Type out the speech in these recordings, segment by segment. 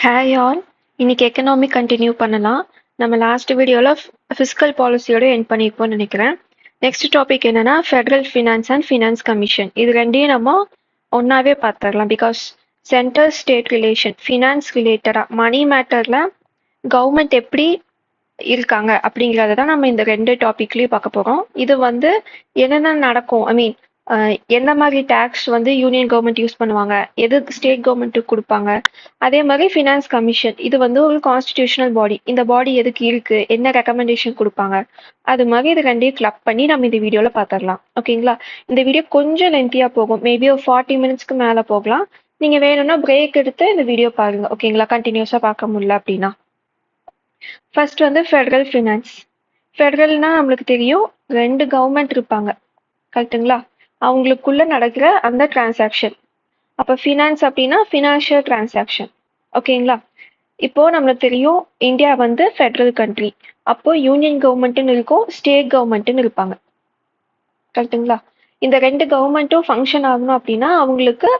Hi all. இன்னைக்கு economic continue பண்ணலாம். நம்ம லாஸ்ட் வீடியோவில் ஃபிஸ்கல் பாலிசியோட எண்ட் பண்ணியிருப்போம்னு நினைக்கிறேன். நெக்ஸ்ட் டாபிக் என்னன்னா federal finance and finance commission. இது ரெண்டையும் நம்ம ஒன்றாவே பார்த்துடலாம். Because central state relation finance ரிலேட்டடாக மணி மேட்டரில் கவர்மெண்ட் எப்படி இருக்காங்க அப்படிங்கிறத தான் நம்ம இந்த ரெண்டு டாபிக்லேயும் பார்க்க போகிறோம். இது வந்து என்னென்ன நடக்கும், ஐ மீன் எந்த மாதிரி டேக்ஸ் வந்து யூனியன் கவர்மெண்ட் யூஸ் பண்ணுவாங்க, எது ஸ்டேட் கவர்மெண்ட்டுக்கு கொடுப்பாங்க. அதே மாதிரி ஃபினான்ஸ் கமிஷன் இது வந்து ஒரு கான்ஸ்டிடியூஷனல் பாடி. இந்த பாடி எதுக்கு இருக்கு, என்ன ரெக்கமெண்டேஷன் கொடுப்பாங்க, அது மாதிரி இது ரெண்டையும் கிளப் பண்ணி நம்ம இந்த வீடியோவில் பார்த்துடலாம். ஓகேங்களா? இந்த வீடியோ கொஞ்சம் லென்த்தியாக போகும், மேபி ஒரு 40 மினிட்ஸ்க்கு மேலே போகலாம். நீங்கள் வேணும்னா பிரேக் எடுத்து இந்த வீடியோ பாருங்க. ஓகேங்களா? கண்டினியூஸாக பார்க்க முடியல அப்படின்னா. ஃபர்ஸ்ட் வந்து ஃபெடரல் ஃபினான்ஸ். ஃபெடரல்னா நம்மளுக்கு தெரியும், ரெண்டு கவர்மெண்ட் இருப்பாங்க, கரெக்டுங்களா? அவங்களுக்குள்ள நடக்கிற அந்த டிரான்சாக்ஷன். அப்போ ஃபினான்ஸ் அப்படின்னா ஃபினான்ஷியல் டிரான்சாக்ஷன். ஓகேங்களா? இப்போ நம்மளுக்கு தெரியும் இந்தியா வந்து ஃபெடரல் கண்ட்ரி. அப்போ யூனியன் கவர்மெண்ட்னு இருக்கும், ஸ்டேட் கவர்மெண்ட்னு இருப்பாங்க, கரெக்டுங்களா? இந்த ரெண்டு கவர்மெண்ட்டும் ஃபங்க்ஷன் ஆகணும் அப்படின்னா அவங்களுக்கு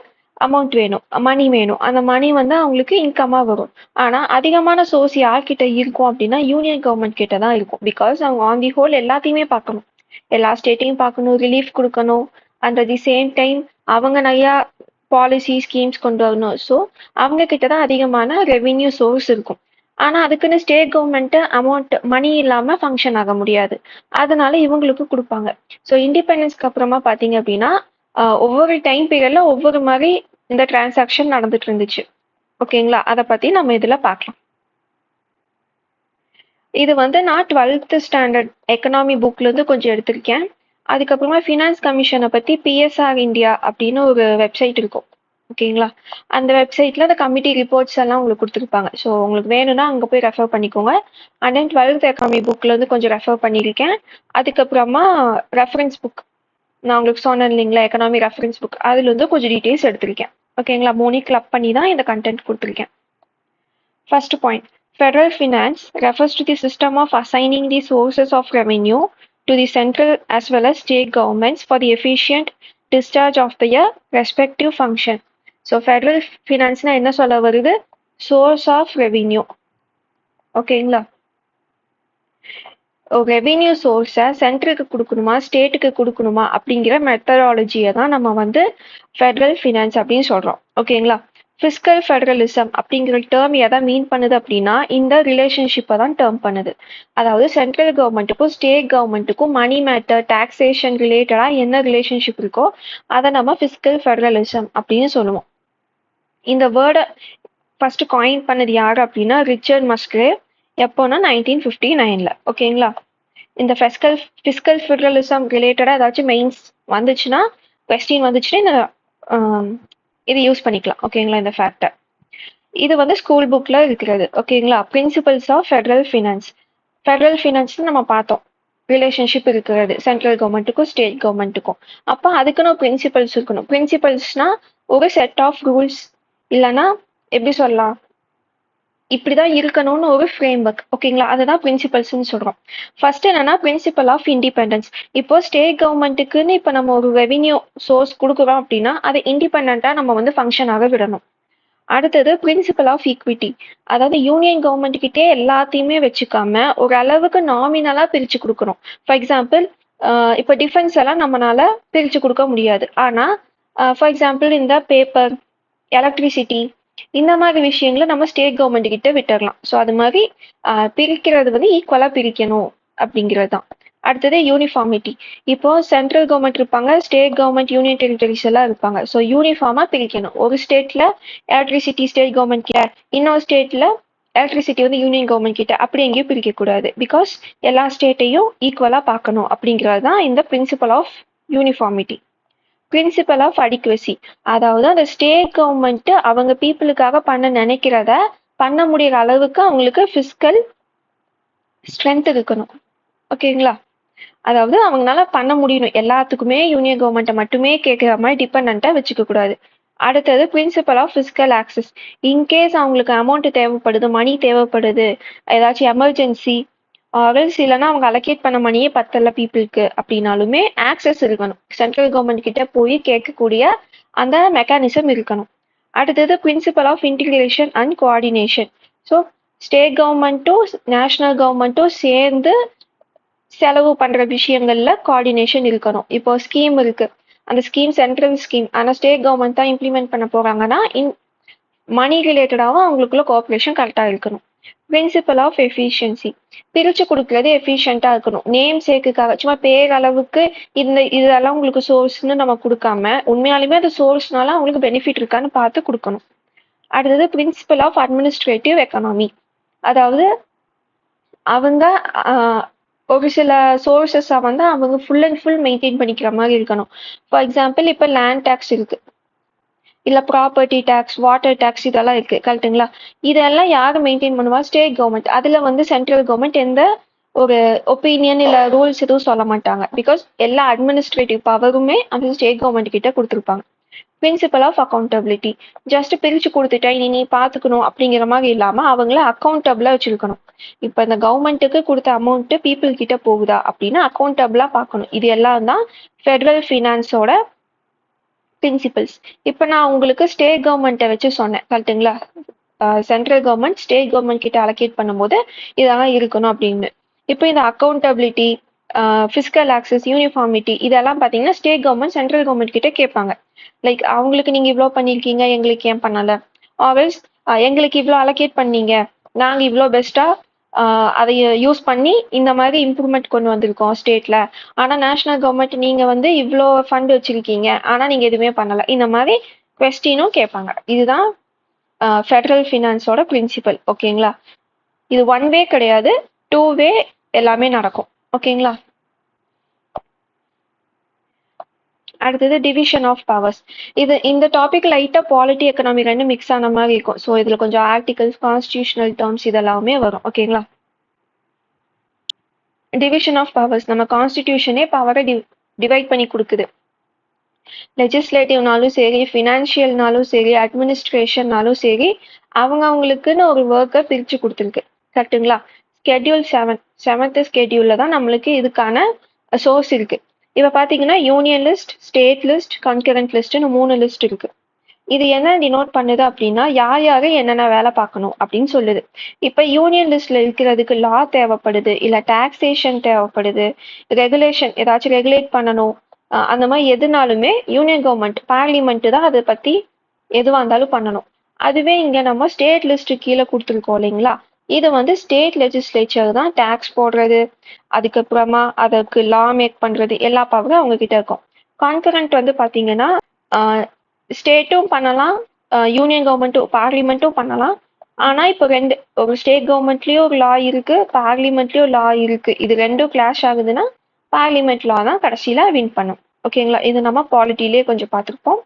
அமௌண்ட் வேணும், மணி வேணும். அந்த மணி வந்து அவங்களுக்கு இன்கமாக வரும். ஆனால் அதிகமான சோர்ஸ் யார்கிட்ட இருக்கும் அப்படின்னா யூனியன் கவர்மெண்ட் கிட்ட தான் இருக்கும். பிகாஸ் அவங்க ஆன் தி ஹோல் எல்லாத்தையுமே பார்க்கணும், எல்லா ஸ்டேட்டையும் பார்க்கணும், ரிலீஃப் கொடுக்கணும். And at the same time அவங்க நிறையா பாலிசி ஸ்கீம்ஸ் கொண்டு வரணும். ஸோ அவங்க கிட்ட தான் அதிகமான ரெவின்யூ சோர்ஸ் இருக்கும். ஆனால் அதுக்குன்னு ஸ்டேட் கவர்மெண்ட்டு அமௌண்ட் மணி இல்லாமல் ஃபங்க்ஷன் ஆக முடியாது. அதனால இவங்களுக்கு கொடுப்பாங்க. ஸோ இண்டிபெண்டன்ஸ்க்கு அப்புறமா பார்த்தீங்க அப்படின்னா ஒவ்வொரு டைம் பீரியட்ல ஒவ்வொரு மாதிரி இந்த டிரான்சாக்ஷன் நடந்துட்டு இருந்துச்சு. ஓகேங்களா? அதை பற்றி நம்ம இதில் பார்க்கலாம். இது வந்து நான் 12th ஸ்டாண்டர்ட் எக்கனாமி புக்லேருந்து கொஞ்சம் எடுத்திருக்கேன். அதுக்கப்புறமா ஃபினான்ஸ் கமிஷனை பற்றி பிஎஸ்ஆர் இந்தியா அப்படின்னு ஒரு வெப்சைட் இருக்கும். ஓகேங்களா? அந்த வெப்சைட்டில் அந்த கமிட்டி ரிப்போர்ட்ஸ் எல்லாம் உங்களுக்கு கொடுத்துருப்பாங்க. ஸோ உங்களுக்கு வேணும்னா அங்கே போய் ரெஃபர் பண்ணிக்கோங்க. அண்ட் தென் 12th எக்கனாமி புக்லேருந்து கொஞ்சம் ரெஃபர் பண்ணியிருக்கேன். அதுக்கப்புறமா ரெஃபரன்ஸ் புக் நான் உங்களுக்கு சொன்னேன் இல்லைங்களா, எக்கனாமி ரெஃபரன்ஸ் புக், அதில் வந்து கொஞ்சம் டீட்டெயில்ஸ் எடுத்திருக்கேன். ஓகேங்களா? மூணையும் கிளப் பண்ணி தான் இந்த கண்டென்ட் கொடுத்துருக்கேன். First point, federal finance refers to the system of assigning the sources of revenue to the central as well as state governments for the efficient discharge of their respective function. So federal finance na என்ன சொல்ல வருது? Source of revenue. ஓகேங்களா? Revenue சோர்ஸை சென்ட்ரலுக்கு கொடுக்கணுமா ஸ்டேட்டுக்கு கொடுக்கணுமா அப்படிங்கிற மெத்தடாலஜியை தான் நம்ம வந்து ஃபெடரல் ஃபினான்ஸ் அப்படின்னு சொல்கிறோம். ஓகேங்களா? ஃபிஸ்கல் ஃபெடரலிசம் அப்படிங்கிற டேர்ம் எதை மீன் பண்ணுது அப்படின்னா இந்த ரிலேஷன்ஷிப்பை தான் டேர்ம் பண்ணுது. அதாவது சென்ட்ரல் கவர்மெண்ட்டுக்கும் ஸ்டேட் கவர்மெண்ட்டுக்கும் மணி மேட்டர் டாக்ஸேஷன் ரிலேட்டடாக என்ன ரிலேஷன்ஷிப் இருக்கோ அதை நம்ம ஃபிஸ்கல் ஃபெடரலிசம் அப்படின்னு சொல்லுவோம். இந்த வேர்டை ஃபர்ஸ்ட் காயின் பண்ணது யார் அப்படின்னா ரிச்சர்ட் மஸ்கிரேவ். எப்போனா 1959. ஓகேங்களா? இந்த ஃபிஸ்கல் ஃபெடரலிசம் ரிலேட்டடாக ஏதாச்சும் மெயின்ஸ் வந்துச்சுன்னா, கொஸ்டின் வந்துச்சுன்னா இந்த இது யூஸ் பண்ணிக்கலாம். ஓகேங்களா? இந்த ஃபேக்டர் இது வந்து ஸ்கூல் புக்கில் இருக்கிறது. ஓகேங்களா? Principles of federal finance. Federal finance நம்ம பார்த்தோம், ரிலேஷன்ஷிப் இருக்கிறது சென்ட்ரல் கவர்மெண்ட்டுக்கும் ஸ்டேட் கவர்மெண்ட்டுக்கும். அப்போ அதுக்குன்னு ஒரு பிரின்சிபல்ஸ் இருக்கணும். பிரின்சிபல்ஸ்னா ஒரு செட் ஆஃப் ரூல்ஸ், இல்லைன்னா எப்படி சொல்லலாம், இப்படிதான் இருக்கணும்னு ஒரு ஃப்ரேம் ஒர்க். ஓகேங்களா? அதுதான் பிரின்சிபல்ஸ்ன்னு சொல்றோம். ஃபர்ஸ்ட் என்னன்னா பிரின்சிபல் ஆஃப் இண்டிபெண்டன்ஸ். இப்போ ஸ்டேட் கவர்மெண்ட்டுக்குன்னு இப்போ நம்ம ஒரு ரெவென்யூ சோர்ஸ் கொடுக்குறோம் அப்படின்னா அதை இண்டிபெண்டா நம்ம வந்து ஃபங்க்ஷன் ஆக விடணும். அடுத்தது பிரின்சிபல் ஆஃப் ஈக்விட்டி. அதாவது யூனியன் கவர்மெண்ட் கிட்டே எல்லாத்தையுமே வச்சுக்காம ஒரு அளவுக்கு நாமினலா பிரிச்சு கொடுக்கணும். ஃபார் எக்ஸாம்பிள் இப்போ டிஃபென்ஸ் எல்லாம் நம்மளால பிரிச்சு கொடுக்க முடியாது. ஆனா ஃபார் எக்ஸாம்பிள் இந்த பேப்பர், எலக்ட்ரிசிட்டி, இந்த மாதிரி விஷயங்களை நம்ம ஸ்டேட் கவர்மெண்ட் கிட்ட விட்டுறலாம். ஸோ அது மாதிரி பிரிக்கிறது வந்து ஈக்குவலா பிரிக்கணும் அப்படிங்கிறது தான். அடுத்தது யூனிஃபார்மிட்டி. இப்போ சென்ட்ரல் கவர்மெண்ட் இருப்பாங்க, ஸ்டேட் கவர்மெண்ட், யூனியன் டெரிட்டரிஸ் எல்லாம் இருப்பாங்க. ஸோ யூனிஃபார்மா பிரிக்கணும். ஒரு ஸ்டேட்ல எலக்ட்ரிசிட்டி ஸ்டேட் கவர்மெண்ட் கிட்ட, இன்னொரு ஸ்டேட்ல எலக்ட்ரிசிட்டி வந்து யூனியன் கவர்மெண்ட் கிட்ட, அப்படி எங்கேயும் பிரிக்கக்கூடாது. பிகாஸ் எல்லா ஸ்டேட்டையும் ஈக்குவலா பார்க்கணும் அப்படிங்கிறது தான் இந்த principle of uniformity. Principle of adequacy. அதாவது அந்த ஸ்டேட் கவர்மெண்ட் அவங்க பீப்புளுக்காக பண்ண நினைக்கிறத பண்ண முடிகிற அளவுக்கு அவங்களுக்கு பிசிக்கல் ஸ்ட்ரென்த் இருக்கணும். ஓகேங்களா? அதாவது அவங்களால பண்ண முடியணும். எல்லாத்துக்குமே யூனியன் கவர்மெண்ட்டை மட்டுமே கேட்குற மாதிரி டிபெண்டா வச்சுக்க கூடாது. அடுத்தது principle of physical access. In case அவங்களுக்கு அமௌண்ட் தேவைப்படுது, மணி தேவைப்படுது, ஏதாச்சும் எமர்ஜென்சி ஆர்எல்ஸ் இல்லைன்னா அவங்க அலோகேட் பண்ண மணியே பத்தல பீப்புளுக்கு அப்படின்னாலுமே ஆக்சஸ் இருக்கணும். சென்ட்ரல் கவர்மெண்ட் கிட்ட போய் கேட்கக்கூடிய அந்த மெக்கானிசம் இருக்கணும். அடுத்தது principle of integration and coordination. So state கவர்மெண்ட்டும் நேஷனல் கவர்மெண்ட்டும் சேர்ந்து செலவு பண்ற விஷயங்கள்ல கோஆர்டினேஷன் இருக்கணும். இப்போ ஸ்கீம் இருக்கு, அந்த ஸ்கீம் சென்ட்ரல் ஸ்கீம், ஆனா ஸ்டேட் கவர்மெண்ட் தான் இம்ப்ளிமெண்ட் பண்ண போறாங்கன்னா மணி ரிலேட்டடாகவும் அவங்களுக்குள்ள கோஆப்ரேஷன் கரெக்டாக இருக்கணும். பிரின்சிபல் ஆஃப் எஃபிஷியன்சி, பிரிச்சு கொடுக்கறது எஃபிஷியண்டா இருக்கணும். நேம் சேக்குக்காக சும்மா பேரளவுக்கு இதெல்லாம் உங்களுக்கு சோர்ஸ்னு நம்ம கொடுக்காம உண்மையாலுமே அது சோர்ஸ்னால அவங்களுக்கு பெனிஃபிட் இருக்கான்னு பார்த்து கொடுக்கணும். அடுத்தது பிரின்சிபல் ஆஃப் அட்மினிஸ்ட்ரேட்டிவ் எக்கனாமி, அதாவது அவங்க ஒரு சில சோர்சஸை வந்து அவங்க ஃபுல் அண்ட் ஃபுல் மெயின்டைன் பண்ணிக்கிற மாதிரி இருக்கணும். ஃபார் எக்ஸாம்பிள் இப்போ லேண்ட் டேக்ஸ் இருக்கு, இல்ல ப்ராப்பர்ட்டி டேக்ஸ், வாட்டர் டேக்ஸ், இதெல்லாம் இருக்கு கரெக்டுங்களா? இதெல்லாம் யாரு மெயின்டைன் பண்ணுவா? State government. அதுல வந்து சென்ட்ரல் கவர்மெண்ட் எந்த ஒரு ஒப்பீனியன் இல்ல ரூல்ஸ் எதுவும் சொல்ல மாட்டாங்க. பிகாஸ் எல்லா அட்மினிஸ்ட்ரேட்டிவ் பவருமே அந்த ஸ்டேட் கவர்மெண்ட் கிட்ட கொடுத்துருப்பாங்க. பிரின்சிபல் ஆஃப் அக்கௌண்டபிலிட்டி, ஜஸ்ட் பிரிச்சு கொடுத்துட்டேன் இனி நீ பாத்துக்கணும் அப்படிங்கிற மாதிரி இல்லாம அவங்கள அக்கௌண்டபிளா வச்சிருக்கணும். இப்ப இந்த கவர்மெண்ட்டுக்கு கொடுத்த அமௌண்ட் பீப்புள் கிட்ட போகுதா அப்படின்னா அக்கௌண்டபிளா பார்க்கணும். இது எல்லாம் தான் ஃபெடரல் ஃபினான்ஸோட பிரின்சிபல்ஸ். இப்போ நான் உங்களுக்கு ஸ்டேட் கவர்மெண்ட்டை வச்சு சொன்னேன் கரெக்டுங்களா? சென்ட்ரல் கவர்மெண்ட் ஸ்டேட் கவர்மெண்ட் கிட்ட அலோகேட் பண்ணும்போது இதெல்லாம் இருக்கணும் அப்படின்னு. இப்போ இந்த அக்கௌண்டபிலிட்டி, ஃபிஸ்கல் ஆக்சஸ், யூனிஃபார்மிட்டி, இதெல்லாம் பார்த்தீங்கன்னா ஸ்டேட் கவர்மெண்ட் சென்ட்ரல் கவர்மெண்ட் கிட்ட கேட்பாங்க. லைக் அவங்களுக்கு நீங்க இவ்வளோ பண்ணியிருக்கீங்க, எங்களுக்கு ஏன் பண்ணல? ஆல்வேஸ் எங்களுக்கு இவ்வளோ அலோகேட் பண்ணீங்க, நாங்க இவ்வளோ பெஸ்டா அதை யூஸ் பண்ணி இந்த மாதிரி இம்ப்ரூவ்மெண்ட் கொண்டு வந்திருக்கோம் ஸ்டேட்ல. ஆனா நேஷனல் கவர்மெண்ட் நீங்க வந்து இவ்வளோ ஃபண்ட் வச்சிருக்கீங்க, ஆனா நீங்க எதுவுமே பண்ணல. இந்த மாதிரி கொஸ்டினும் கேட்பாங்க. இதுதான் ஃபெடரல் ஃபினான்ஸோட பிரின்சிபல். ஓகேங்களா? இது ஒன் வே கிடையாது, டூ வே எல்லாமே நடக்கும். ஓகேங்களா? அடுத்தது டிவிஷன் ஆஃப் பவர்ஸ். இந்த டாபிக் லைட்டா பாலிட்டி எக்கனாமி ரெண்டு மிக்ஸ் ஆன மாதிரி இருக்கும். ஸோ இதுல கொஞ்சம் ஆர்டிகல்ஸ், கான்ஸ்டியூஷனல் டேர்ம்ஸ் இதெல்லாமே வரும். ஓகேங்களா? டிவிஷன் ஆஃப் பவர்ஸ், நம்ம கான்ஸ்டிடியூஷனே பவரை டிவைட் பண்ணி கொடுக்குது. லெஜிஸ்லேட்டிவ்னாலும் சரி, ஃபினான்ஷியல்னாலும் சரி, அட்மினிஸ்ட்ரேஷன்னாலும் சரி, அவங்களுக்குன்னு ஒரு ஒர்க்கை பிரிச்சு கொடுத்துருக்கு. கரெக்டுங்களா? ஸ்கெட்யூல் 7th ஸ்கெட்யூல்ல தான் நம்மளுக்கு இதுக்கான சோர்ஸ் இருக்கு. இப்ப பாத்தீங்கன்னா union list, state list, concurrent லிஸ்ட்னு 3 லிஸ்ட் இருக்கு. இது என்ன டினோட் பண்ணுது அப்படின்னா யார் யாரு என்னென்ன வேலை பார்க்கணும் அப்படின்னு சொல்லுது. இப்ப யூனியன் லிஸ்ட்ல இருக்கிறதுக்கு லா தேவைப்படுது, இல்ல டாக்ஸேஷன் தேவைப்படுது, ரெகுலேஷன் ஏதாச்சும் ரெகுலேட் பண்ணணும், அந்த மாதிரி எதுனாலுமே யூனியன் கவர்மெண்ட் பார்லிமெண்ட் தான் அதை பத்தி எதுவா இருந்தாலும் பண்ணணும். அதுவே இங்க நம்ம ஸ்டேட் லிஸ்ட் கீழே கொடுத்துருக்கோம் இல்லைங்களா? இது வந்து ஸ்டேட் லெஜிஸ்லேச்சர் தான் டாக்ஸ் போடுறது, அதுக்கப்புறமா அதற்கு லா மேக் பண்றது, எல்லா பவரும் அவங்க கிட்ட இருக்கும். கான்கரண்ட் வந்து பாத்தீங்கன்னா ஸ்டேட்டும் பண்ணலாம், யூனியன் கவர்மெண்ட்டும் பார்லிமெண்ட்டும் பண்ணலாம். ஆனா இப்போ ஒரு ஸ்டேட் கவர்மெண்ட்லயும் ஒரு லா இருக்கு, பார்லிமெண்ட்லயும் லா இருக்கு. இது ரெண்டும் கிளாஷ் ஆகுதுன்னா பார்லிமெண்ட் லா தான் கடைசியில வின் பண்ணும். ஓகேங்களா? இது நம்ம பாலிட்டிலேயே கொஞ்சம் பார்த்துருப்போம்.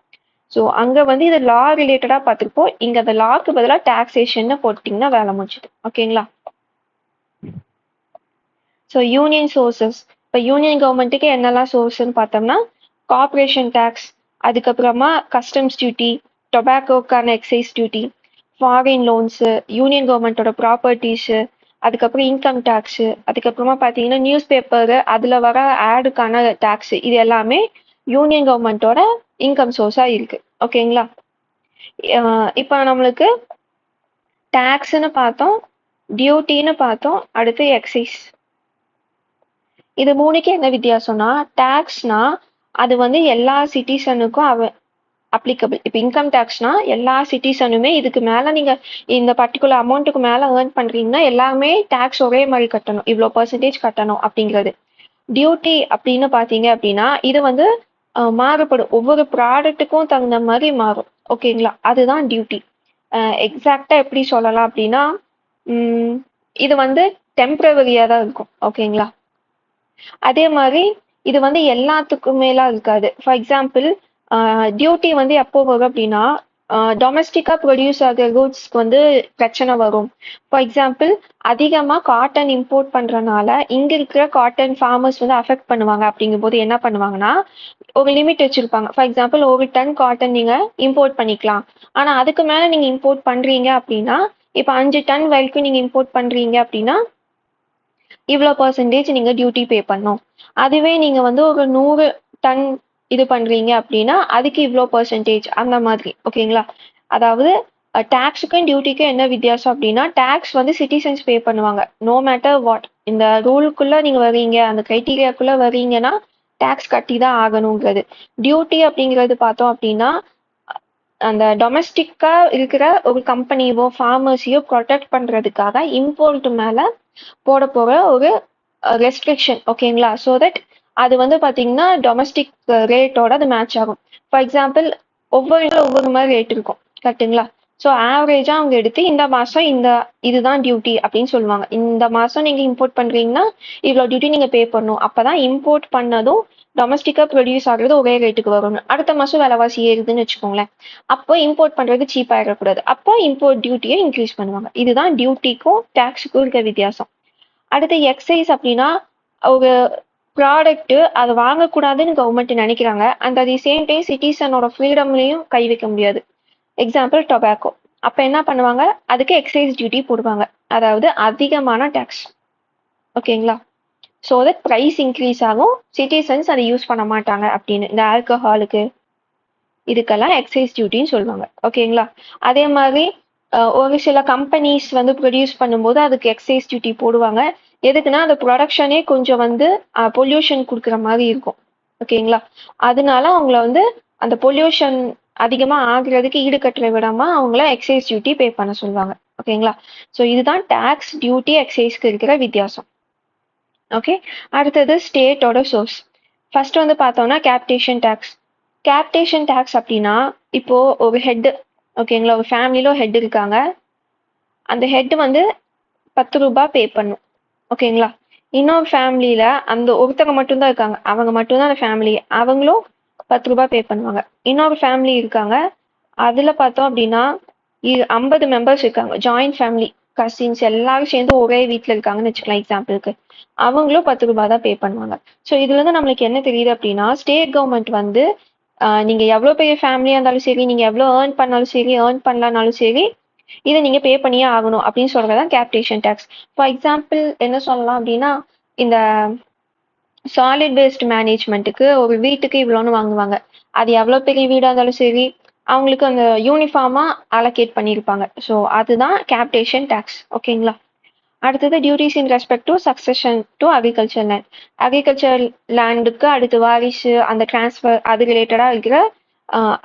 ஸோ அங்க வந்து இது லா ரிலேட்டடா பார்த்துருப்போம். இங்க அந்த லாக்கு பதிலாக டாக்ஸேஷன் போட்டிங்கன்னா வேலை முடிச்சுது. ஓகேங்களா? ஸோ யூனியன் சோர்சஸ், இப்போ யூனியன் கவர்மெண்ட்டுக்கு என்னெல்லாம் சோர்ஸ்ன்னு பார்த்தோம்னா கார்பரேஷன் டேக்ஸ், அதுக்கப்புறமா கஸ்டம்ஸ் டியூட்டி, டொபாக்கோக்கான excise duty, foreign loans, union கவர்மெண்ட்டோட ப்ராப்பர்ட்டிஸு, அதுக்கப்புறம் இன்கம் டேக்ஸு, அதுக்கப்புறமா பார்த்தீங்கன்னா நியூஸ் பேப்பரு, அதில் வர ஆடுக்கான டேக்ஸு, இது எல்லாமே யூனியன் கவர்மெண்ட்டோட இன்கம் சோர்ஸாக இருக்கு. ஓகேங்களா? இப்போ நம்மளுக்கு டேக்ஸ்ன்னு பார்த்தோம், டியூட்டின்னு பார்த்தோம், அடுத்து எக்ஸைஸ். இது மூணுக்கு என்ன வித்தியாசம்னா, டேக்ஸ்னா அது வந்து எல்லா சிட்டிசனுக்கும் அப்ளிகபிள். இப்போ இன்கம் டேக்ஸ்னா எல்லா சிட்டிசனுமே இதுக்கு மேல நீங்க இந்த பர்டிகுலர் அமௌண்ட்டுக்கு மேல ஏர்ன் பண்றீங்கன்னா எல்லாமே டேக்ஸ் ஒரே மாதிரி கட்டணும், இவ்வளோ பர்சன்டேஜ் கட்டணும் அப்படிங்கிறது. டியூட்டி அப்படின்னு பார்த்தீங்க அப்படின்னா இது வந்து மாறுபடும், ஒவ்வொரு ப்ராடக்ட்டுக்கும் தகுந்த மாதிரி மாறும். ஓகேங்களா? அதுதான் டியூட்டி. எக்ஸாக்டா எப்படி சொல்லலாம் அப்படின்னா இது வந்து டெம்பரவரியா தான் இருக்கும். ஓகேங்களா? அதே மாதிரி இது வந்து எல்லாத்துக்குமேலாம் இருக்காது. ஃபார் எக்ஸாம்பிள் டியூட்டி வந்து எப்போ வரும் அப்படின்னா டொமஸ்டிக்கா ப்ரொடியூஸ் ஆகிற குட்ஸ்க்கு வந்து பிரச்சனை வரும். ஃபார் எக்ஸாம்பிள் அதிகமாக காட்டன் இம்போர்ட் பண்றதுனால இங்க இருக்கிற காட்டன் ஃபார்மர்ஸ் வந்து அஃபெக்ட் பண்ணுவாங்க. அப்படிங்கும் போது என்ன பண்ணுவாங்கன்னா ஒரு லிமிட் வச்சிருப்பாங்க. ஃபார் எக்ஸாம்பிள் 1 டன் காட்டன் நீங்க இம்போர்ட் பண்ணிக்கலாம். ஆனா அதுக்கு மேல நீங்க இம்போர்ட் பண்றீங்க அப்படின்னா இப்போ 5 டன் வரைக்கும் நீங்க இம்போர்ட் பண்றீங்க அப்படின்னா இவ்வளோ பர்சன்டேஜ் நீங்க டியூட்டி பே பண்ணும். அதுவே நீங்க வந்து ஒரு 100 டன் இது பண்றீங்க அப்படின்னா அதுக்கு இவ்வளோ பர்சன்டேஜ், அந்த மாதிரி. ஓகேங்களா? அதாவது டேக்ஸுக்கும் டியூட்டிக்கும் என்ன வித்தியாசம் அப்படின்னா டேக்ஸ் வந்து சிட்டிசன்ஸ் பே பண்ணுவாங்க நோ மேட்டர் வாட். இந்த ரூலுக்குள்ள நீங்க வர்றீங்க அந்த கிரைட்டீரியாக்குள்ள வர்றீங்கன்னா டேக்ஸ் கட்டி தான் ஆகணுங்கிறது. டியூட்டி அப்படிங்கிறது பார்த்தோம் அப்படின்னா அந்த டொமஸ்டிக்கா இருக்கிற ஒரு கம்பெனியோ ஃபார்மர்ஸையோ ப்ரொடெக்ட் பண்றதுக்காக இம்போர்ட் மேல போட போற ஒரு ரெஸ்ட்ரிக்ஷன். ஓகேங்களா? ஸோ தட் அது வந்து பாத்தீங்கன்னா டொமஸ்டிக் ரேட்டோட அது மேட்ச் ஆகும். ஃபார் எக்ஸாம்பிள் ஒவ்வொரு மாதிரி ரேட் இருக்கும். கரெக்ட்டுங்களா? ஸோ ஆவரேஜா அவங்க எடுத்து இந்த மாசம் இதுதான் டியூட்டி அப்படின்னு சொல்லுவாங்க. இந்த மாசம் நீங்க இம்போர்ட் பண்றீங்கன்னா இவ்வளவு டியூட்டி நீங்க பே பண்ணணும். அப்பதான் இம்போர்ட் பண்ணதும் டொமஸ்டிக்கா ப்ரொடியூஸ் ஆகுறது ஒரே ரேட்டுக்கு வரும். அடுத்த மாசம் விலைவாசி ஏறுதுன்னு வச்சுக்கோங்களேன். அப்போ இம்போர்ட் பண்றது சீப் ஆயிடக்கூடாது. அப்போ இம்போர்ட் டியூட்டியை இன்க்ரீஸ் பண்ணுவாங்க. இதுதான் டியூட்டிக்கும் டேக்ஸுக்கும் இருக்க வித்தியாசம். அடுத்து எக்ஸைஸ் அப்படின்னா ஒரு ப்ராடக்ட் அதை வாங்கக்கூடாதுன்னு கவர்மெண்ட் நினைக்கிறாங்க. And at the same time சிட்டிசனோட ஃப்ரீடம்லையும் கை வைக்க முடியாது. Example tobacco. அப்ப என்ன பண்ணுவாங்க, அதுக்கு எக்ஸைஸ் டியூட்டி போடுவாங்க, அதாவது அதிகமான டேக்ஸ். ஓகேங்களா? ஸோ தட் ப்ரைஸ் இன்க்ரீஸ் ஆகும், சிட்டிசன்ஸ் அதை யூஸ் பண்ண மாட்டாங்க அப்படின்னு. இந்த ஆல்கஹாலுக்கு இதுக்கெல்லாம் எக்ஸைஸ் டியூட்டின்னு சொல்லுவாங்க. ஓகேங்களா? அதே மாதிரி ஒரு சில கம்பெனிஸ் வந்து ப்ரொடியூஸ் பண்ணும்போது அதுக்கு எக்ஸைஸ் டியூட்டி போடுவாங்க. எதுக்குன்னா அந்த ப்ரொடக்ஷனே கொஞ்சம் வந்து பொல்யூஷன் கொடுக்குற மாதிரி இருக்கும். ஓகேங்களா? அதனால அவங்கள வந்து அந்த பொல்யூஷன் அதிகமா ஆகுறதுக்கு ஈடுகட்டுற விடாம அவங்கள எக்ஸைஸ் டியூட்டி பே பண்ண சொல்லுவாங்க. ஓகேங்களா? ஸோ இதுதான் டேக்ஸ், டியூட்டி, எக்ஸைஸ்க்கு இருக்கிற வித்தியாசம். ஓகே, அடுத்தது ஸ்டேட்டோட சோர்ஸ். ஃபர்ஸ்ட் வந்து பார்த்தோம்னா கேபிடேஷன் டேக்ஸ். கேபிடேஷன் டேக்ஸ் அப்படின்னா இப்போ ஒரு ஹெட், ஓகேங்களா, ஒரு ஃபேமிலியில ஒரு ஹெட் இருக்காங்க. அந்த ஹெட் வந்து 10 ரூபாய் பே பண்ணும். ஓகேங்களா? இன்னொரு ஃபேமிலியில அந்த ஒருத்தங்க மட்டும்தான் இருக்காங்க, அவங்க மட்டும்தான் அந்த ஃபேமிலி, அவங்களும் 10 ரூபாய் பே பண்ணுவாங்க. இன்னொரு ஃபேமிலி இருக்காங்க, அதுல பார்த்தோம் அப்படின்னா 50 மெம்பர்ஸ் இருக்காங்க, ஜாயிண்ட் ஃபேமிலி, கசின்ஸ் எல்லாரும் சேர்ந்து ஒரே வீட்டில் இருக்காங்கன்னு வச்சுக்கலாம் எக்ஸாம்பிளுக்கு. அவங்களும் 10 ரூபாய் தான் பே பண்ணுவாங்க. ஸோ இதுல இருந்து நம்மளுக்கு என்ன தெரியுது அப்படின்னா ஸ்டேட் கவர்மெண்ட் வந்து நீங்க எவ்வளோ பெரிய ஃபேமிலியா இருந்தாலும் சரி, நீங்க எவ்வளோ ஏர்ன் பண்ணாலும் சரி, ஏர்ன் பண்ணலனாலும் சரி, இதை நீங்க பே பண்ணியே ஆகணும் அப்படின்னு சொல்றதுதான் கேபிடேஷன் டேக்ஸ். ஃபார் எக்ஸாம்பிள் என்ன சொல்லலாம் அப்படின்னா இந்த சாலிட் வேஸ்ட் மேனேஜ்மெண்ட்டுக்கு ஒரு வீட்டுக்கு இவ்வளோன்னு வாங்குவாங்க. அது எவ்வளோ பெரிய வீடாக இருந்தாலும் சரி, அவங்களுக்கு அந்த யூனிஃபார்மா அலோகேட் பண்ணியிருப்பாங்க. ஸோ அதுதான் கேபிடேஷன் டேக்ஸ். ஓகேங்களா? அடுத்தது duties in respect to succession to agriculture land. Agriculture லேண்டுக்கு அடுத்து வாரிசு அந்த டிரான்ஸ்ஃபர் அது ரிலேட்டடாக இருக்கிற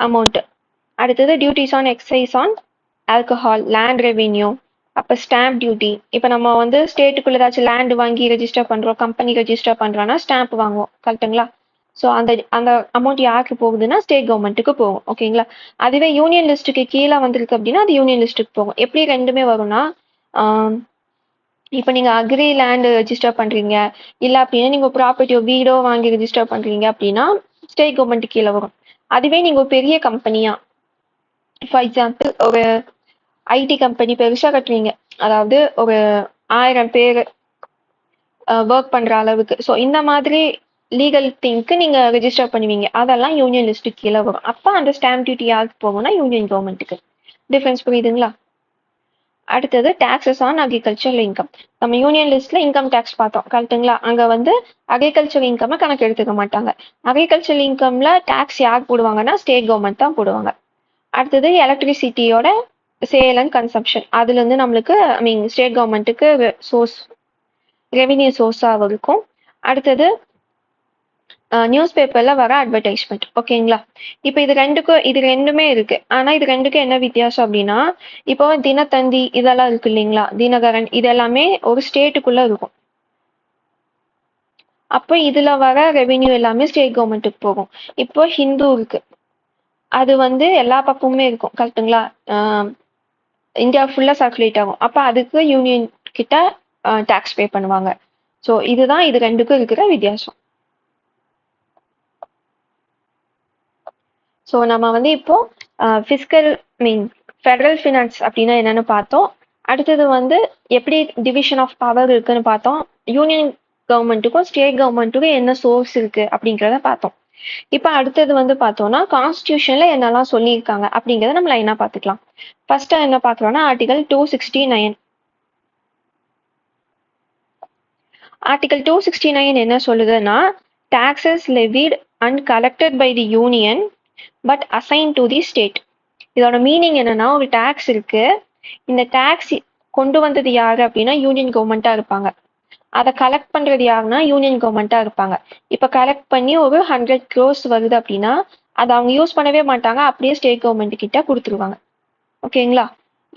அமௌண்ட். அடுத்தது duties on exercise on alcohol, land revenue, அப்போ ஸ்டாம்ப் டியூட்டி. இப்போ நம்ம வந்து ஸ்டேட்டுக்குள்ள ஏதாச்சும் லேண்ட் வாங்கி ரெஜிஸ்டர் பண்ணுறோம், கம்பெனி ரெஜிஸ்டர் பண்ணுறோன்னா ஸ்டாம்ப் வாங்குவோம். கரெக்டுங்களா? ஸோ அந்த அந்த அமௌண்ட் யாருக்கு போகுதுன்னா ஸ்டேட் கவர்மெண்ட்டுக்கு போகும். ஓகேங்களா? அதுவே யூனியன் லிஸ்ட்டுக்கு கீழே வந்திருக்கு அப்படின்னா அது யூனியன் லிஸ்ட்டுக்கு போகும். எப்படி ரெண்டுமே வரும்னா இப்போ நீங்க அக்ரி லேண்ட் ரெஜிஸ்டர் பண்றீங்க, இல்ல அப்படின்னா நீங்க ப்ராப்பர்ட்டியோ வீடோ வாங்கி ரெஜிஸ்டர் பண்றீங்க அப்படின்னா ஸ்டேட் கவர்மெண்ட் கீழே வரும். அதுவே நீங்க ஒரு பெரிய கம்பெனியா, ஃபார் எக்ஸாம்பிள் ஒரு ஐடி கம்பெனி பெருசா கட்டுறீங்க, அதாவது ஒரு 1000 பேர் ஒர்க் பண்ற அளவுக்கு, ஸோ இந்த மாதிரி லீகல் திங்க்கு நீங்க ரெஜிஸ்டர் பண்ணுவீங்க, அதெல்லாம் யூனியன் லிஸ்ட்டுக்கு கீழே வரும். அப்போ அந்த ஸ்டாம்ப் டியூட்டி யாருக்கு போகும்னா யூனியன் கவர்மெண்ட்டுக்கு. டிஃபரன்ஸ் புரியுதுங்களா? அடுத்தது டாக்ஸஸ் ஆன் அக்ரிகல்ச்சர் இன்கம். நம்ம யூனியன் லிஸ்ட்ல இன்கம் டேக்ஸ் பார்த்தோம். கரெக்டுங்களா? அங்க வந்து அக்ரிகல்ச்சர் இன்கம் கணக்கு எடுத்துக்க மாட்டாங்க. அக்ரிகல்ச்சர் இன்கம்ல டாக்ஸ் யார் போடுவாங்கன்னா ஸ்டேட் கவர்மெண்ட் தான் போடுவாங்க. அடுத்தது எலக்ட்ரிசிட்டியோட சேல் அண்ட் கன்சம்ஷன். அதுல இருந்து நம்மளுக்கு ஸ்டேட் கவர்மெண்ட்டுக்கு சோர்ஸ், ரெவென்யூ சோர்ஸாக இருக்கும். அடுத்தது நியூஸ் பேப்பர்ல வர அட்வர்டைஸ்மெண்ட். ஓகேங்களா? இப்போ இது ரெண்டுமே இருக்கு. ஆனா இது ரெண்டுக்கும் என்ன வித்தியாசம் அப்படின்னா இப்போ தினத்தந்தி இதெல்லாம் இருக்கு இல்லைங்களா, தினகரன், இது எல்லாமே ஒரு ஸ்டேட்டுக்குள்ள இருக்கும். அப்போ இதுல வர ரெவென்யூ எல்லாமே ஸ்டேட் கவர்மெண்ட்டுக்கு போகும். இப்போ ஹிந்து இருக்கு, அது வந்து எல்லா பக்கமுமே இருக்கும். கரெக்டுங்களா? இந்தியா ஃபுல்லா சர்க்குலேட் ஆகும். அப்ப அதுக்கு யூனியன் கிட்ட டாக்ஸ் பே பண்ணுவாங்க. ஸோ இதுதான் இது ரெண்டுக்கும் இருக்கிற வித்தியாசம். ஸோ நம்ம வந்து இப்போ ஃபிஸ்கல் ஃபெடரல் ஃபினான்ஸ் அப்படின்னா என்னன்னு பார்த்தோம். அடுத்தது வந்து எப்படி டிவிஷன் ஆஃப் பவர் இருக்குன்னு பார்த்தோம். யூனியன் கவர்மெண்ட்டுக்கும் ஸ்டேட் கவர்மெண்ட்டுக்கும் என்ன சோர்ஸ் இருக்கு அப்படிங்கிறத பார்த்தோம். இப்போ அடுத்தது வந்து பார்த்தோம்னா கான்ஸ்டியூஷன்ல என்னெல்லாம் சொல்லியிருக்காங்க அப்படிங்கிறத நம்ம லைனா பார்த்துக்கலாம். ஃபர்ஸ்ட் என்ன பார்க்குறோம்னா ஆர்டிகல் 269. ஆர்டிகல் 269 என்ன சொல்லுதுன்னா taxes levied and collected by the union but assigned to the state. இதோட மீனிங் என்னன்னா, ஒரு டேக்ஸ் இருக்கு. இந்த டேக்ஸ் கொண்டு வந்தது யாரு அப்படின்னா யூனியன் கவர்மெண்ட்டா இருப்பாங்க. அதை கலெக்ட் பண்றது யாருன்னா யூனியன் கவர்மெண்ட்டா இருப்பாங்க. இப்ப கலெக்ட் பண்ணி ஒரு 100 crores வருது அப்படின்னா அதை அவங்க யூஸ் பண்ணவே மாட்டாங்க, அப்படியே ஸ்டேட் கவர்மெண்ட் கிட்ட கொடுத்துருவாங்க. ஓகேங்களா?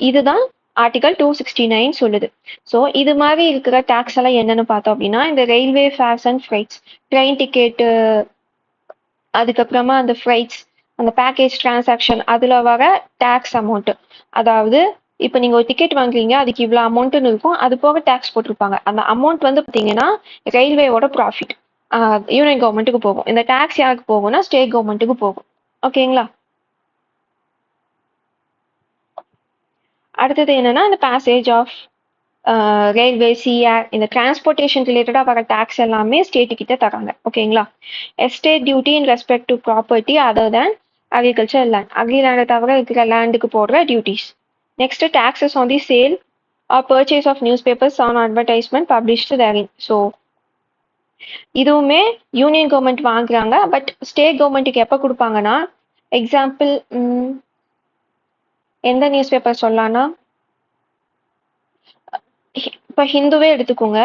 இதுதான் ஆர்டிகல் 269 சொல்லுது. ஸோ இது மாதிரி இருக்கிற டேக்ஸ் எல்லாம் என்னன்னு பார்த்தோம் அப்படின்னா இந்த railway fares and freights, train ticket, அதுக்கப்புறமா அந்த ஃப்ரைட்ஸ், அந்த பேக்கேஜ் டிரான்சாக்ஷன், அதுல வர டேக்ஸ் அமௌண்ட். அதாவது இப்போ நீங்க ஒரு டிக்கெட் வாங்குறீங்க, அதுக்கு இவ்வளோ அமௌண்ட்னு இருக்கும், அது போக டேக்ஸ் போட்டிருப்பாங்க. அந்த அமௌண்ட் வந்து பார்த்தீங்கன்னா ரயில்வேவோட ப்ராஃபிட் யூனியன் கவர்மெண்ட்டுக்கு போகும். இந்த டேக்ஸ் யாருக்கு போகும்னா ஸ்டேட் கவர்மெண்ட்டுக்கு போகும். ஓகேங்களா? அடுத்தது என்னன்னா இந்த பேசேஜ் ஆஃப் ரயில்வே, சிஆர், இந்த டிரான்ஸ்போர்ட்டேஷன் ரிலேட்டடாக வர டேக்ஸ் எல்லாமே ஸ்டேட்டு கிட்ட தராங்க. ஓகேங்களா? Estate duty in respect to property other than agriculture land, agri லேண்டை தவிர இருக்கிற லேண்டுக்கு போடுற duties. Next taxes on the sale or purchase of newspapers on advertisement published therein. So இதுவுமே யூனியன் கவர்மெண்ட் வாங்குறாங்க, பட் ஸ்டேட் கவர்மெண்ட்டுக்கு எப்போ கொடுப்பாங்கன்னா, எக்ஸாம்பிள் எந்த நியூஸ் பேப்பர் சொல்லலாம்னா, இப்போ ஹிந்துவே எடுத்துக்கோங்க.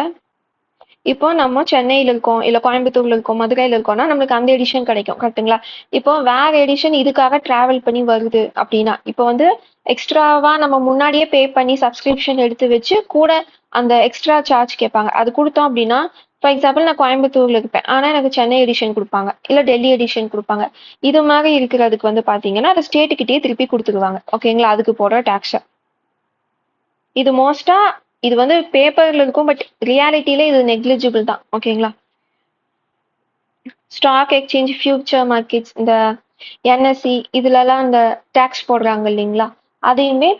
இப்போ நம்ம சென்னையில இருக்கோம், இல்ல கோயம்புத்தூர்ல இருக்கோம், மதுரையில இருக்கோம்னா நம்மளுக்கு அந்த எடிஷன் கிடைக்கும். கரெக்ட்டுங்களா? இப்போ வேற எடிஷன் இதுக்காக டிராவல் பண்ணி வருது அப்படின்னா, இப்போ வந்து எக்ஸ்ட்ராவா நம்ம முன்னாடியே பே பண்ணி சப்ஸ்கிரிப்ஷன் எடுத்து வச்சு கூட அந்த எக்ஸ்ட்ரா சார்ஜ் கேட்பாங்க. அது கொடுத்தோம் அப்படின்னா, ஃபார் எக்ஸாம்பிள் நான் கோயம்புத்தூர்ல இருப்பேன், ஆனா எனக்கு சென்னை எடிஷன் கொடுப்பாங்க, இல்ல டெல்லி எடிஷன் கொடுப்பாங்க. இது மாதிரி இருக்கிறதுக்கு வந்து பாத்தீங்கன்னா அதை ஸ்டேட்டுக்கிட்டே திருப்பி கொடுத்துருவாங்க. ஓகேங்களா? அதுக்கு போடுற டேக்ஸை. இது மோஸ்டா இது வந்து பேப்பர்ல இருக்கும், பட் ரியாலிட்டியில இது நெக்லிஜிபிள் தான். ஓகேங்களா? ஸ்டாக் எக்ஸ்சேஞ்ச், ஃபியூச்சர் மார்க்கெட்ஸ், இந்த என்எஸ்சி இதுலலாம் இந்த டேக்ஸ் போடுறாங்க இல்லைங்களா, அதையுமே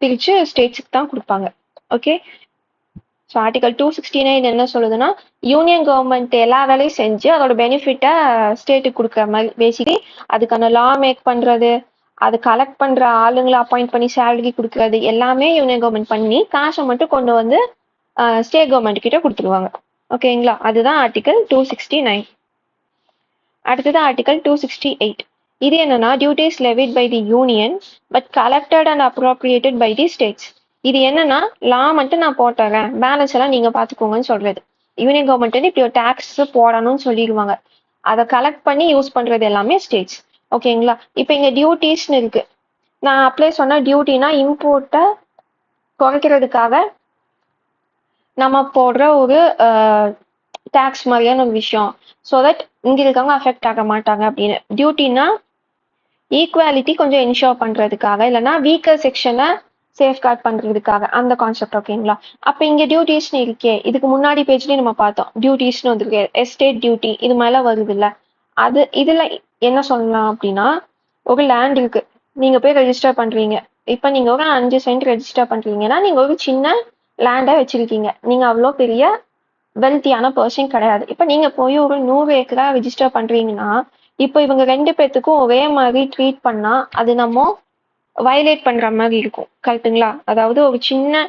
பிரிச்சு ஸ்டேட்ஸுக்கு தான் கொடுப்பாங்க. ஓகே. ஸோ ஆர்டிகல் 269 என்ன சொல்லுதுன்னா, யூனியன் கவர்மெண்ட் எல்லா வேலையும் செஞ்சு அதோட பெனிஃபிட்டை ஸ்டேட்டுக்கு கொடுக்குற மாதிரி, பேசிக்கலி அதுக்கான லா மேக் பண்றது, அது கலெக்ட் பண்ற ஆளுங்களை அப்பாயிண்ட் பண்ணி சேலரி கொடுக்கறது எல்லாமே யூனியன் கவர்மெண்ட் பண்ணி காசை மட்டும் கொண்டு வந்து ஸ்டேட் கவர்மெண்ட் கிட்ட கொடுத்துருவாங்க. ஓகேங்களா? அதுதான் ஆர்டிகல் 269. அடுத்தது ஆர்டிகல் 268. இது என்னன்னா duties levied by the union but collected and appropriated by the states. இது என்னன்னா லா மட்டும் நான் போட்டுறேன், பேலன்ஸ் எல்லாம் நீங்க பாத்துக்கோங்கன்னு சொல்றது. யூனியன் கவர்மெண்ட் வந்து இப்படி ஒரு டேக்ஸ் போடணும்னு சொல்லிடுவாங்க, அதை கலெக்ட் பண்ணி யூஸ் பண்றது எல்லாமே ஸ்டேட்ஸ். ஓகேங்களா? இப்போ இங்க டியூட்டிஸ்னு இருக்கு. நான் அப்ளை சொன்ன டியூட்டினா இம்போர்ட்டை குறைக்கிறதுக்காக நம்ம போடுற ஒரு டேக்ஸ் மாதிரியான ஒரு விஷயம். ஸோ தட் இங்க இருக்கவங்க அஃபெக்ட் ஆக மாட்டாங்க அப்படின்னு. டியூட்டினா ஈக்குவாலிட்டி கொஞ்சம் என்ஷோர் பண்றதுக்காக, இல்லைன்னா வீக்கர் செக்ஷனை சேஃப்கார்ட் பண்றதுக்காக அந்த கான்செப்ட். ஓகேங்களா? அப்ப இங்க டியூட்டிஸ்னு இருக்கே, இதுக்கு முன்னாடி பேஜ்லயே நம்ம பார்த்தோம் டியூட்டிஸ்னு வந்துருக்கு, எஸ்டேட் டியூட்டி இது மாதிரிலாம் வருது இல்ல. அது இதுல என்ன சொல்லலாம் அப்படின்னா, ஒரு லேண்ட் இருக்கு, நீங்க போய் ரெஜிஸ்டர் பண்றீங்க. இப்ப நீங்க ஒரு 5 சென்ட் ரெஜிஸ்டர் பண்றீங்கன்னா நீங்க ஒரு சின்ன லேண்டை வச்சிருக்கீங்க, நீங்க அவ்வளோ பெரிய வெல்த்தியான பர்சன் கிடையாது. இப்ப நீங்க போய் ஒரு 100 ஏக்கரா ரெஜிஸ்டர் பண்றீங்கன்னா, இப்போ இவங்க 2 பேத்துக்கும் ஒரே மாதிரி ட்ரீட் பண்ணா அது நம்ம வயலேட் பண்ற மாதிரி இருக்கும். கரெக்ட்டுங்களா? அதாவது ஒரு சின்ன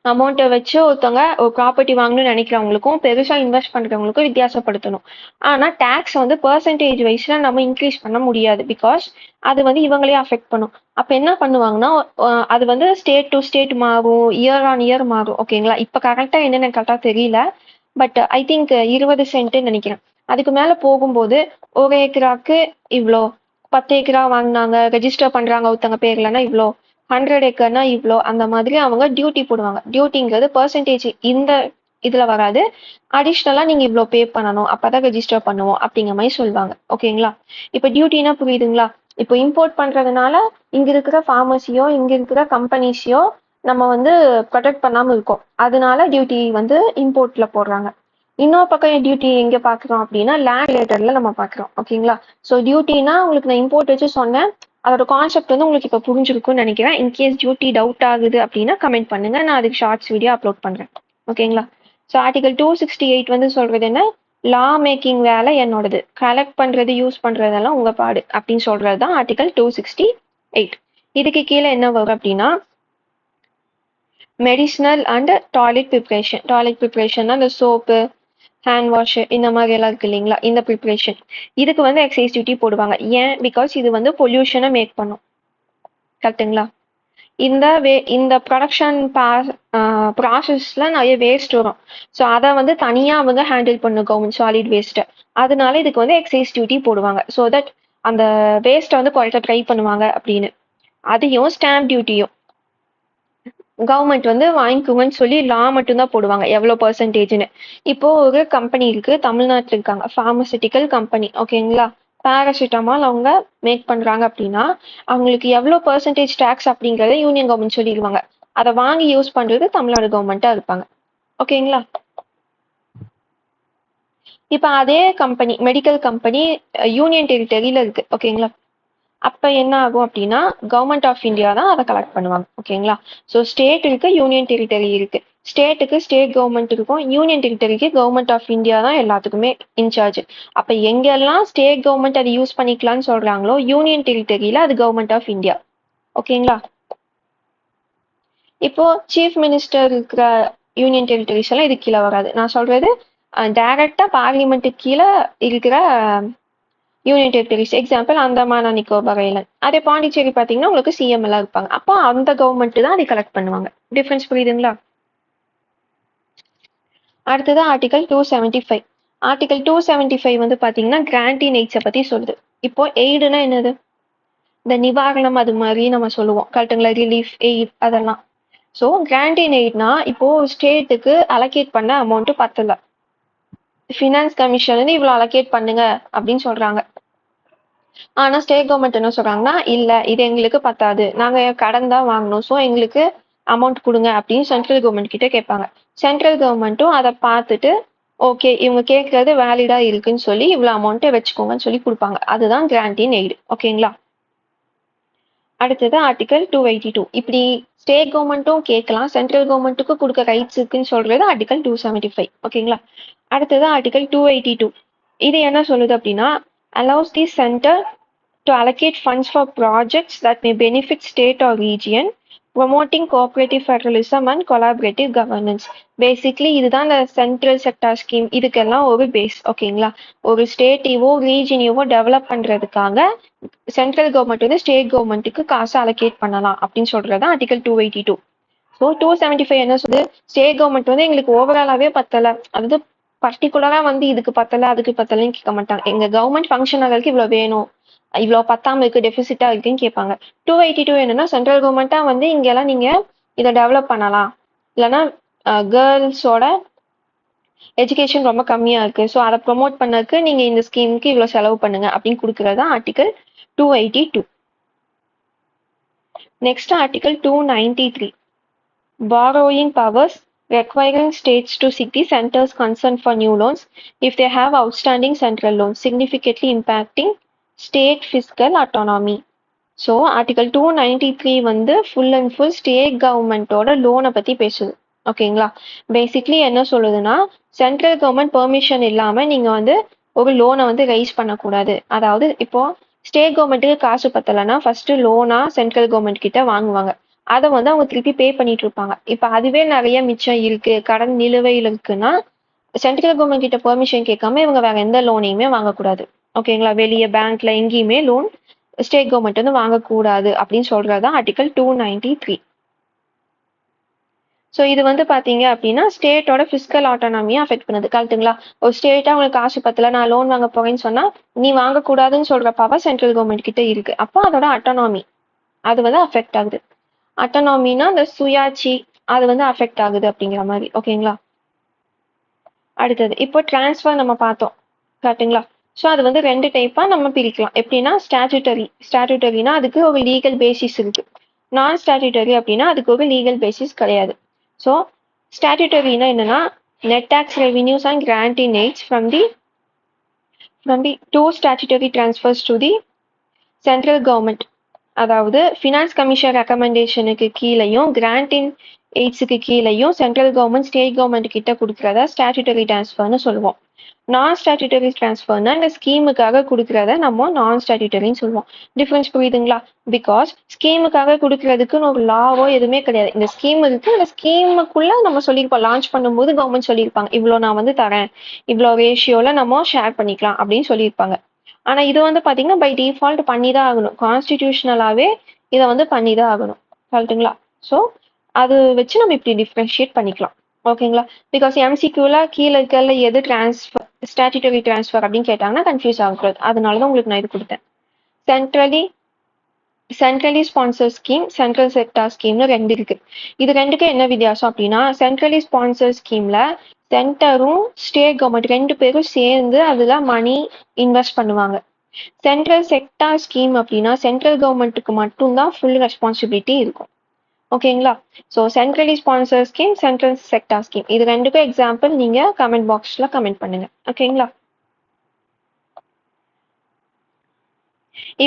அமௌண்ட்டை வச்சு ஒருத்தவங்க ஒரு ப்ராப்பர்ட்டி வாங்கணும்னு நினைக்கிறவங்களுக்கும் பெருசா இன்வெஸ்ட் பண்றவங்களுக்கும் வித்தியாசப்படுத்தணும். ஆனா டேக்ஸ் வந்து பெர்சன்டேஜ் வைஸ்ல நம்ம இன்க்ரீஸ் பண்ண முடியாது, பிகாஸ் அது வந்து இவங்களே அஃபெக்ட் பண்ணும். அப்ப என்ன பண்ணுவாங்கன்னா அது வந்து ஸ்டேட் டு ஸ்டேட் மாறும், இயர் ஆன் இயர் மாறும். ஓகேங்களா? இப்ப கரெக்டா என்னன்னு கரெக்டா தெரியல, பட் ஐ திங்க் 20 சென்ட்னு நினைக்கிறேன். அதுக்கு மேல போகும்போது ஒரு ஏக்கராக்கு இவ்வளோ, 10 ஏக்கரா வாங்கினாங்க ரெஜிஸ்டர் பண்றாங்க ஒருத்தங்க பேர்லன்னா இவ்வளோ, 100 ஏக்கர்னா இவ்வளோ, அந்த மாதிரி அவங்க டியூட்டி போடுவாங்க. டியூட்டிங்கிறது பர்சன்டேஜ் இந்த இதுல வராது, அடிஷ்னலா நீங்க இவ்வளோ பே பண்ணணும் அப்பதான் ரெஜிஸ்டர் பண்ணுவோம் அப்படிங்கிற மாதிரி சொல்லுவாங்க. ஓகேங்களா? இப்போ டியூட்டினா புரியுதுங்களா? இப்போ இம்போர்ட் பண்றதுனால இங்க இருக்கிற ஃபார்மசியோ இங்க இருக்கிற கம்பெனிஸையோ நம்ம வந்து ப்ரொடெக்ட் பண்ணாம இருக்கோம், அதனால டியூட்டி வந்து இம்போர்ட்ல போடுறாங்க. இன்னொரு பக்கம் டியூட்டி எங்க பாக்குறோம் அப்படின்னா லேண்ட் ரிலேட்டட்ல நம்ம பாக்குறோம். ஓகேங்களா? ஸோ டியூட்டினா உங்களுக்கு நான் இம்போர்ட் வச்சு சொன்னேன், அதோட கான்செப்ட் வந்து உங்களுக்கு இப்போ புரிஞ்சிருக்கும்னு நினைக்கிறேன். இன்கேஸ் டியூட்டி டவுட் ஆகுது அப்படின்னா கமெண்ட் பண்ணுங்க, நான் அதுக்கு ஷார்ட்ஸ் வீடியோ அப்லோட் பண்றேன். ஓகேங்களா? ஸோ ஆர்டிகல் 268 வந்து சொல்றது என்ன, லா மேக்கிங் வேலை என்னோடது, கலெக்ட் பண்றது யூஸ் பண்றதெல்லாம் உங்க பாடு அப்படின்னு சொல்றது தான் ஆர்டிகல் 268. இதுக்கு கீழே என்ன வரும் அப்படின்னா medicinal and toilet preparation. Toilet ப்ரிப்ரேஷன்னா இந்த சோப்பு, ஹேண்ட் வாஷ் இந்த மாதிரி எல்லாம் இருக்கு இல்லைங்களா, இந்த ப்ரிப்ரேஷன். இதுக்கு வந்து எக்ஸைஸ் டியூட்டி போடுவாங்க. ஏன்? பிகாஸ் இது வந்து பொல்யூஷனை மேக் பண்ணும். கரெக்ட்டுங்களா? இந்த ப்ரொடக்ஷன் ப்ராசஸ்ல நிறைய வேஸ்ட் வரும். ஸோ அதை வந்து தனியா அவங்க ஹேண்டில் பண்ணும் கவர்மெண்ட் சாலிட் வேஸ்ட்டை. அதனால இதுக்கு வந்து எக்ஸைஸ் டியூட்டி போடுவாங்க. ஸோ தட் அந்த வேஸ்ட்டை வந்து குறைக்க ட்ரை பண்ணுவாங்க அப்படின்னு. அதையும் ஸ்டாம்ப் டியூட்டியும் கவர்மெண்ட் வந்து வாங்கிக்கோங்கன்னு சொல்லி லா மட்டும்தான் போடுவாங்க எவ்வளோ பர்சன்டேஜ்னு. இப்போ ஒரு கம்பெனி இருக்கு, தமிழ்நாட்டில் இருக்காங்க, ஃபார்மசிட்டிக்கல் கம்பெனி, ஓகேங்களா? பேராசிட்டமால் அவங்க மேக் பண்றாங்க அப்படின்னா அவங்களுக்கு எவ்வளோ பர்சன்டேஜ் டேக்ஸ் அப்படிங்கறத யூனியன் கவர்மெண்ட் சொல்லிடுவாங்க. அதை வாங்கி யூஸ் பண்றது தமிழ்நாடு கவர்மெண்ட்டா இருப்பாங்க. ஓகேங்களா? இப்ப அதே கம்பெனி, மெடிக்கல் கம்பெனி யூனியன் டெரிட்டரியில இருக்கு, ஓகேங்களா? அப்ப என்ன ஆகும் அப்படின்னா கவர்மெண்ட் ஆஃப் இந்தியா தான் அதை கலெக்ட் பண்ணுவாங்க. ஓகேங்களா? ஸோ ஸ்டேட் இருக்கு, யூனியன் டெரிட்டரி இருக்கு. ஸ்டேட்டுக்கு ஸ்டேட் கவர்மெண்ட் இருக்கும், யூனியன் டெரிட்டரிக்கு கவர்மெண்ட் ஆஃப் இந்தியா தான் எல்லாத்துக்குமே இன்சார்ஜ். அப்ப எங்கெல்லாம் ஸ்டேட் கவர்மெண்ட் அதை யூஸ் பண்ணிக்கலாம்னு சொல்றாங்களோ யூனியன் டெரிட்டரியில அது கவர்மெண்ட் ஆஃப் இந்தியா. ஓகேங்களா? இப்போ சீஃப் மினிஸ்டர் இருக்கிற யூனியன் டெரிட்டரிஸ் எல்லாம் இது கீழே வராது. நான் சொல்றது டைரக்டா பார்லிமெண்ட்டுக்கு கீழே இருக்கிற union territories. Example Andaman and Nicobar Island. அதே பாண்டிச்சேரி பார்த்தீங்கன்னா உங்களுக்கு சிஎம் எல்லாம் இருப்பாங்க. அப்போ அந்த கவர்மெண்ட் தான் அதை கலெக்ட் பண்ணுவாங்க. டிஃபரன்ஸ் புரியுதுங்களா? அடுத்தது ஆர்டிகல் 275. ஆர்டிகல் 275 வந்து பார்த்தீங்கன்னா கிராண்ட் இன் எய்ட்ஸை பற்றி சொல்லுது. இப்போ எய்டுனா என்னது? இந்த நிவாரணம் அது மாதிரி நம்ம சொல்லுவோம், கரெக்டுங்களா? ரிலீஃப், எய்ட் அதெல்லாம். ஸோ கிராண்ட் இன் எய்ட்னா இப்போ ஸ்டேட்டுக்கு அலோகேட் பண்ண அமௌண்ட் பத்தல, ஃபினான்ஸ் கமிஷன் இவ்வளோ அலோகேட் பண்ணுங்க அப்படின்னு சொல்றாங்க. ஆனா ஸ்டேட் கவர்மெண்ட் என்ன சொல்றாங்கன்னா இல்ல இது எங்களுக்கு பத்தாது, நாங்க கடன் தான் வாங்கணும், ஸோ எங்களுக்கு அமௌண்ட் கொடுங்க அப்படின்னு சென்ட்ரல் கவர்மெண்ட் கிட்ட கேட்பாங்க. சென்ட்ரல் கவர்மெண்ட்டும் அதை பார்த்துட்டு ஓகே இவங்க கேட்கறது வேலிடா இருக்குன்னு சொல்லி இவ்வளவு அமௌண்ட்டை வச்சுக்கோங்கன்னு சொல்லி கொடுப்பாங்க. அதுதான் கிராண்ட் இன் எய்டு. ஓகேங்களா? அடுத்தது ஆர்டிகல் 282. இப்படி ஸ்டேட் கவர்மெண்ட்டும் கேட்கலாம், சென்ட்ரல் கவர்மெண்ட்டுக்கு கொடுக்க ரைட்ஸ் இருக்குன்னு சொல்றது ஆர்டிகல் 275. ஓகேங்களா? அடுத்தது ஆர்டிகல் 282. இது என்ன சொல்லுது அப்படின்னா allows the center to allocate funds for projects that may benefit state or region, promoting cooperative federalism and collaborative governance. Basically இதுதான் இந்த சென்ட்ரல் செக்டார் ஸ்கீம், இதுக்கெல்லாம் ஒரு பேஸ். ஓகேங்களா? ஒரு ஸ்டேட்டையோ ரீஜனையோ டெவலப் பண்றதுக்காக சென்ட்ரல் கவர்மெண்ட் வந்து ஸ்டேட் கவர்மெண்ட்டுக்கு காசு அலோகேட் பண்ணலாம் அப்படின்னு சொல்றது ஆர்டிகல் 282. ஸோ 275 என்ன சொல்லுது? ஸ்டேட் கவர்மெண்ட் வந்து எங்களுக்கு ஓவராலாவே பத்தல, அதாவது பர்டிகுலரா வந்து இதுக்கு பத்தல அதுக்கு பத்தலன்னு கேட்க மாட்டாங்க. எங்க கவர்மெண்ட் ஃபங்க்ஷன் ஆகிறதுக்கு இவ்வளவு வேணும், இவ்வளோ பத்தாம இருக்கு, டெபிசிட்டா இருக்குன்னு கேட்பாங்க. 282 என்னன்னா சென்ட்ரல் கவர்மெண்ட்டா வந்து இங்கெல்லாம் நீங்க இதை டெவலப் பண்ணலாம், இல்லைன்னா கேர்ள்ஸோட எஜுகேஷன் ரொம்ப கம்மியா இருக்கு, ஸோ அதை ப்ரொமோட் பண்ணக்கு நீங்க இந்த ஸ்கீமுக்கு இவ்வளோ செலவு பண்ணுங்க அப்படின்னு கொடுக்கறது article 282. Next article 293. borrowing powers, requiring states to seek the center's consent for new loans if they have outstanding central loans, significantly impacting state fiscal autonomy. So article 293 வந்து ஃபுல் அண்ட் ஃபுல் ஸ்டேட் கவர்மெண்ட்டோட லோனை பற்றி பேசுது. ஓகேங்களா? Basically என்ன சொல்லுதுன்னா central government permission இல்லாமல் நீங்கள் வந்து ஒரு லோனை வந்து ரைஸ் பண்ணக்கூடாது. அதாவது இப்போ ஸ்டேட் கவர்மெண்ட்டுக்கு காசு பத்தலைன்னா ஃபர்ஸ்ட் லோனா சென்ட்ரல் கவர்மெண்ட் கிட்ட வாங்குவாங்க, அதை வந்து அவங்க திருப்பி பே பண்ணிட்டு இருப்பாங்க. இப்போ அதுவே நிறைய மிச்சம் இருக்கு, கடன் நிலுவையில் இருக்குன்னா சென்ட்ரல் கவர்மெண்ட் கிட்ட பெர்மிஷன் கேட்காம இவங்க வேற எந்த லோனையுமே வாங்கக்கூடாது. ஓகேங்களா? வெளியே பேங்க்ல எங்கேயுமே லோன் ஸ்டேட் கவர்மெண்ட் வந்து வாங்கக்கூடாது அப்படின்னு சொல்றதுதான் ஆர்டிகல் 293. ஸோ இது வந்து பாத்தீங்க அப்படின்னா ஸ்டேட்டோட பிசிக்கல் ஆட்டோனாமியை அஃபெக்ட் பண்ணுது. கரெக்டுங்களா? ஒரு ஸ்டேட்டா உங்களுக்கு காசு பத்தல நான் லோன் வாங்க போறேன்னு சொன்னா நீ வாங்கக்கூடாதுன்னு சொல்ற பவர் சென்ட்ரல் கவர்மெண்ட் கிட்ட இருக்கு. அப்போ அதோட அட்டானாமி அது வந்து அஃபெக்ட் ஆகுது. அட்டானாமினா இந்த சுயாட்சி அது வந்து அஃபெக்ட் ஆகுது அப்படிங்கிற மாதிரி. ஓகேங்களா? அடுத்தது இப்போ டிரான்ஸ்ஃபர் நம்ம பார்த்தோம், கரெக்டுங்களா? ஸோ அது வந்து ரெண்டு டைப்பா நம்ம பிரிக்கலாம். எப்படின்னா ஸ்டாட்யூட்டரினா அதுக்கு ஒரு லீகல் பேசிஸ் இருக்கு, நான் ஸ்டாட்யூட்டரி அப்படின்னா அதுக்கு ஒரு லீகல் பேசிஸ் கிடையாது. ஸோ ஸ்டாட்யூட்டரினா என்னன்னா net tax revenues and grant in aids from the to statutory transfers to the central government. அதாவது ஃபினான்ஸ் கமிஷன் ரெக்கமெண்டேஷனுக்கு கீழேயும் கிராண்ட் இன் எய்ட்ஸுக்கு கீழேயும் சென்ட்ரல் கவர்மெண்ட் ஸ்டேட் கவர்மெண்ட் கிட்ட கொடுக்குறத ஸ்டாட்யூட்டரி டிரான்ஸ்ஃபர்னு சொல்லுவோம். நான் ஸ்டாட்யூட்டரி டிரான்ஸ்ஃபர்னா இந்த ஸ்கீமுக்காக கொடுக்குறத நம்ம நான் ஸ்டாட்யூட்டரின்னு சொல்லுவோம். டிஃபரன்ஸ் புரியுதுங்களா? பிகாஸ் ஸ்கீமுக்காக கொடுக்கறதுக்குன்னு ஒரு லாவோ எதுவுமே கிடையாது. இந்த ஸ்கீம் இருக்கு, இந்த ஸ்கீமுக்குள்ள நம்ம சொல்லியிருப்போம், லான்ச் பண்ணும்போது கவர்மெண்ட் சொல்லியிருப்பாங்க இவ்வளோ நான் வந்து தரேன், இவ்வளோ ரேஷியோல நம்ம ஷேர் பண்ணிக்கலாம் அப்படின்னு சொல்லியிருப்பாங்க. ஆனா இது வந்து பாத்தீங்கன்னா பை டிஃபால்ட் பண்ணி தான் ஆகணும். கான்ஸ்டிடியூஷனலாவே இதை வந்து பண்ணி தான் ஆகணும். கரெக்ட்டுங்களா? ஸோ அது வச்சு நம்ம இப்படி டிஃப்ரென்ஷியேட் பண்ணிக்கலாம். ஓகேங்களா? பிகாஸ் எம்சிக்யூல கீழே இருக்கிறதுல எது டிரான்ஸ்ஃபர் ஸ்டாட்யூட்டரி டிரான்ஸ்ஃபர் அப்படின்னு கேட்டாங்கன்னா கன்ஃபியூஸ் ஆகக்கூடாது. அதனால தான் உங்களுக்கு நான் இது கொடுத்தேன். Centrally sponsor scheme, central sector ஸ்கீம்னு ரெண்டு இருக்கு. இது ரெண்டுக்கும் என்ன வித்தியாசம் அப்படின்னா, சென்ட்ரலி ஸ்பான்சர் ஸ்கீம்ல சென்டரும் ஸ்டேட் கவர்மெண்ட் ரெண்டு பேரும் சேர்ந்து அதுல மணி இன்வெஸ்ட் பண்ணுவாங்க. சென்ட்ரல் செக்டார் ஸ்கீம் அப்படின்னா சென்ட்ரல் கவர்மெண்ட்டுக்கு மட்டும்தான் ஃபுல் ரெஸ்பான்சிபிலிட்டி இருக்கும். ஓகேங்களா? So centrally sponsor scheme, central sector scheme இது ரெண்டுக்கும் எக்ஸாம்பிள் நீங்க கமெண்ட் பாக்ஸ்ல கமெண்ட் பண்ணுங்க. ஓகேங்களா?